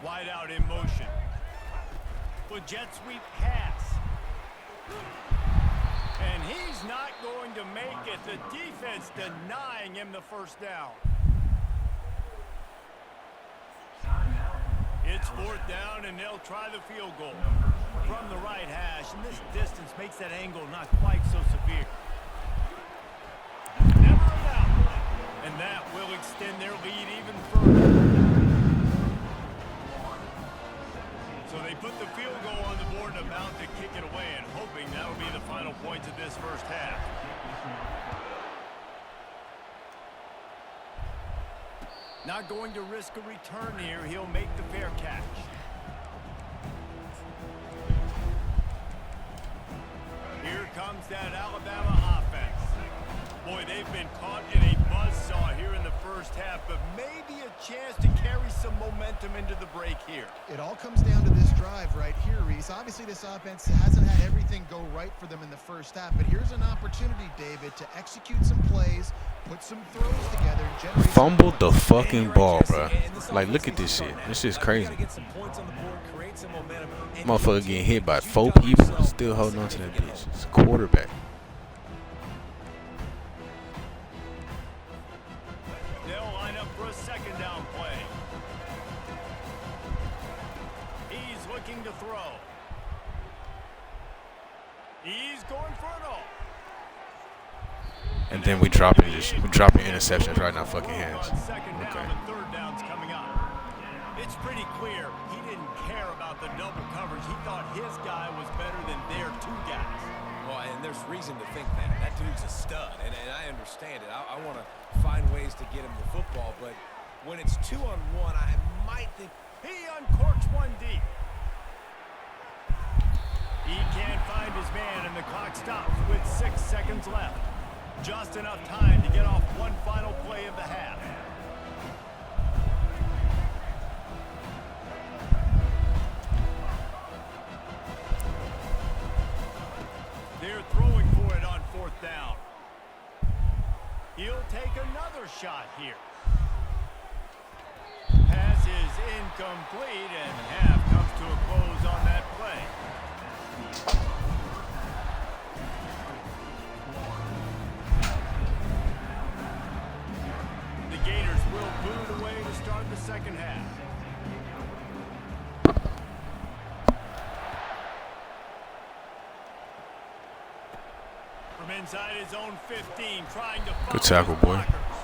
Wide out in motion. With jet sweep pass. And he's not going to make it. The defense denying him the first down. It's fourth down, and they'll try the field goal from the right hash. And this distance makes that angle not quite so severe. Never an out. And that will extend their lead even further. So they put the field goal on the board and about to kick it away, and hoping that'll be the final points of this first half. Not going to risk a return here. He'll make the fair catch. Here comes that Alabama offense. Boy, they've been caught in a buzzsaw here in the first half, but maybe a chance to carry some momentum into the break here. It all comes down to this drive right here, Reese. Obviously, this offense hasn't had everything go right for them in the first half, but here's an opportunity, David, to execute some plays, put some throws together, and generate some Fumbled the points. fucking ball, bro. Like, look at this shit. This shit's crazy. Motherfucker getting hit by 4 people, still holding on to that bitch. It's a quarterback. They'll line up for a second down play. He's looking to throw. He's going for it all. And then we dropping interceptions right now, fucking hands. Second down, Okay. and third down's coming up. It's pretty clear he didn't care about the double coverage. He thought his guy was better than their 2 guys. Well, and there's reason to think that. That dude's a stud, and I understand it. I want to find ways to get him the football, but when it's 2-on-1, I might think He uncorks one deep. He can't find his man, and the clock stops with 6 seconds left. Just enough time to get off one final play of the half. They're throwing for it on fourth down. He'll take another shot here. Pass is incomplete, and half comes to a close on that play. The Gators will boot it away to start the second half. From inside his own 15, trying to follow Good tackle, his boy. blockers.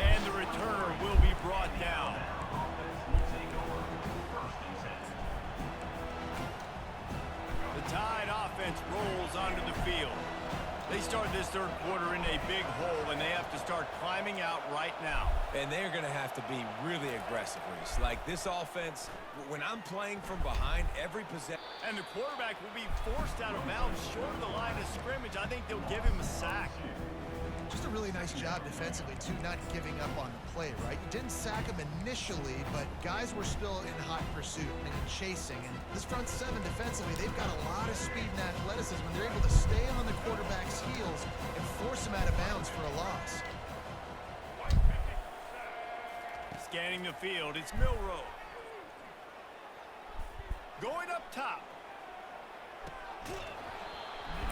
And the returner will be brought down. The Tide offense rolls onto the field. They start this third quarter in a big hole, and they have to start climbing out right now. And they're going to have to be really aggressive, Reese. Like this offense, when I'm playing from behind, every possession. And the quarterback will be forced out of bounds short of the line of scrimmage. I think they'll give him a sack. Just a really nice job defensively, too, not giving up on the play, right? You didn't sack him initially, but guys were still in hot pursuit and chasing. And this front 7 defensively, they've got a lot of speed and athleticism. They're able to stay on the quarterback's heels and force him out of bounds for a loss. Scanning the field, it's Milrow. Going up top.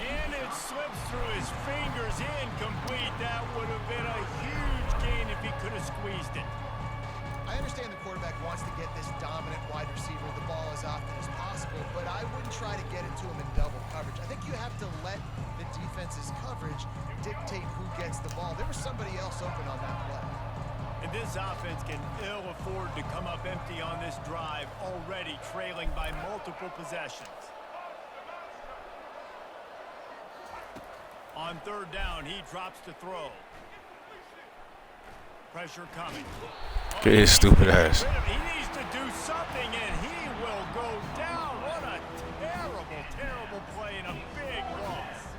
And it slips through his fingers, incomplete. That would have been a huge gain if he could have squeezed it. I understand the quarterback wants to get this dominant wide receiver the ball as often as possible, but I wouldn't try to get it to him in double coverage. I think you have to let the defense's coverage dictate who gets the ball. There was somebody else open on that play. And this offense can ill afford to come up empty on this drive, already trailing by multiple possessions. On third down, he drops to throw. Pressure coming. Get his stupid ass. He needs to do something, and he will go down. What a terrible, terrible play and a big loss.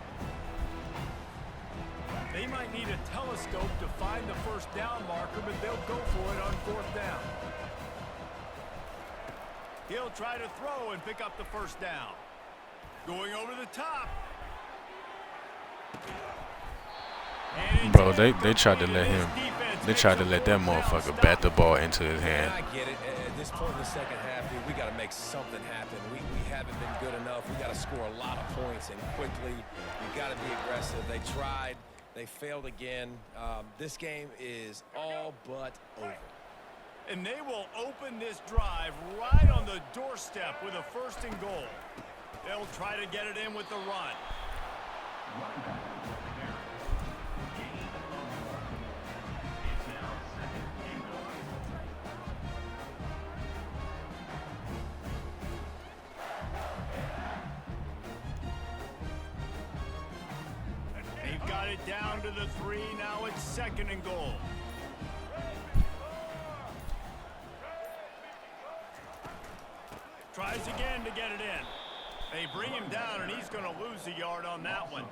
They might need a telescope to find the first down marker, but they'll go for it on 4th down. He'll try to throw and pick up the first down. Going over the top. Bro, they tried to let him. They tried to let that motherfucker bat the ball into his hand. I get it. At this point in the second half, dude, we got to make something happen. We haven't been good enough. We got to score a lot of points and quickly. We got to be aggressive. They tried. They failed again. This game is all but over. And they will open this drive right on the doorstep with a 1st and goal. They'll try to get it in with the run. They've got it down to the 3. Now it's 2nd and goal. Tries again to get it in. They bring him down, and he's going to lose a yard on that one.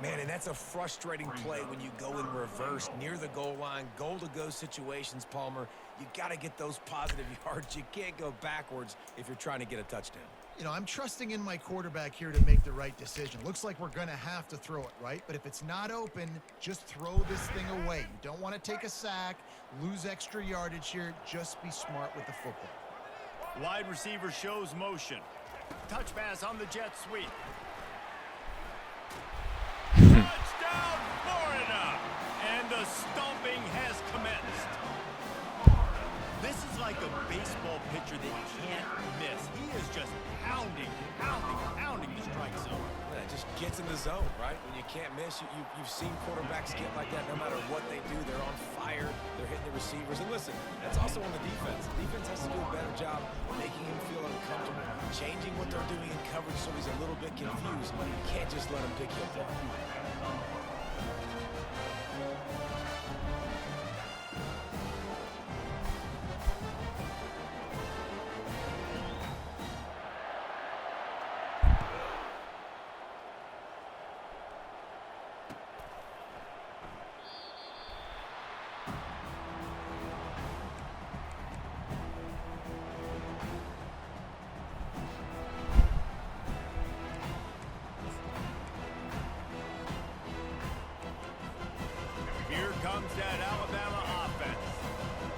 Man, and that's a frustrating play when you go in reverse near the goal line. Goal-to-go situations, Palmer. You got to get those positive yards. You can't go backwards if you're trying to get a touchdown. You know, I'm trusting in my quarterback here to make the right decision. Looks like we're going to have to throw it, right? But if it's not open, just throw this thing away. You don't want to take a sack, lose extra yardage here. Just be smart with the football. Wide receiver shows motion. Touch pass on the jet sweep. Touchdown, Florida! And the stomping has commenced. This is like a baseball pitcher that you can't miss. He is just pounding the strike zone. Yeah, it just gets in the zone, right? When you can't miss, you've seen quarterbacks get like that no matter what they do. They're on fire. They're hitting the receivers. And listen, that's also on the defense. The defense has to do a better job making him feel uncomfortable, changing what they're doing in coverage so he's a little bit confused. You can't just let him pick you apart. Comes that Alabama offense.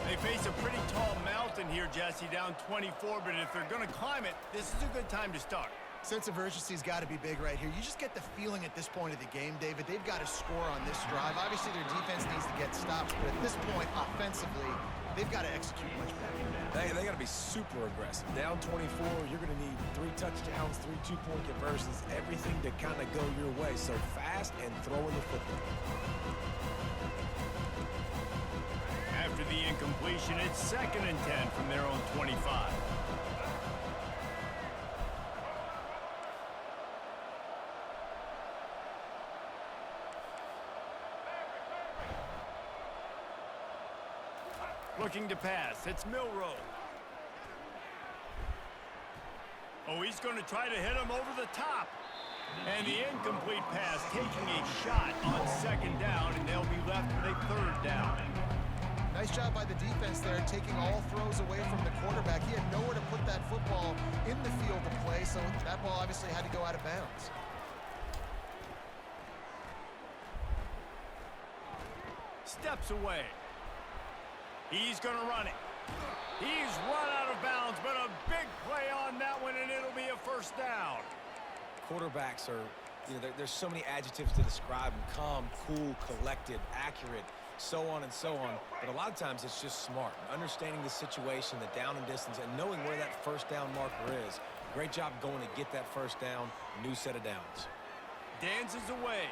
They face a pretty tall mountain here, Jesse, down 24, but if they're going to climb it, this is a good time to start. Sense of urgency's got to be big right here. You just get the feeling at this point of the game, David, they've got to score on this drive. Obviously, their defense needs to get stops, but at this point, offensively, they've got to execute much better. They got to be super aggressive. Down 24, you're going to need 3 touchdowns, 3 two-point conversions, everything to kind of go your way. So fast and throwing the football. After the incompletion, it's 2nd and 10 from their own 25. Looking to pass, it's Milrow. Oh, he's going to try to hit him over the top. And the incomplete pass taking a shot on 2nd down, and they'll be left with a 3rd down. Nice job by the defense there, taking all throws away from the quarterback. He had nowhere to put that football in the field to play, so that ball obviously had to go out of bounds. Steps away. He's going to run it. He's run out of bounds, but a big play on that one, and it'll be a 1st down. Quarterbacks are, there's so many adjectives to describe them: calm, cool, collected, accurate, so on and so on. But a lot of times it's just smart, understanding the situation, the down and distance, and knowing where that 1st down marker is. Great job going to get that 1st down, new set of downs. Dances away.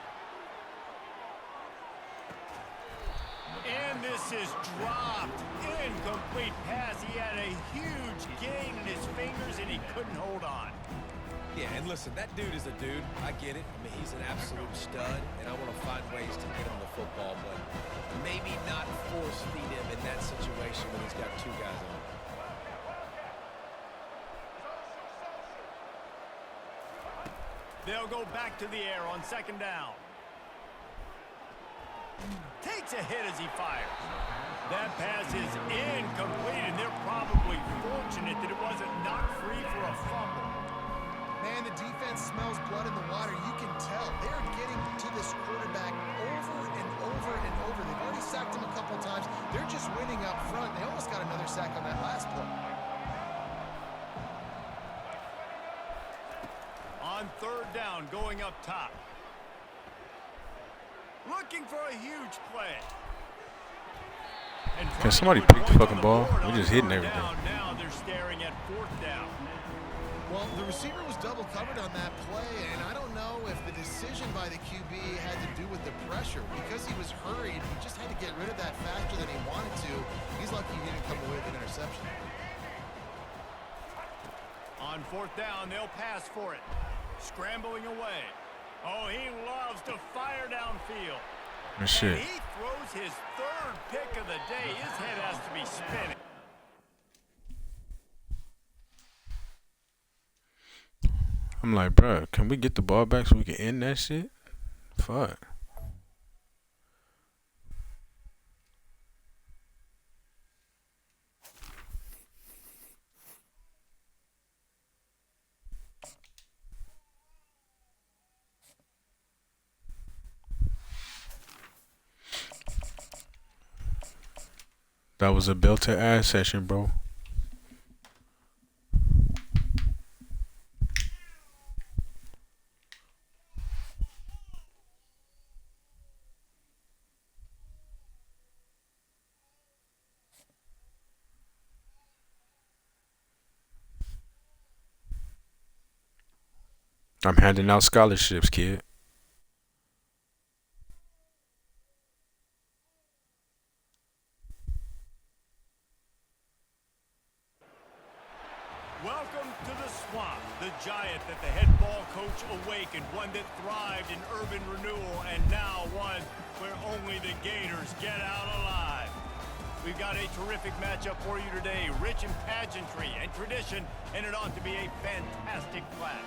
And this is dropped. Incomplete pass. He had a huge gain in his fingers, and he couldn't hold on. Yeah, and listen, that dude is a dude. I get it. I mean, he's an absolute stud, and I want to find ways to get him the football, but maybe not force feed him in that situation when he's got 2 guys on him. They'll go back to the air on 2nd down. Takes a hit as he fires. That pass is incomplete, and they're probably fortunate that it wasn't knocked free for a fumble. Man, the defense smells blood in the water. You can tell. They're getting to this quarterback over and over and over. They've already sacked him a couple times. They're just winning up front. They almost got another sack on that last play. On third down, going up top. Looking for a huge play. Can somebody pick the fucking ball? We're just hitting everything. Now they're staring at fourth down. Well, the receiver was double covered on that play, and I don't know if the decision by the QB had to do with the pressure. Because he was hurried, he just had to get rid of that faster than he wanted to. He's lucky he didn't come away with an interception. On fourth down, they'll pass for it. Scrambling away. Oh, he loves to fire downfield. Oh, shit. And he throws his third pick of the day. His head has to be spinning. I'm like, bro, can we get the ball back so we can end that shit? Fuck. That was a built-to-ass session, bro. I'm handing out scholarships, kid. Welcome to the swamp, the giant that the head ball coach awakened, one that thrived in urban renewal, and now one where only the Gators get out alive. We've got a terrific matchup for you today, rich in pageantry and tradition, and it ought to be a fantastic clash.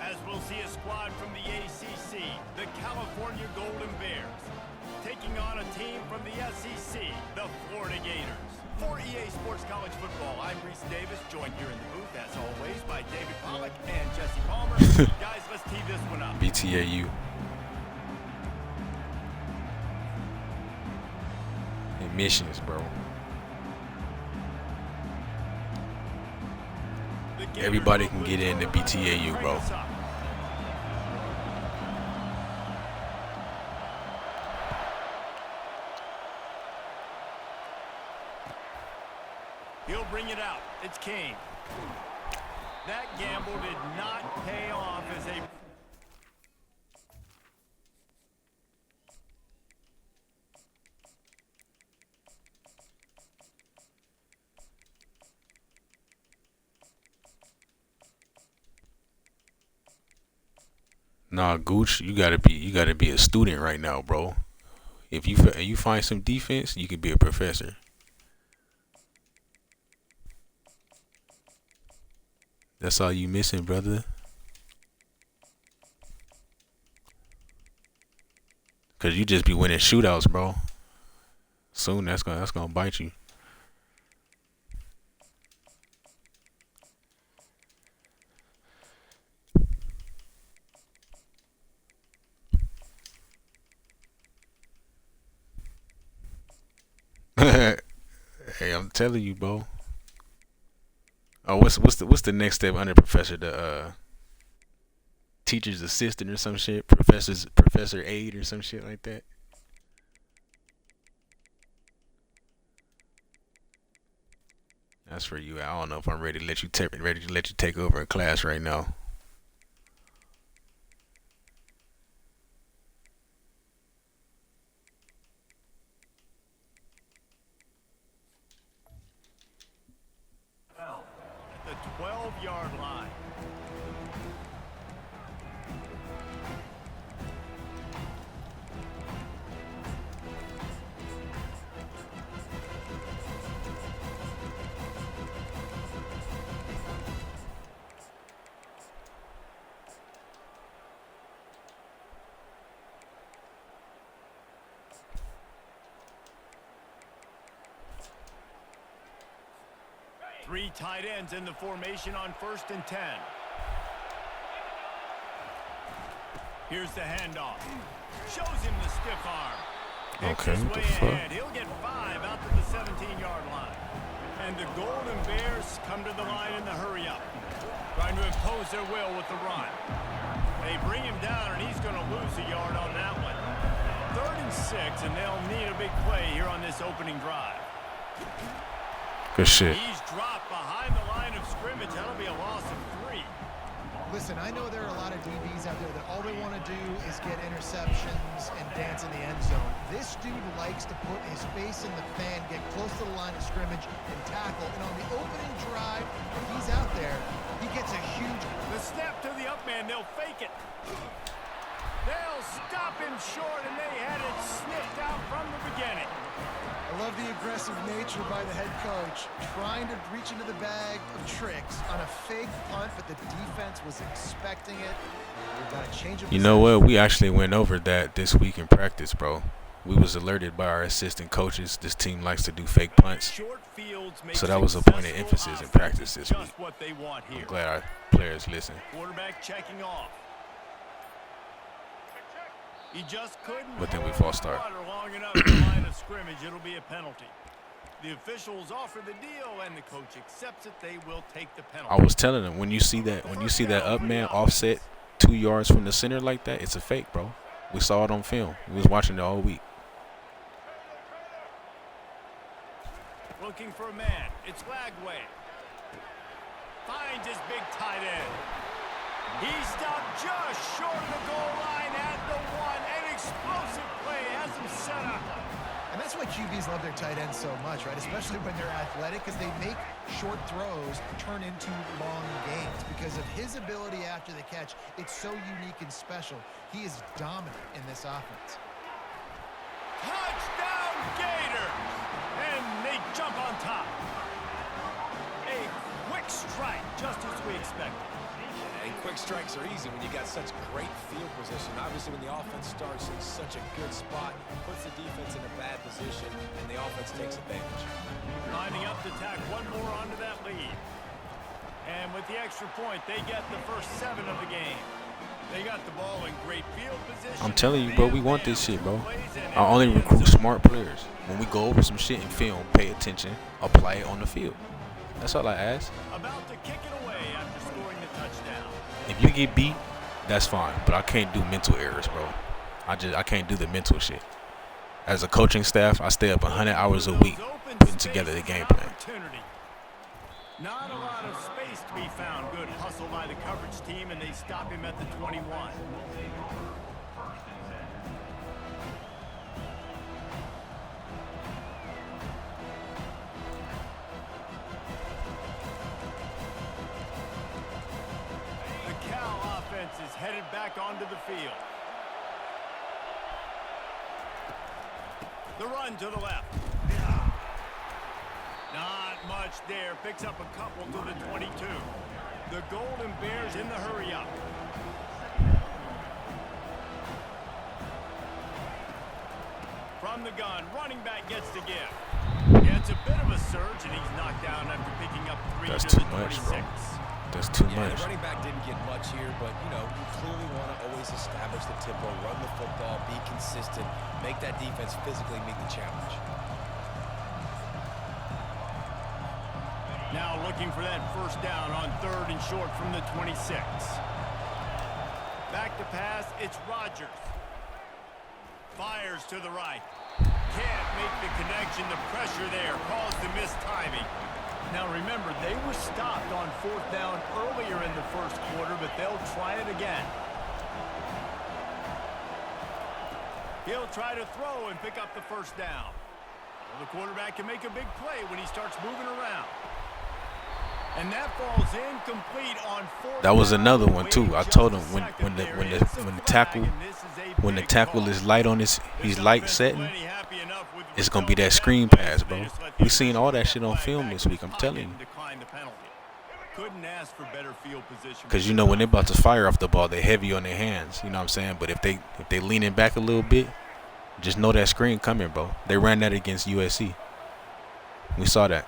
As we'll see a squad from the ACC, the California Golden Bears, taking on a team from the SEC, the Florida Gators. For EA Sports College Football, I'm Reese Davis, joined here in the booth, as always, by David Pollack and Jesse Palmer. Guys, let's tee this one up. BTAU. Admissions, bro. Everybody can get in the BTAU, bro. He'll bring it out. It's Kane. That gamble did not pay off as a... Nah, Gooch, you gotta be a student right now, bro. If you find some defense, you can be a professor. That's all you missing, brother. Cause you just be winning shootouts, bro. Soon that's gonna bite you. Hey, I'm telling you, bro. Oh, what's the next step under professor? The teacher's assistant or some shit, professor aide or some shit like that. That's for you. I don't know if I'm ready to let you take over a class right now. The 12-yard line. Three tight ends in the formation on 1st and 10. Here's the handoff. Shows him the stiff arm. Okay, what the fuck? He'll get 5 out to the 17-yard line. And the Golden Bears come to the line in the hurry-up, trying to impose their will with the run. They bring him down, and he's going to lose a yard on that one. 3rd and 6, and they'll need a big play here on this opening drive. Good shit. He's dropped behind the line of scrimmage. That'll be a loss of 3. Listen, I know there are a lot of DBs out there that all they want to do is get interceptions and dance in the end zone. This dude likes to put his face in the fan, get close to the line of scrimmage, and tackle. And on the opening drive, when he's out there, he gets a huge... The snap to the up man, they'll fake it. They'll stop him short, and they had it sniffed out from the beginning. I love the aggressive nature by the head coach, trying to reach into the bag of tricks on a fake punt, but the defense was expecting it. We've got to change it. You know what? We actually went over that this week in practice, bro. We was alerted by our assistant coaches. This team likes to do fake punts. So that was a point of emphasis in practice this week. I'm glad our players listen. Quarterback checking off. He just couldn't. But then we false start. Long enough to the line of scrimmage, it'll be a penalty. The officials offer the deal, and the coach accepts it. They will take the penalty. I was telling them, when you see that up man offset 2 yards from the center like that, it's a fake, bro. We saw it on film. We was watching it all week. Looking for a man. It's Lagway. Finds his big tight end. He stopped just short of the goal line at the 1. An explosive play has him set up. And that's why QBs love their tight ends so much, right? Especially when they're athletic, because they make short throws turn into long gains. Because of his ability after the catch, it's so unique and special. He is dominant in this offense. Touchdown Gators! And they jump on top. A quick strike, just as we expected. And quick strikes are easy when you got such great field position. Obviously, when the offense starts in such a good spot, puts the defense in a bad position, and the offense takes advantage. Lining up to tack one more onto that lead. And with the extra point, they get the first 7 of the game. They got the ball in great field position. I'm telling you, bro, we want this shit, bro. I only recruit smart players. When we go over some shit in film, pay attention, apply it on the field. That's all I ask. About to kick it away after scoring the touchdown. If you get beat, that's fine, but I can't do mental errors, bro. I can't do the mental shit. As a coaching staff, I stay up 100 hours a week putting together the game plan. Not a lot of space to be found. Good hustle by the coverage team, and they stop him at the 21. Is headed back onto the field. The run to the left. Not much there. Picks up a couple to the 22. The Golden Bears in the hurry-up. From the gun, running back gets the give. Gets a bit of a surge, and he's knocked down after picking up 3 That's to too the much, 26. bro. That's too much. The running back didn't get much here, but, you know, you clearly want to always establish the tempo, run the football, be consistent, make that defense physically meet the challenge. Now looking for that first down on 3rd and short from the 26. Back to pass, it's Rodgers. Fires to the right. Can't make the connection. The pressure there caused the missed timing. Now remember, they were stopped on 4th down earlier in the first quarter, but they'll try it again. He'll try to throw and pick up the first down. Well, the quarterback can make a big play when he starts moving around. And that falls incomplete on 4th. That was another one too. I told him when the tackle is light on he's light setting, it's gonna be that screen pass, bro. We seen all that shit on film this week. I'm telling you. Couldn't ask for better field position. Because you know when they're about to fire off the ball, they're heavy on their hands. You know what I'm saying? But if they leaning back a little bit, just know that screen coming, bro. They ran that against USC. We saw that.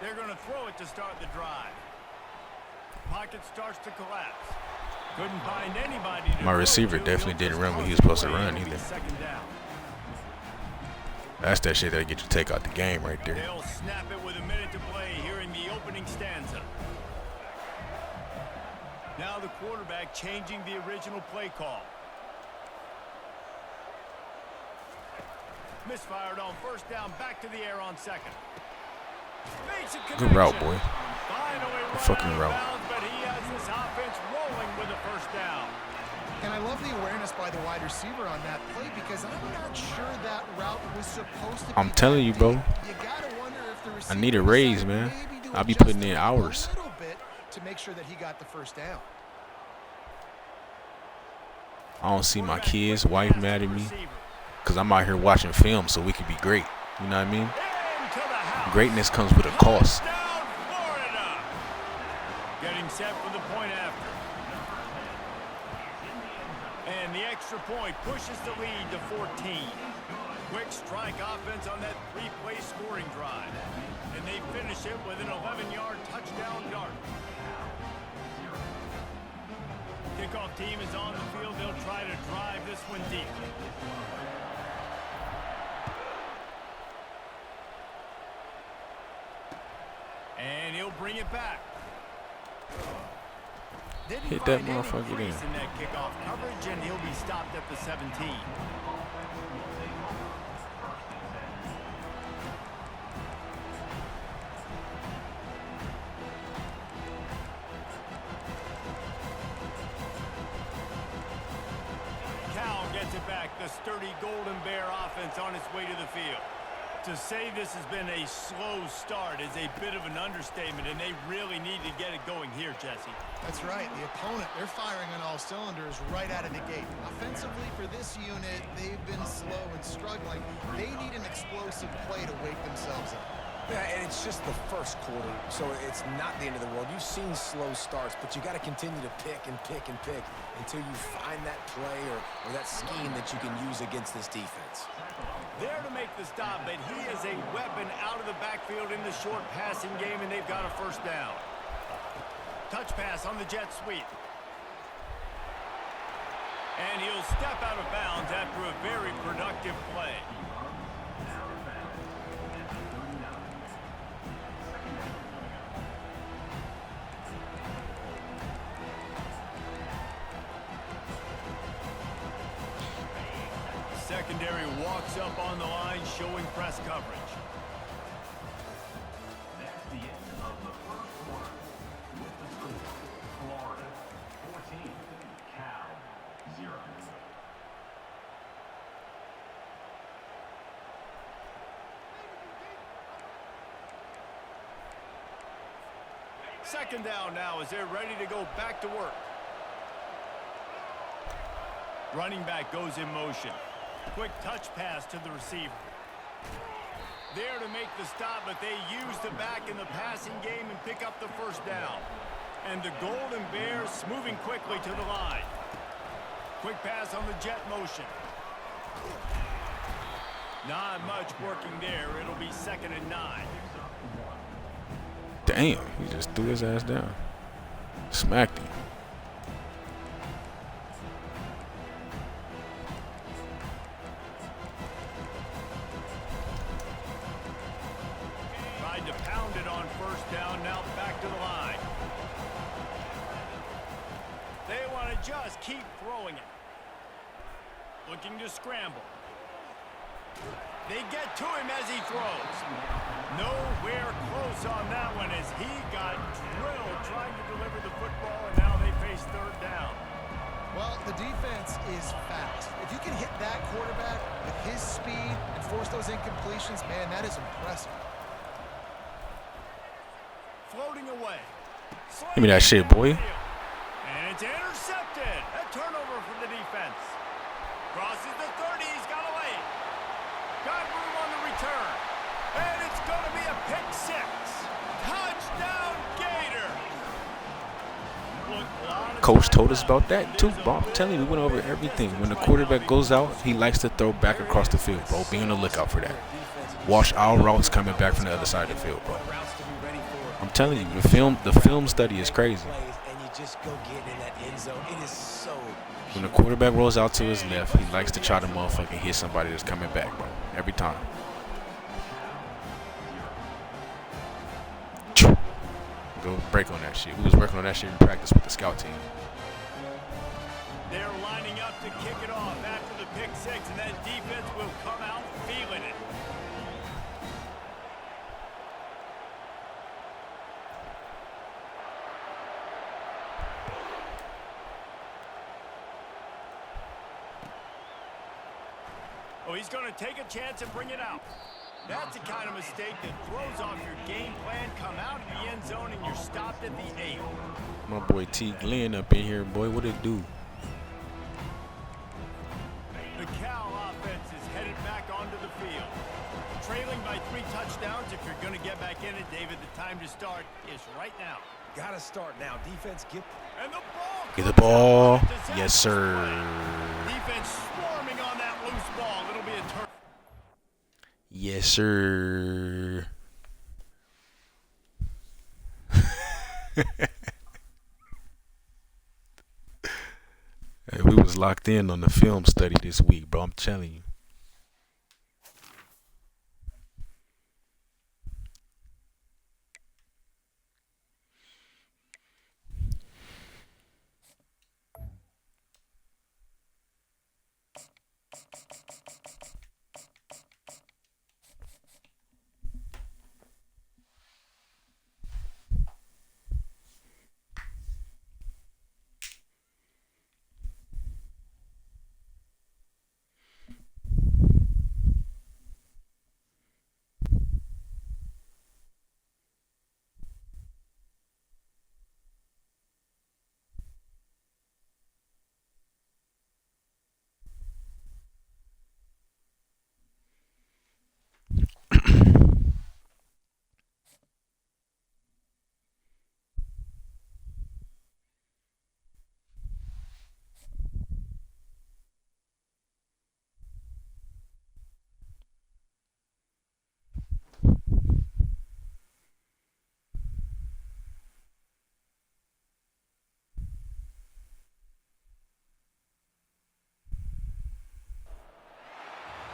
They're going to throw it to start the drive. Pocket starts to collapse. Couldn't find anybody to My receiver definitely didn't run when he was supposed to run either. That's that shit that'll get you take out the game right there. They'll snap it with a minute to play here in the opening stanza. Now the quarterback changing the original play call. Misfired on first down, back to the air on second. Good route, boy. Finally Fucking route. bounds, but he has this offense rolling with a first down. And I love the awareness by the wide receiver on that play because I'm not sure that route was supposed to be. I'm telling you, bro. You gotta wonder if the I need a receiver raise, decided man. maybe to I'll be adjust putting in it hours. a little bit to make sure that he got the first down. I don't see my kids, wife mad at me because I'm out here watching film so we can be great. You know what I mean? Greatness comes with a cost. Touchdown, Florida. Getting set for the point after. And the extra point pushes the lead to 14. Quick strike offense on that three-play scoring drive. And they finish it with an 11-yard touchdown dart. Kickoff team is on the field. They'll try to drive this one deep. And he'll bring it back. Didn't Hit that find any motherfucker crease in. in that kickoff coverage, and he'll be stopped at the 17. Cal gets it back. The sturdy Golden Bear offense on its way to the field. To say this has been a slow start is a bit of an understatement, and they really need to get it going here, Jesse. That's right. The opponent, they're firing on all cylinders right out of the gate. Offensively, for this unit, they've been slow and struggling. They need an explosive play to wake themselves up. Yeah, and it's just the first quarter, so it's not the end of the world. You've seen slow starts, but you got to continue to pick and pick and pick until you find that play or that scheme that you can use against this defense. There to make the stop, but he is a weapon out of the backfield in the short passing game, and they've got a first down. Touch pass on the jet sweep. And he'll step out of bounds after a very productive play. Secondary walks up on the line, showing press coverage. That's the end of the first quarter. With the score, Florida 14, Cal 0. Second down now as they're ready to go back to work. Running back goes in motion. Quick touch pass to the receiver. There to make the stop, but they use the back in the passing game and pick up the first down. And the Golden Bears moving quickly to the line. Quick pass on the jet motion. Not much working there. It'll be 2nd and 9. Damn, he just threw his ass down. Smacked him. Tried to pound it on first down, now back to the line. They want to just keep throwing it. Looking to scramble. They get to him as he throws. Nowhere close on that one as he got drilled trying to deliver the football, and now they face 3rd down. Well, the defense is fast. If you can hit that quarterback with his speed and force those incompletions, man, that is impressive. Floating away. Give me that shit, boy. And it's intercepted. A turnover for the defense. Crosses the 30. He's got a lane. Got room on the return. And it's going to be a pick 6. Touchdown, Gator. Coach told us about that too, bro. I'm telling you, we went over everything. When the quarterback goes out, he likes to throw back across the field, bro. Be on the lookout for that. Defense Watch our routes coming back from the other side of the field, bro. I'm telling you, the film study is crazy. And you just go get in that end zone. It is so when the quarterback rolls out to his left, he likes to try to motherfucking hit somebody that's coming back, bro. Every time. Go break on that shit. We was working on that shit in practice with the scout team. They're lining up to kick it off after the pick six, and that defense will come out feeling it. Oh, he's going to take a chance and bring it out. That's the kind of mistake that throws off your game plan. Come out of the end zone and you're stopped at the 8. My boy T. Glenn up in here, boy. What it do? The Cal offense is headed back onto the field. Trailing by 3 touchdowns. If you're going to get back in it, David, the time to start is right now. got to start now. Defense, and the ball. Get the ball. Yes, sir. Defense swarming on that loose ball. It'll be a turn. Yes, sir. Hey, we was locked in on the film study this week, bro. I'm telling you.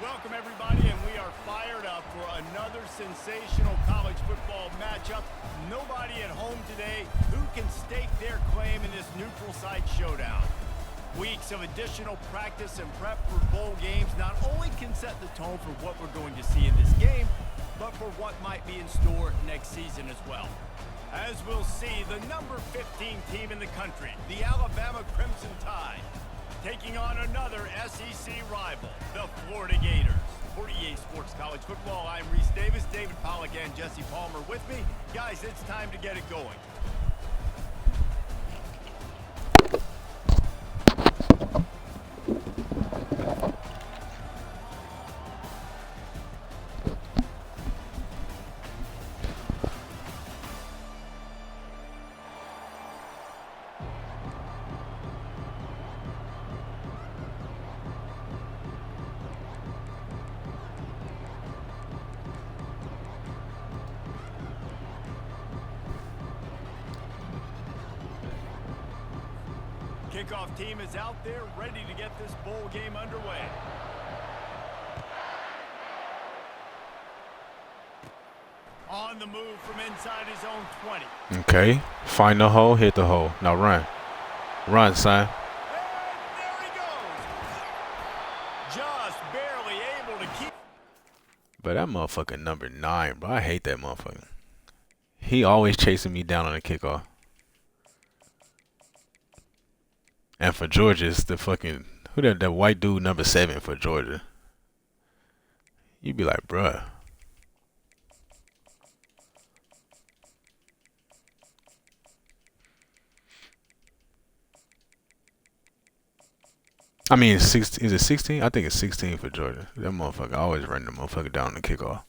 Welcome, everybody, and we are fired up for another sensational college football matchup. Nobody at home today who can stake their claim in this neutral site showdown. Weeks of additional practice and prep for bowl games not only can set the tone for what we're going to see in this game, but for what might be in store next season as well. As we'll see, the number 15 team in the country, the Alabama Crimson Tide, taking on another SEC rival, the Florida Gators. For EA Sports College Football, I'm Reese Davis, David Pollack, and Jesse Palmer with me. Guys, it's time to get it going. Kickoff team is out there ready to get this bowl game underway. On the move from inside his own 20. Okay. Find the hole, hit the hole. Now run. Run, son. And there he goes. Just barely able to keep. But that motherfucker number 9, bro. I hate that motherfucker. He always chasing me down on the kickoff. And for Georgia, it's the fucking, who that white dude number 7 for Georgia. You be like, bruh. I mean, 16, is it 16? I think it's 16 for Georgia. That motherfucker always run the motherfucker down on the kickoff.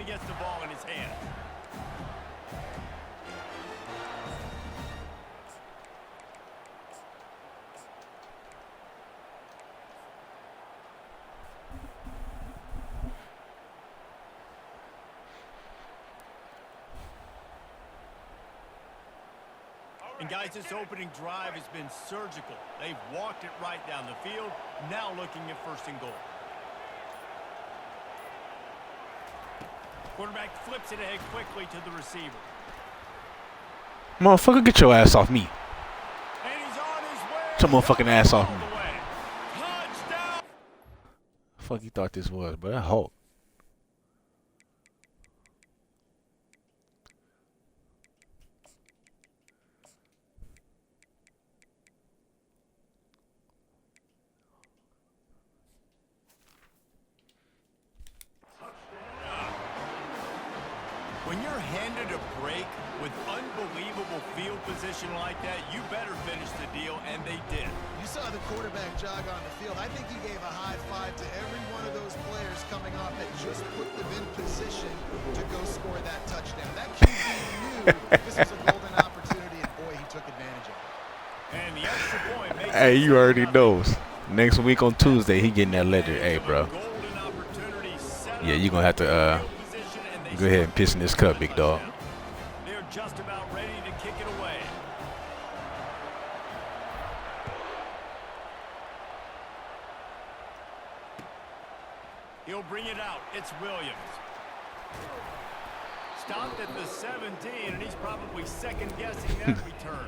gets the ball in his hand. And guys, this opening drive has been surgical. They've walked it right down the field, now looking at first and goal. Quarterback flips it ahead quickly to the receiver. Motherfucker, get your ass off me. And he's on his way. Get your motherfucking ass off me. Touchdown. Fuck you thought this was, but that Hulk. When you're handed a break with unbelievable field position like that, you better finish the deal, and they did. You saw the quarterback jog on the field. I think he gave a high five to every one of those players coming off that just put them in position to go score that touchdown. That QB knew this was a golden opportunity, and boy, he took advantage of it. And the extra point makes Hey, it you already 7-0. knows. Next week on Tuesday, he getting that letter. Hey, bro. Golden opportunity set Yeah, up you gonna have to field position, and they go ahead and piss in this cup, big dog. They're just about ready to kick it away. He'll bring it out. It's Williams. Stopped at the 17, and he's probably second-guessing that return.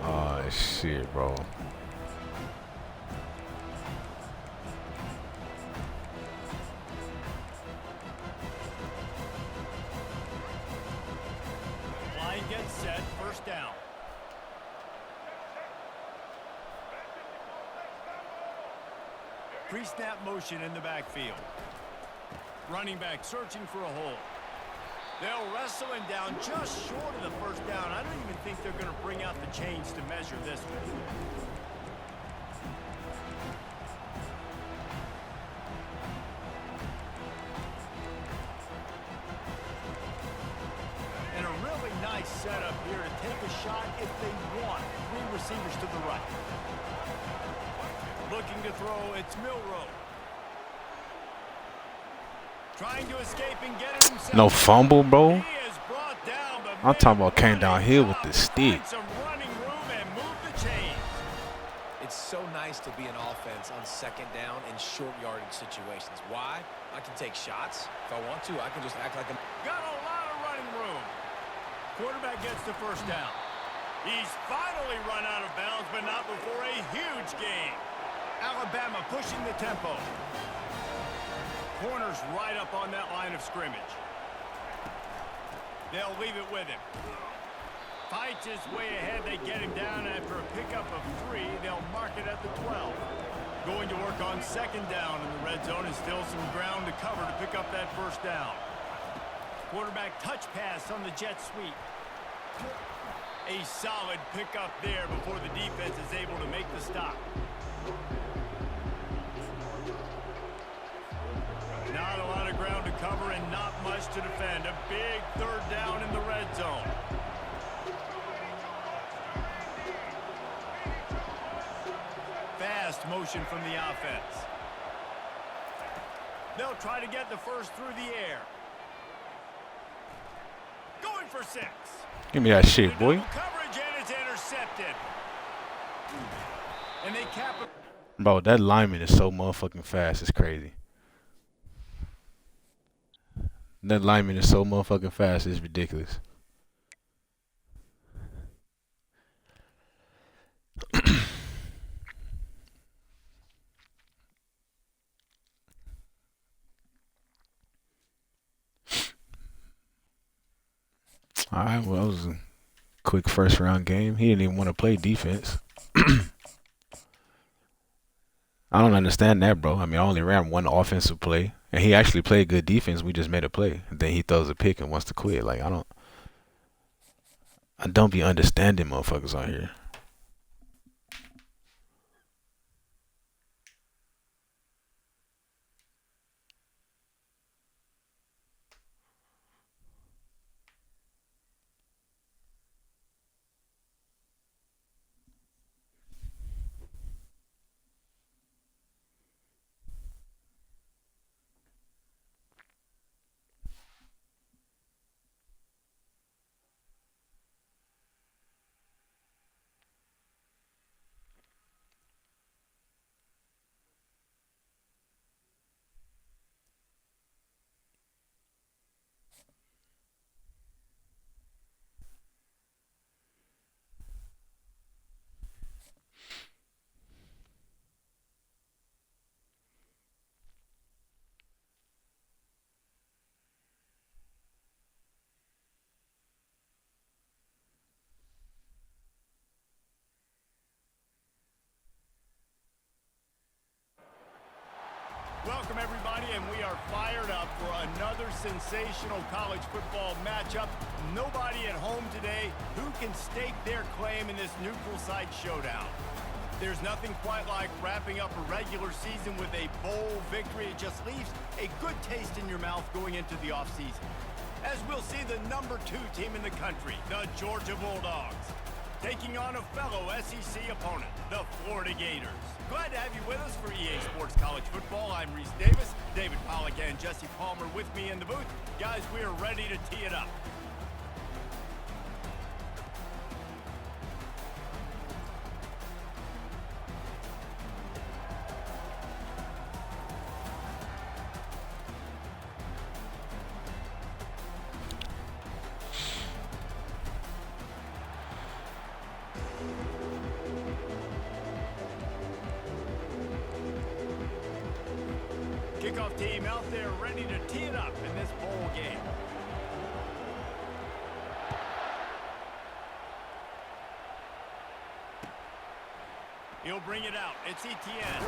Oh shit, bro. Line gets set. First down. Pre-snap motion in the backfield. Running back searching for a hole. They'll wrestle him down just short of the first down. I don't even think they're going to bring out the chains to measure this one. And a really nice setup here to take a shot if they want. Three receivers to the right. Looking to throw, it's Milrow. Trying to escape and get it himself. No fumble, bro. He is brought down, but I'm talking about came man, downhill with the stick. find some running room and move the chains. It's so nice to be an offense on second down in short yardage situations. Why? I can take shots. If I want to, I can just act like I'm... Got a lot of running room. Quarterback gets the first down. He's finally run out of bounds, but not before a huge gain. Alabama pushing the tempo. Corner's right up on that line of scrimmage. They'll leave it with him. Fights his way ahead. They get him down after a pickup of 3. They'll mark it at the 12. Going to work on second down in the red zone, and still some ground to cover to pick up that first down. Quarterback touch pass on the jet sweep. A solid pickup there before the defense is able to make the stop. Not a lot of ground to cover and not much to defend. A big third down in the red zone. Fast motion from the offense. They'll try to get the first through the air. Going for 6. Give me that shit, boy. Double coverage, and it's intercepted. And they cap it. Bro, that lineman is so motherfucking fast. It's crazy. That lineman is so motherfucking fast. It's ridiculous. All right, well, that was a quick first round game. He didn't even want to play defense. I don't understand that, bro. I mean, I only ran one offensive play, and he actually played good defense. We just made a play. And then he throws a pick and wants to quit. Like, I don't be understanding motherfuckers on here. Welcome, everybody, and we are fired up for another sensational college football matchup. Nobody at home today who can stake their claim in this neutral site showdown. There's nothing quite like wrapping up a regular season with a bowl victory. It just leaves a good taste in your mouth going into the offseason. As we'll see the number 2 team in the country, the Georgia Bulldogs, taking on a fellow SEC opponent, the Florida Gators. Glad to have you with us for EA Sports College Football. I'm Reese Davis, David Pollack and Jesse Palmer with me in the booth. Guys, we are ready to tee it up. Kickoff team out there ready to tee it up in this bowl game. He'll bring it out. It's Etienne.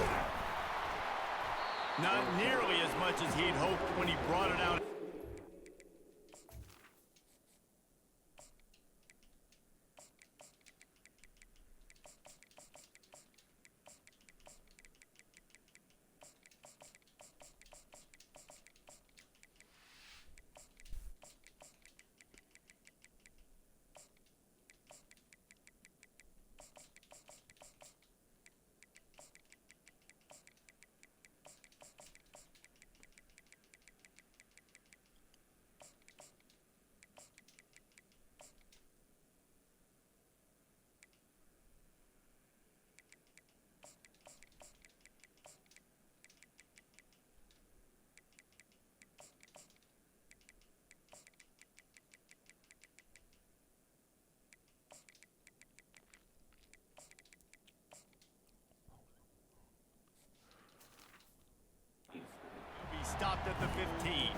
Not nearly as much as he'd hoped when he brought it out. Stopped at the 15.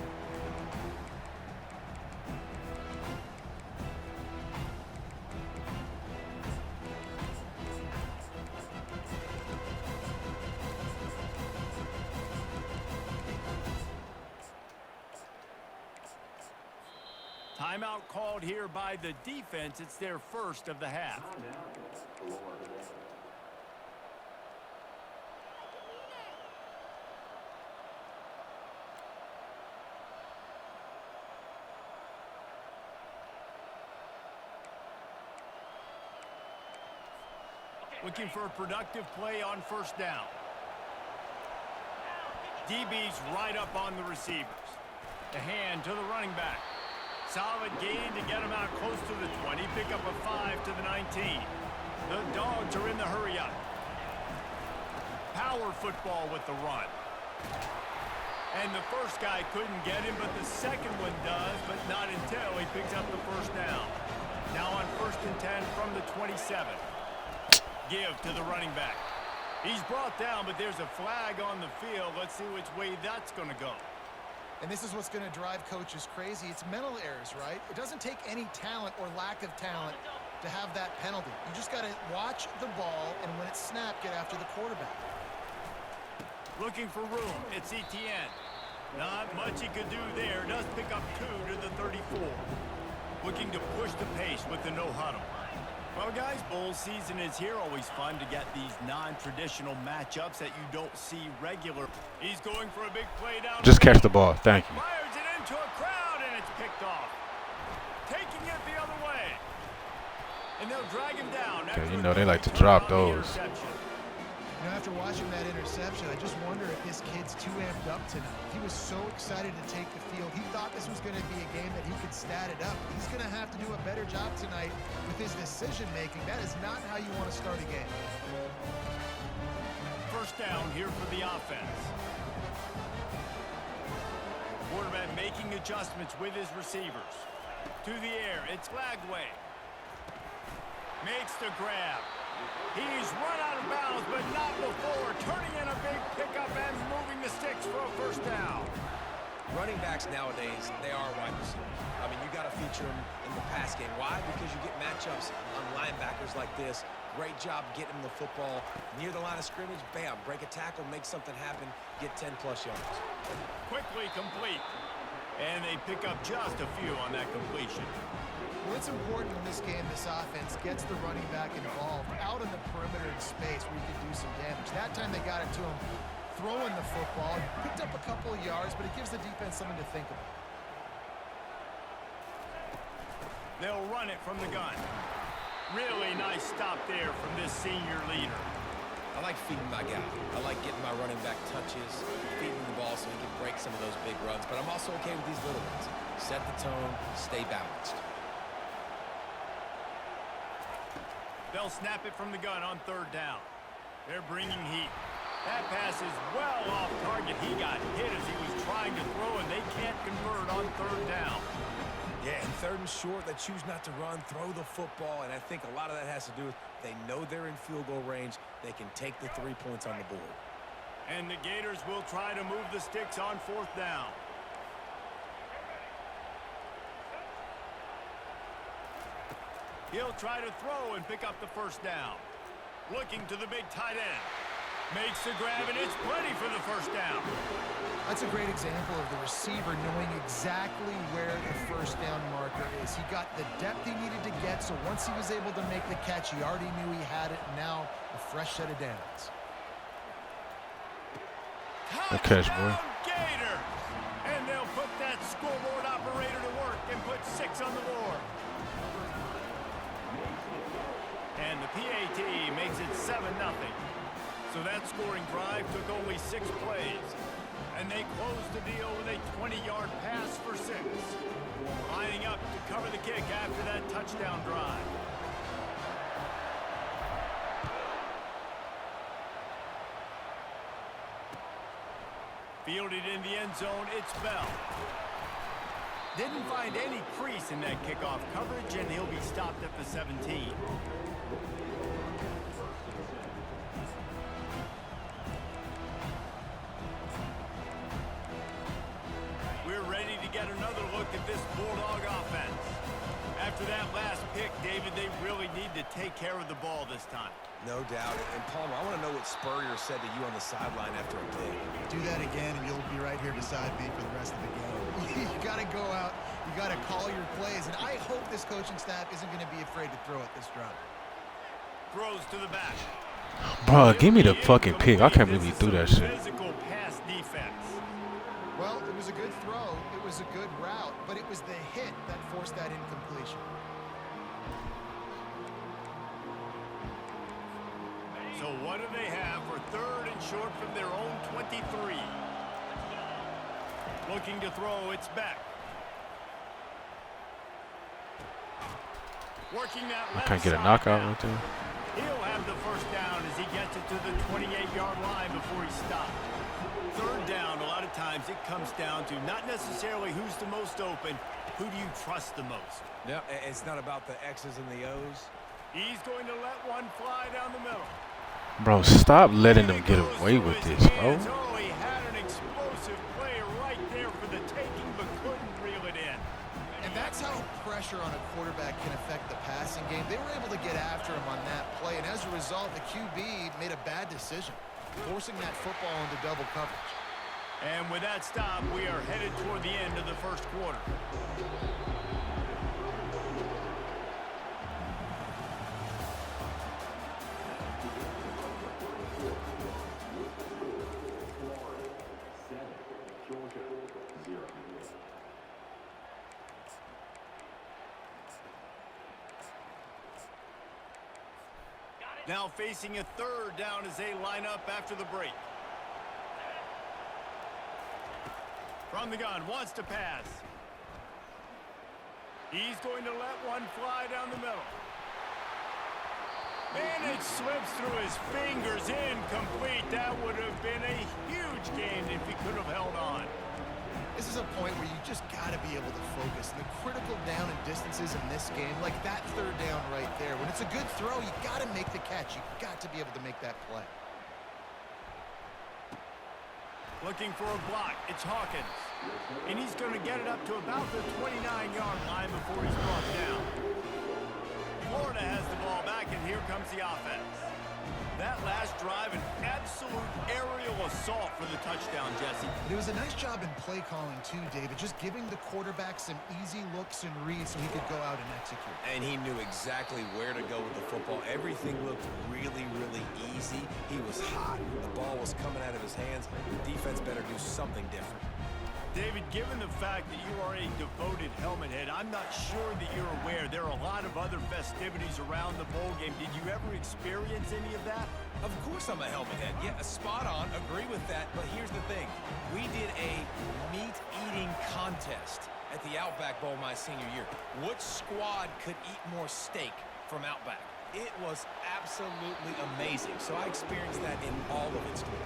Timeout called here by the defense. It's their first of the half. Looking for a productive play on first down. DB's right up on the receivers. The hand to the running back. Solid gain to get him out close to the 20. Pick up a 5 to the 19. The Dogs are in the hurry up. Power football with the run. And the first guy couldn't get him, but the second one does, but not until he picks up the first down. Now on 1st and 10 from the 27. Give to the running back. He's brought down, but there's a flag on the field. Let's see which way that's going to go. And this is what's going to drive coaches crazy. It's mental errors, right? It doesn't take any talent or lack of talent to have that penalty. You just got to watch the ball, and when it's snapped, get after the quarterback. Looking for room. It's Etienne. Not much he could do there. Does pick up 2 to the 34. Looking to push the pace with the no huddle. Well, guys, bowl season is here. Always fun to get these non-traditional matchups that you don't see regular. He's going for a big play down. Just catch the ball. Thank you. Fires it into a crowd, and it's picked off. Taking it the other way. And they'll drag him down. Okay, you know they like to drop those. You know, after watching that interception, I just wonder if this kid's too amped up tonight. He was so excited to take the field. He thought this was going to be a game that he could stat it up. He's going to have to do a better job tonight with his decision-making. That is not how you want to start a game. First down here for the offense. Quarterback making adjustments with his receivers. To the air, it's Lagway. Makes the grab. He's run out of bounds, but not before. Turning in a big pickup and moving the sticks for a first down. Running backs nowadays, they are wide receivers. I mean, you got to feature them in the pass game. Why? Because you get matchups on linebackers like this Great job getting him the football near the line of scrimmage. Bam, break a tackle, make something happen, get 10-plus yards. Quickly complete. And they pick up just a few on that completion. Well, it's important in this game this offense gets the running back involved out in the perimeter in space where you can do some damage. That time they got it to him throwing the football. Picked up a couple of yards, but it gives the defense something to think about. They'll run it from the gun. Really nice stop there from this senior leader. I like feeding my guy. I like getting my running back touches, feeding the ball so he can break some of those big runs. But I'm also okay with these little ones. Set the tone, stay balanced. They'll snap it from the gun on 3rd down. They're bringing heat. That pass is well off target. He got hit as he was trying to throw, and they can't convert on 3rd down. Yeah, and 3rd and short, they choose not to run, throw the football, and I think a lot of that has to do with they know they're in field goal range. They can take the 3 points on the board. And the Gators will try to move the sticks on 4th down. He'll try to throw and pick up the 1st down. Looking to the big tight end. Makes the grab, and it's plenty for the 1st down. That's a great example of the receiver knowing exactly where the 1st down marker is. He got the depth he needed to get, so once he was able to make the catch, he already knew he had it, and now a fresh set of downs. Good catch, boy. Gators! And they'll put that scoreboard operator to work and put 6 on the board. And the PAT makes it 7-0. So that scoring drive took only 6 plays. And they closed the deal with a 20-yard pass for 6. Lining up to cover the kick after that touchdown drive. Fielded in the end zone, it's Bell. Didn't find any crease in that kickoff coverage, and he'll be stopped at the 17. We're ready to get another look at this Bulldog offense. After that last pick, David, they really need to take care of the ball this time. No doubt. And, Palmer, I want to know what Spurrier said to you on the sideline after a pick. Do that again, and you'll be right here beside me for the rest of the game. You got to go out. You got to call your plays. And I hope this coaching staff isn't going to be afraid to throw at this drive. Throws to the back. Bro, give me the fucking pick. I can't believe he threw that shit. Physical pass defense. Well, it was a good throw. It was a good route, but it was the hit that forced that incompletion. So what do they have for 3rd and short from their own 23? Looking to throw, it's back. Working that left I can't get a side knockout now. right there. He'll have the 1st down as he gets it to the 28-yard line before he stops. 3rd down, a lot of times it comes down to not necessarily who's the most open, who do you trust the most? Yeah, it's not about the X's and the O's. He's going to let one fly down the middle. Bro, stop letting them get away with this, bro. Oh, he had an explosive play right there for the taking, but couldn't reel it in. And that's how pressure on a quarterback can affect the passing game. They were able to get after him on that play, and as a result, the QB made a bad decision, forcing that football into double coverage. And with that stop, we are headed toward the end of the 1st quarter. Now facing a 3rd down as they line up after the break. From the gun, wants to pass. He's going to let one fly down the middle. And it slips through his fingers, incomplete. That would have been a huge gain if he could have held on. This is a point where you just got to be able to focus. The critical down and distances in this game, like that 3rd down right there. When it's a good throw, you got to make the catch. You got to be able to make that play. Looking for a block. It's Hawkins. And he's going to get it up to about the 29-yard line before he's brought down. Florida has the ball back, and here comes the offense. That last drive, an absolute aerial assault for the touchdown, Jesse. It was a nice job in play calling too, David, just giving the quarterback some easy looks and reads so he could go out and execute. And he knew exactly where to go with the football. Everything looked really, really easy. He was hot. The ball was coming out of his hands. The defense better do something different. David, given the fact that you are a devoted helmet head, I'm not sure that you're aware there are a lot of other festivities around the bowl game. Did you ever experience any of that? Of course I'm a helmet head. Yeah, spot on. Agree with that. But here's the thing. We did a meat-eating contest at the Outback Bowl my senior year. Which squad could eat more steak from Outback? It was absolutely amazing. So I experienced that in all of its glory.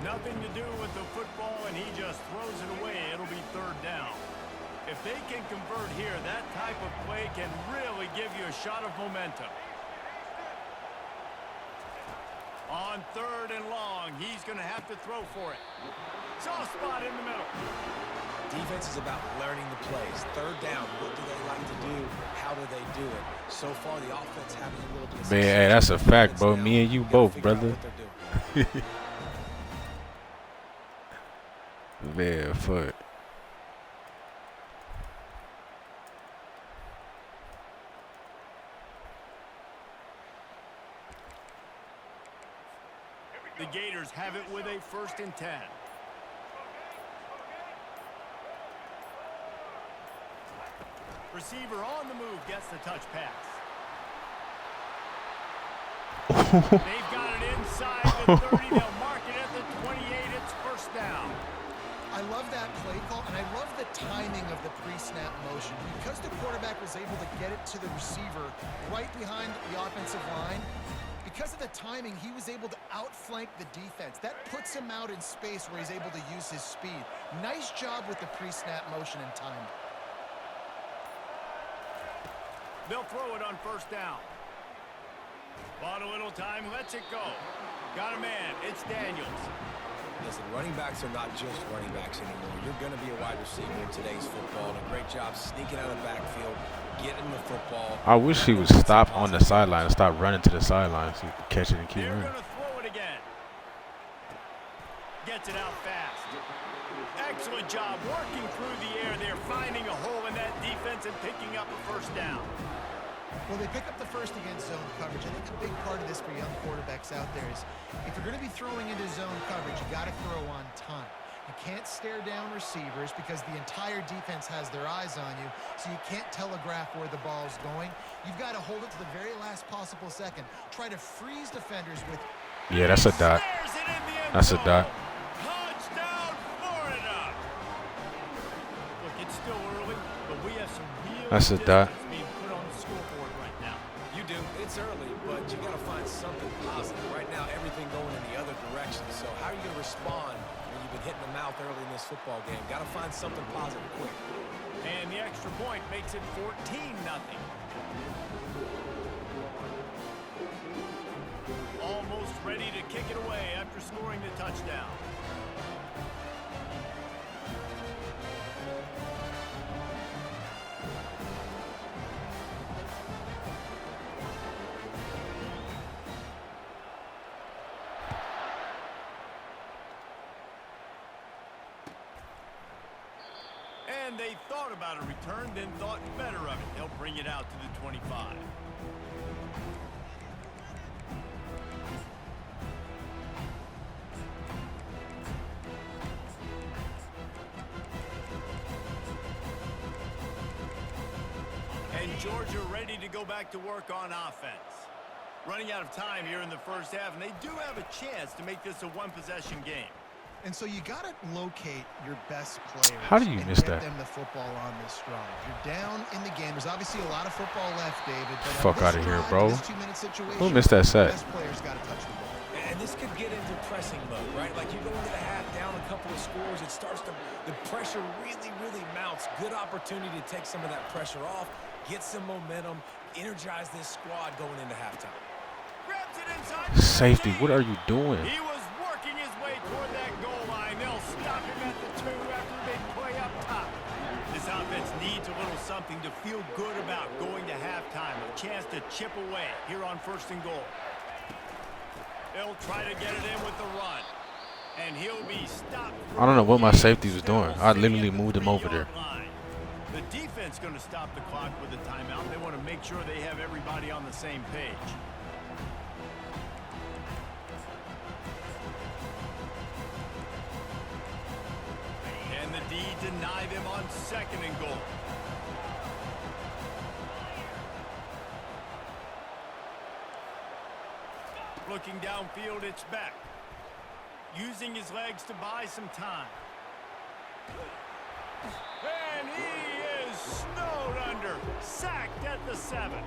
Nothing to do with the football, and he just throws it away. It'll be third down. If they can convert here, that type of play can really give you a shot of momentum. On third and long, he's going to have to throw for it. Soft spot in the middle. Defense is about learning the plays. Third down, what do they like to do? How do they do it? So far, the offense having a little bit of Man, hey, that's a fact, bro. Me and you both, brother. Man, foot. The Gators have it with a 1st and 10. Receiver on the move gets the touch pass. They've got it inside the 30. They'll mark it at the 28. It's 1st down. I love that play call, and I love the timing of the pre-snap motion. Because the quarterback was able to get it to the receiver right behind the offensive line, because of the timing, he was able to outflank the defense. That puts him out in space where he's able to use his speed. Nice job with the pre-snap motion and timing. They'll throw it on 1st down. Bought a little time, lets it go. Got a man, it's Daniels. Listen, running backs are not just running backs anymore. You're going to be a wide receiver in today's football. And a great job sneaking out of the backfield, getting the football. I wish he would stop on the sideline and stop running to the sideline so he could catch it and keep running. They're going to throw it again. Gets it out fast. Excellent job working through the air. They're finding a hole in that defense and picking up a 1st down. Well, they pick up the first against zone coverage. I think a big part of this for young quarterbacks out there is if you're going to be throwing into zone coverage, you got to throw on time. You can't stare down receivers because the entire defense has their eyes on you, so you can't telegraph where the ball's going. You've got to hold it to the very last possible second. Try to freeze defenders with... Yeah, that's a dot. That's a dot. Touchdown, Florida! Look, it's still early, but we have some real That's a dot. being put on the scoreboard right now. You do. It's early, but you got to find something positive. Right now, everything going in the other direction. So how are you going to respond when you've been hitting the mouth early in this football game? Got to find something positive quick. And the extra point makes it 14-0. Almost ready to kick it away after scoring the touchdown. And they thought about a return, then thought better of it. They'll bring it out to the 25. And Georgia ready to go back to work on offense. Running out of time here in the 1st half, and they do have a chance to make this a one-possession game. And so you got to locate your best players. How do you miss that? Get them the football on this drive. You're down in the game. There's obviously a lot of football left, David. But Fuck out of here, bro. Who Who missed that set? Best players got to touch the ball. And this could get into pressing mode, right? Like you go into the half down a couple of scores, it starts to, the pressure really, really mounts. Good opportunity to take some of that pressure off, get some momentum, energize this squad going into halftime. Grabs it inside. Safety, what are you doing? He was working his way toward that goal line. They'll stop him at the 2 after a big play up top. This offense needs a little something to feel good about going to halftime. A chance to chip away here on 1st and goal. They'll try to get it in with the run. And he'll be stopped. I don't know what my safety was doing. I literally moved him over there. The defense going to stop the clock with a timeout. They want to make sure they have everybody on the same page. And the D deny them on 2nd and goal. Looking downfield, it's back. Using his legs to buy some time. And he is snowed under. Sacked at the 7.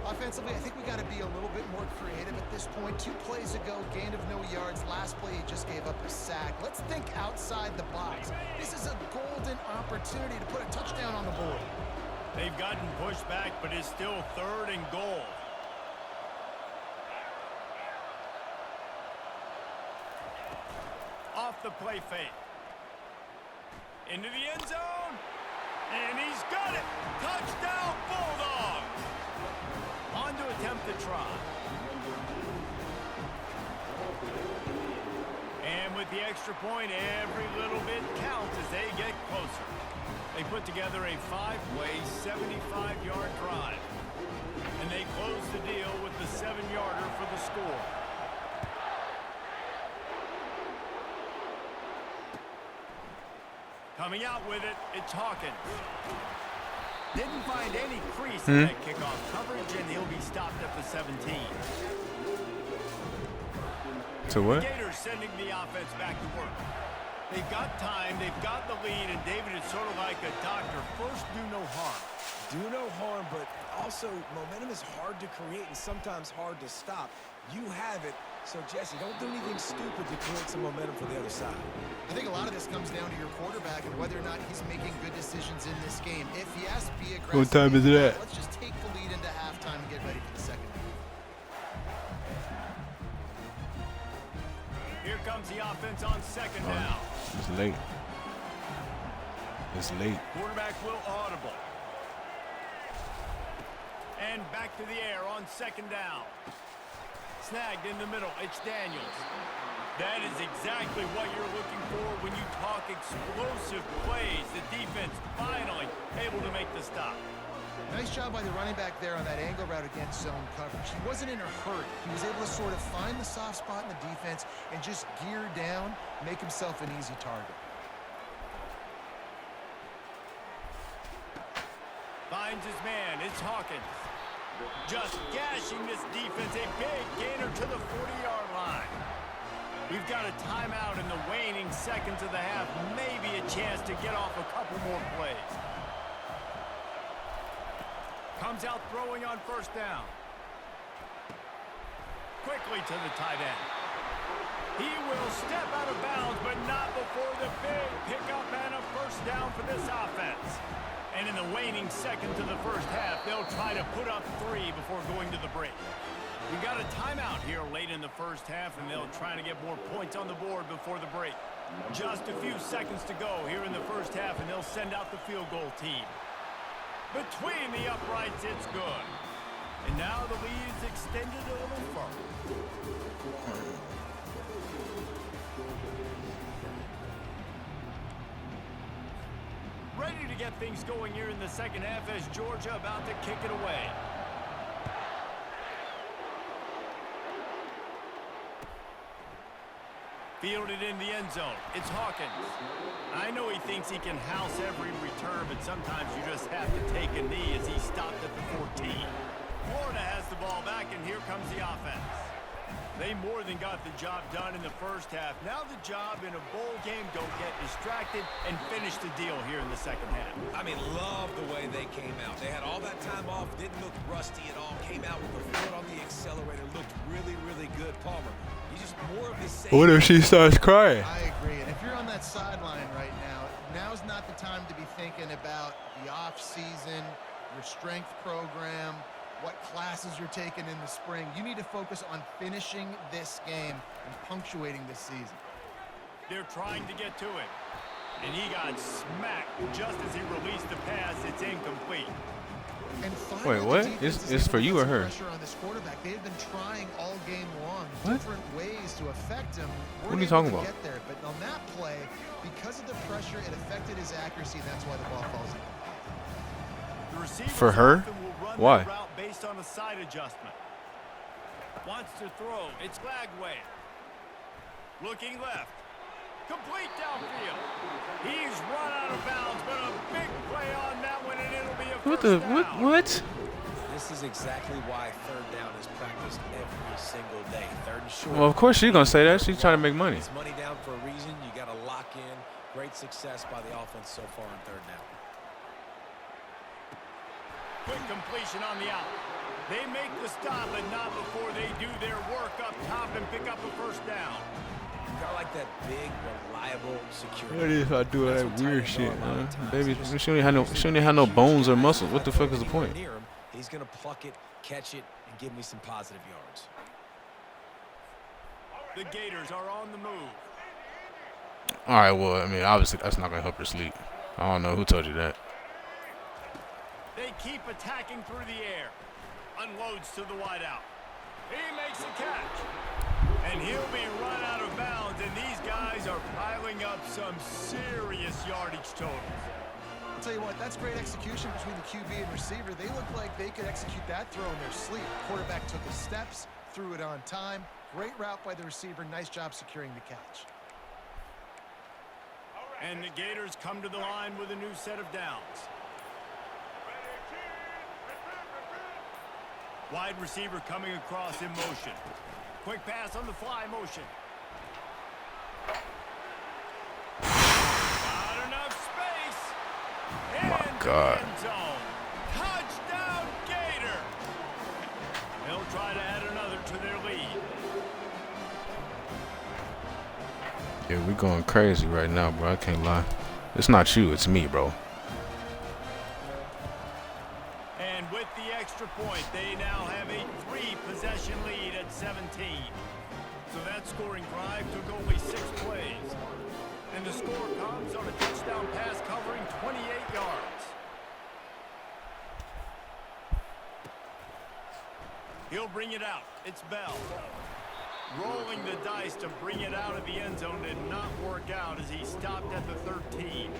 Offensively, I think we got to be a little bit more creative at this point. 2 plays ago, gain of no yards. Last play, he just gave up a sack. Let's think outside the box. This is a golden opportunity to put a touchdown on the board. They've gotten pushed back, but it's still 3rd and goal. Off the play fake. Into the end zone. And he's got it. Touchdown, Bulldogs. On to attempt the try. And with the extra point, every little bit counts as they get closer. They put together a 5-play, 75-yard drive. And they close the deal with the 7-yarder for the score. Coming out with it, it's Hawkins. Didn't find any crease in that kickoff coverage, and he'll be stopped at the 17. To what? The Gators sending the offense back to work. They've got time, they've got the lead, and David is sort of like a doctor. First, do no harm. Do no harm, but also momentum is hard to create and sometimes hard to stop. You have it. So, Jesse, don't do anything stupid to create some momentum for the other side. I think a lot of this comes down to your quarterback and whether or not he's making good decisions in this game. If he has to be aggressive, what time is it at? Let's just take the lead into halftime and get ready for the second half. Here comes the offense on 2nd down. It's late. It's late. Quarterback will audible. And back to the air on 2nd down. Snagged in the middle, it's Daniels. That is exactly what you're looking for when you talk explosive plays. The defense finally able to make the stop. Nice job by the running back there on that angle route against zone coverage. He wasn't in a hurry. He was able to sort of find the soft spot in the defense and just gear down, make himself an easy target. Finds his man, it's Hawkins. Just gashing this defense, a big gainer to the 40-yard line. We've got a timeout in the waning seconds of the half, maybe a chance to get off a couple more plays. Comes out throwing on 1st down. Quickly to the tight end. He will step out of bounds, but not before the big pickup and a 1st down for this offense. And in the waning seconds of the 1st half, they'll try to put up 3 before going to the break. We've got a timeout here late in the 1st half, and they'll try to get more points on the board before the break. Just a few seconds to go here in the 1st half, and they'll send out the field goal team. Between the uprights, it's good. And now the lead is extended a little further. Ready to get things going here in the 2nd half as Georgia about to kick it away. Fielded in the end zone. It's Hawkins. I know he thinks he can house every return, but sometimes you just have to take a knee as he stopped at the 14. Florida has the ball back, and here comes the offense. They more than got the job done in the 1st half. Now the job in a bowl game, don't get distracted and finish the deal here in the 2nd half. I mean, love the way they came out. They had all that time off, didn't look rusty at all, came out with the foot on the accelerator, looked really, really good. Palmer, he's just more of the same. What if she starts crying? I agree. And if you're on that sideline right now, now's not the time to be thinking about the off season, your strength program, what classes you're taking in the spring. You need to focus on finishing this game and punctuating this season. They're trying to get to it. And he got smacked just as he released the pass. It's incomplete. And Wait, what? It's for you or her? Pressure on this quarterback. They had been trying all game long, What? different ways to affect him. What are you talking about? Get there, but on that play, because of the pressure, it affected his accuracy. That's why the ball falls in. The receivers For her? often will run Why? their route based on a side adjustment. Wants to throw. It's Glagway. Looking left. Complete downfield. He's run out of bounds, but a big play on that one, and it'll be a What first the down. what? This is exactly why third down is practiced every single day. Third and short. Well, of course she's gonna say that. She's trying to make money. It's money down for a reason. You got to lock in. Great success by the offense so far on third down. Quick completion on the out. They make the stop, but not before they do their work up top and pick up a first down. Got like that big, reliable security. What if I do That's that what weird tight shit, ends are a lot man? of times. Baby, Just she don't have no bones or muscles. What the fuck is the point? Near him, he's going to pluck it, catch it, and give me some positive yards. The Gators are on the move. All right, well, I mean, obviously that's not gonna help her sleep. I don't know who told you that. They keep attacking through the air. Unloads to the wideout. He makes a catch. And he'll be run out of bounds, and these guys are piling up some serious yardage totals. I'll tell you what, that's great execution between the QB and receiver. They look like they could execute that throw in their sleep. Quarterback took his steps, threw it on time. Great route by the receiver. Nice job securing the catch. And the Gators come to the line with a new set of downs. Wide receiver coming across in motion. Quick pass on the fly motion. Not enough space. My Into God. the end zone. Touchdown, Gator. They'll try to add another to their lead. Yeah, we going crazy right now, bro. I can't lie. It's not you, it's me, bro. And with the extra point, they now have a 3-possession lead at 17. So that scoring drive took only 6 plays. And the score comes on a touchdown pass covering 28 yards. He'll bring it out. It's Bell. Rolling the dice to bring it out of the end zone did not work out as he stopped at the 13.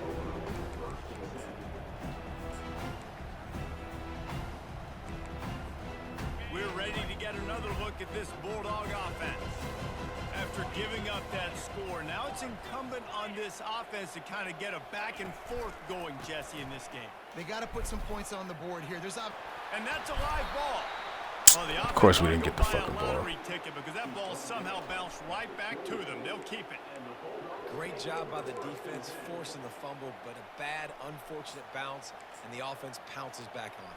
We're ready to get another look at this Bulldog offense. After giving up that score, now it's incumbent on this offense to kind of get a back and forth going, Jesse, in this game. They got to put some points on the board here. And that's a live ball. Well, the Of course we offense didn't get the might go fucking buy a ball. lottery ticket because that ball somehow bounced right back to them. They'll keep it. Great job by the defense forcing the fumble, but a bad, unfortunate bounce, and the offense pounces back on it.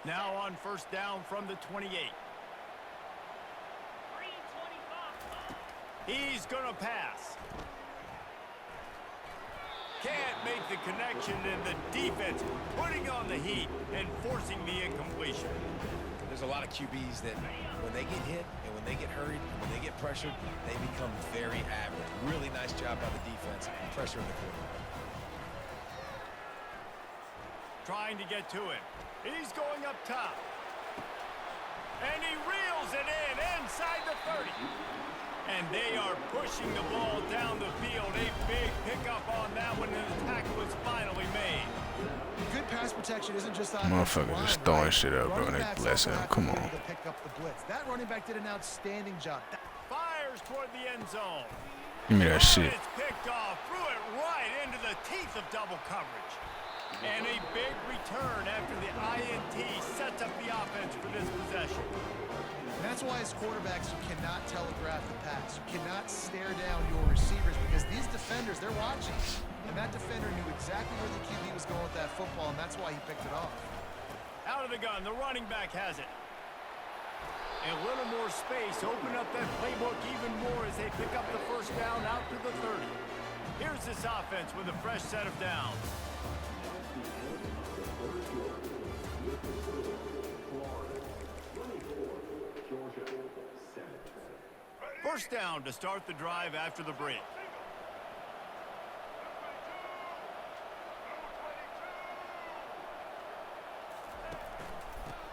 Now on first down from the 28. He's going to pass. Can't make the connection, and the defense putting on the heat and forcing the incompletion. There's a lot of QBs that when they get hit and when they get hurried and when they get pressured, they become very average. Really nice job by the defense, pressuring the quarterback. Trying to get to it. He's going up top. And he reels it in inside the 30. And they are pushing the ball down the field. A big pickup on that one, and the tackle was finally made. Good pass protection isn't just on Motherfucker just throwing shit up, bro, and they Running backs bless also him. have to Come be on. able to pick up the blitz. That running back did an outstanding job. Fires toward the end zone. Give me that shit. It's picked off, threw it right into the teeth of double coverage. And a big return after the INT sets up the offense for this possession. And that's why as quarterbacks, you cannot telegraph the pass. You cannot stare down your receivers because these defenders, they're watching. And that defender knew exactly where the QB was going with that football, and that's why he picked it off. Out of the gun, the running back has it. A little more space, open up that playbook even more as they pick up the first down out to the 30. Here's this offense with a fresh set of downs. First down to start the drive after the break.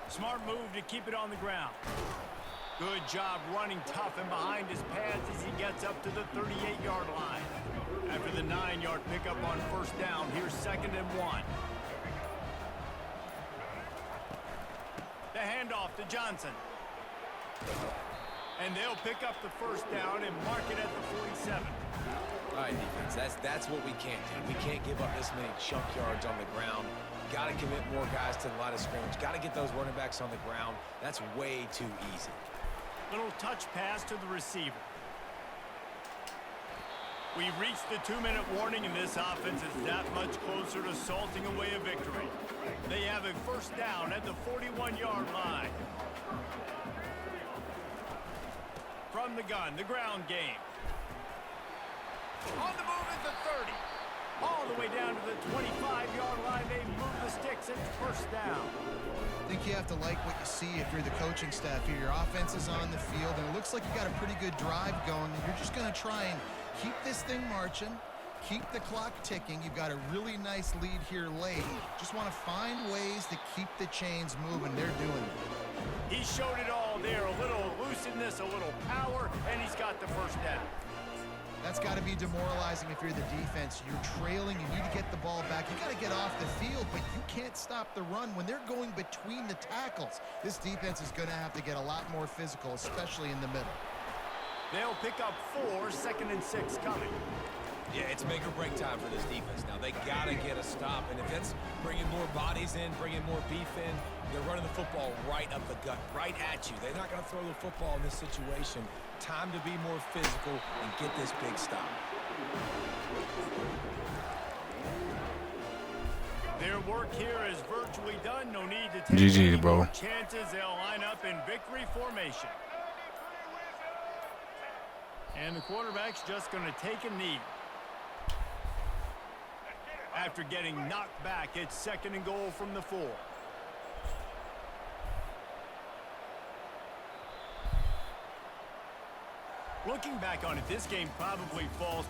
Smart move to keep it on the ground. Good job running tough and behind his pads as he gets up to the 38-yard line. After the 9-yard pickup on first down, here's 2nd and 1. The handoff to Johnson. And they'll pick up the first down and mark it at the 47. All right, defense, that's what we can't do. We can't give up this many chunk yards on the ground. Got to commit more guys to the line of scrimmage. Got to get those running backs on the ground. That's way too easy. Little touch pass to the receiver. We've reached the 2-minute warning, and this offense is that much closer to salting away a victory. They have a first down at the 41-yard line. From the gun, the ground game. On the move at the 30. All the way down to the 25-yard line. They move the sticks. It's first down. I think you have to like what you see if you're the coaching staff here. Your offense is on the field, and it looks like you got a pretty good drive going. And you're just going to try and keep this thing marching, keep the clock ticking. You've got a really nice lead here late. Just want to find ways to keep the chains moving. They're doing it. He showed it all there. A little elusiveness, a little power, and he's got the first down. That's got to be demoralizing if you're the defense. You're trailing. You need to get the ball back. You got to get off the field, but you can't stop the run when they're going between the tackles. This defense is going to have to get a lot more physical, especially in the middle. They'll pick up 4, 2nd and 6 coming. Yeah, it's make or break time for this defense. Now, they got to get a stop, and if that's bringing more bodies in, bringing more beef in, they're running the football right up the gut, right at you. They're not going to throw the football in this situation. Time to be more physical and get this big stop. Their work here is virtually done. No need to take GG, bro. chances. They'll line up in victory formation. And the quarterback's just going to take a knee. After getting knocked back, it's 2nd and goal from the 4. Looking back on it, this game probably falls.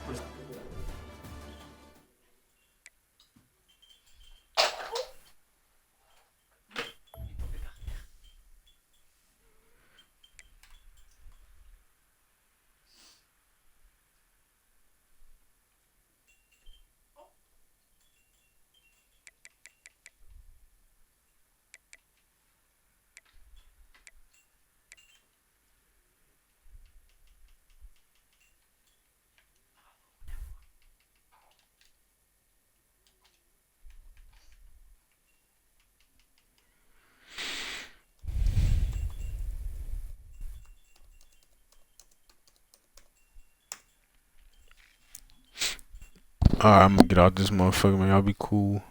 Alright, I'm gonna get out this motherfucker, man. Y'all be cool.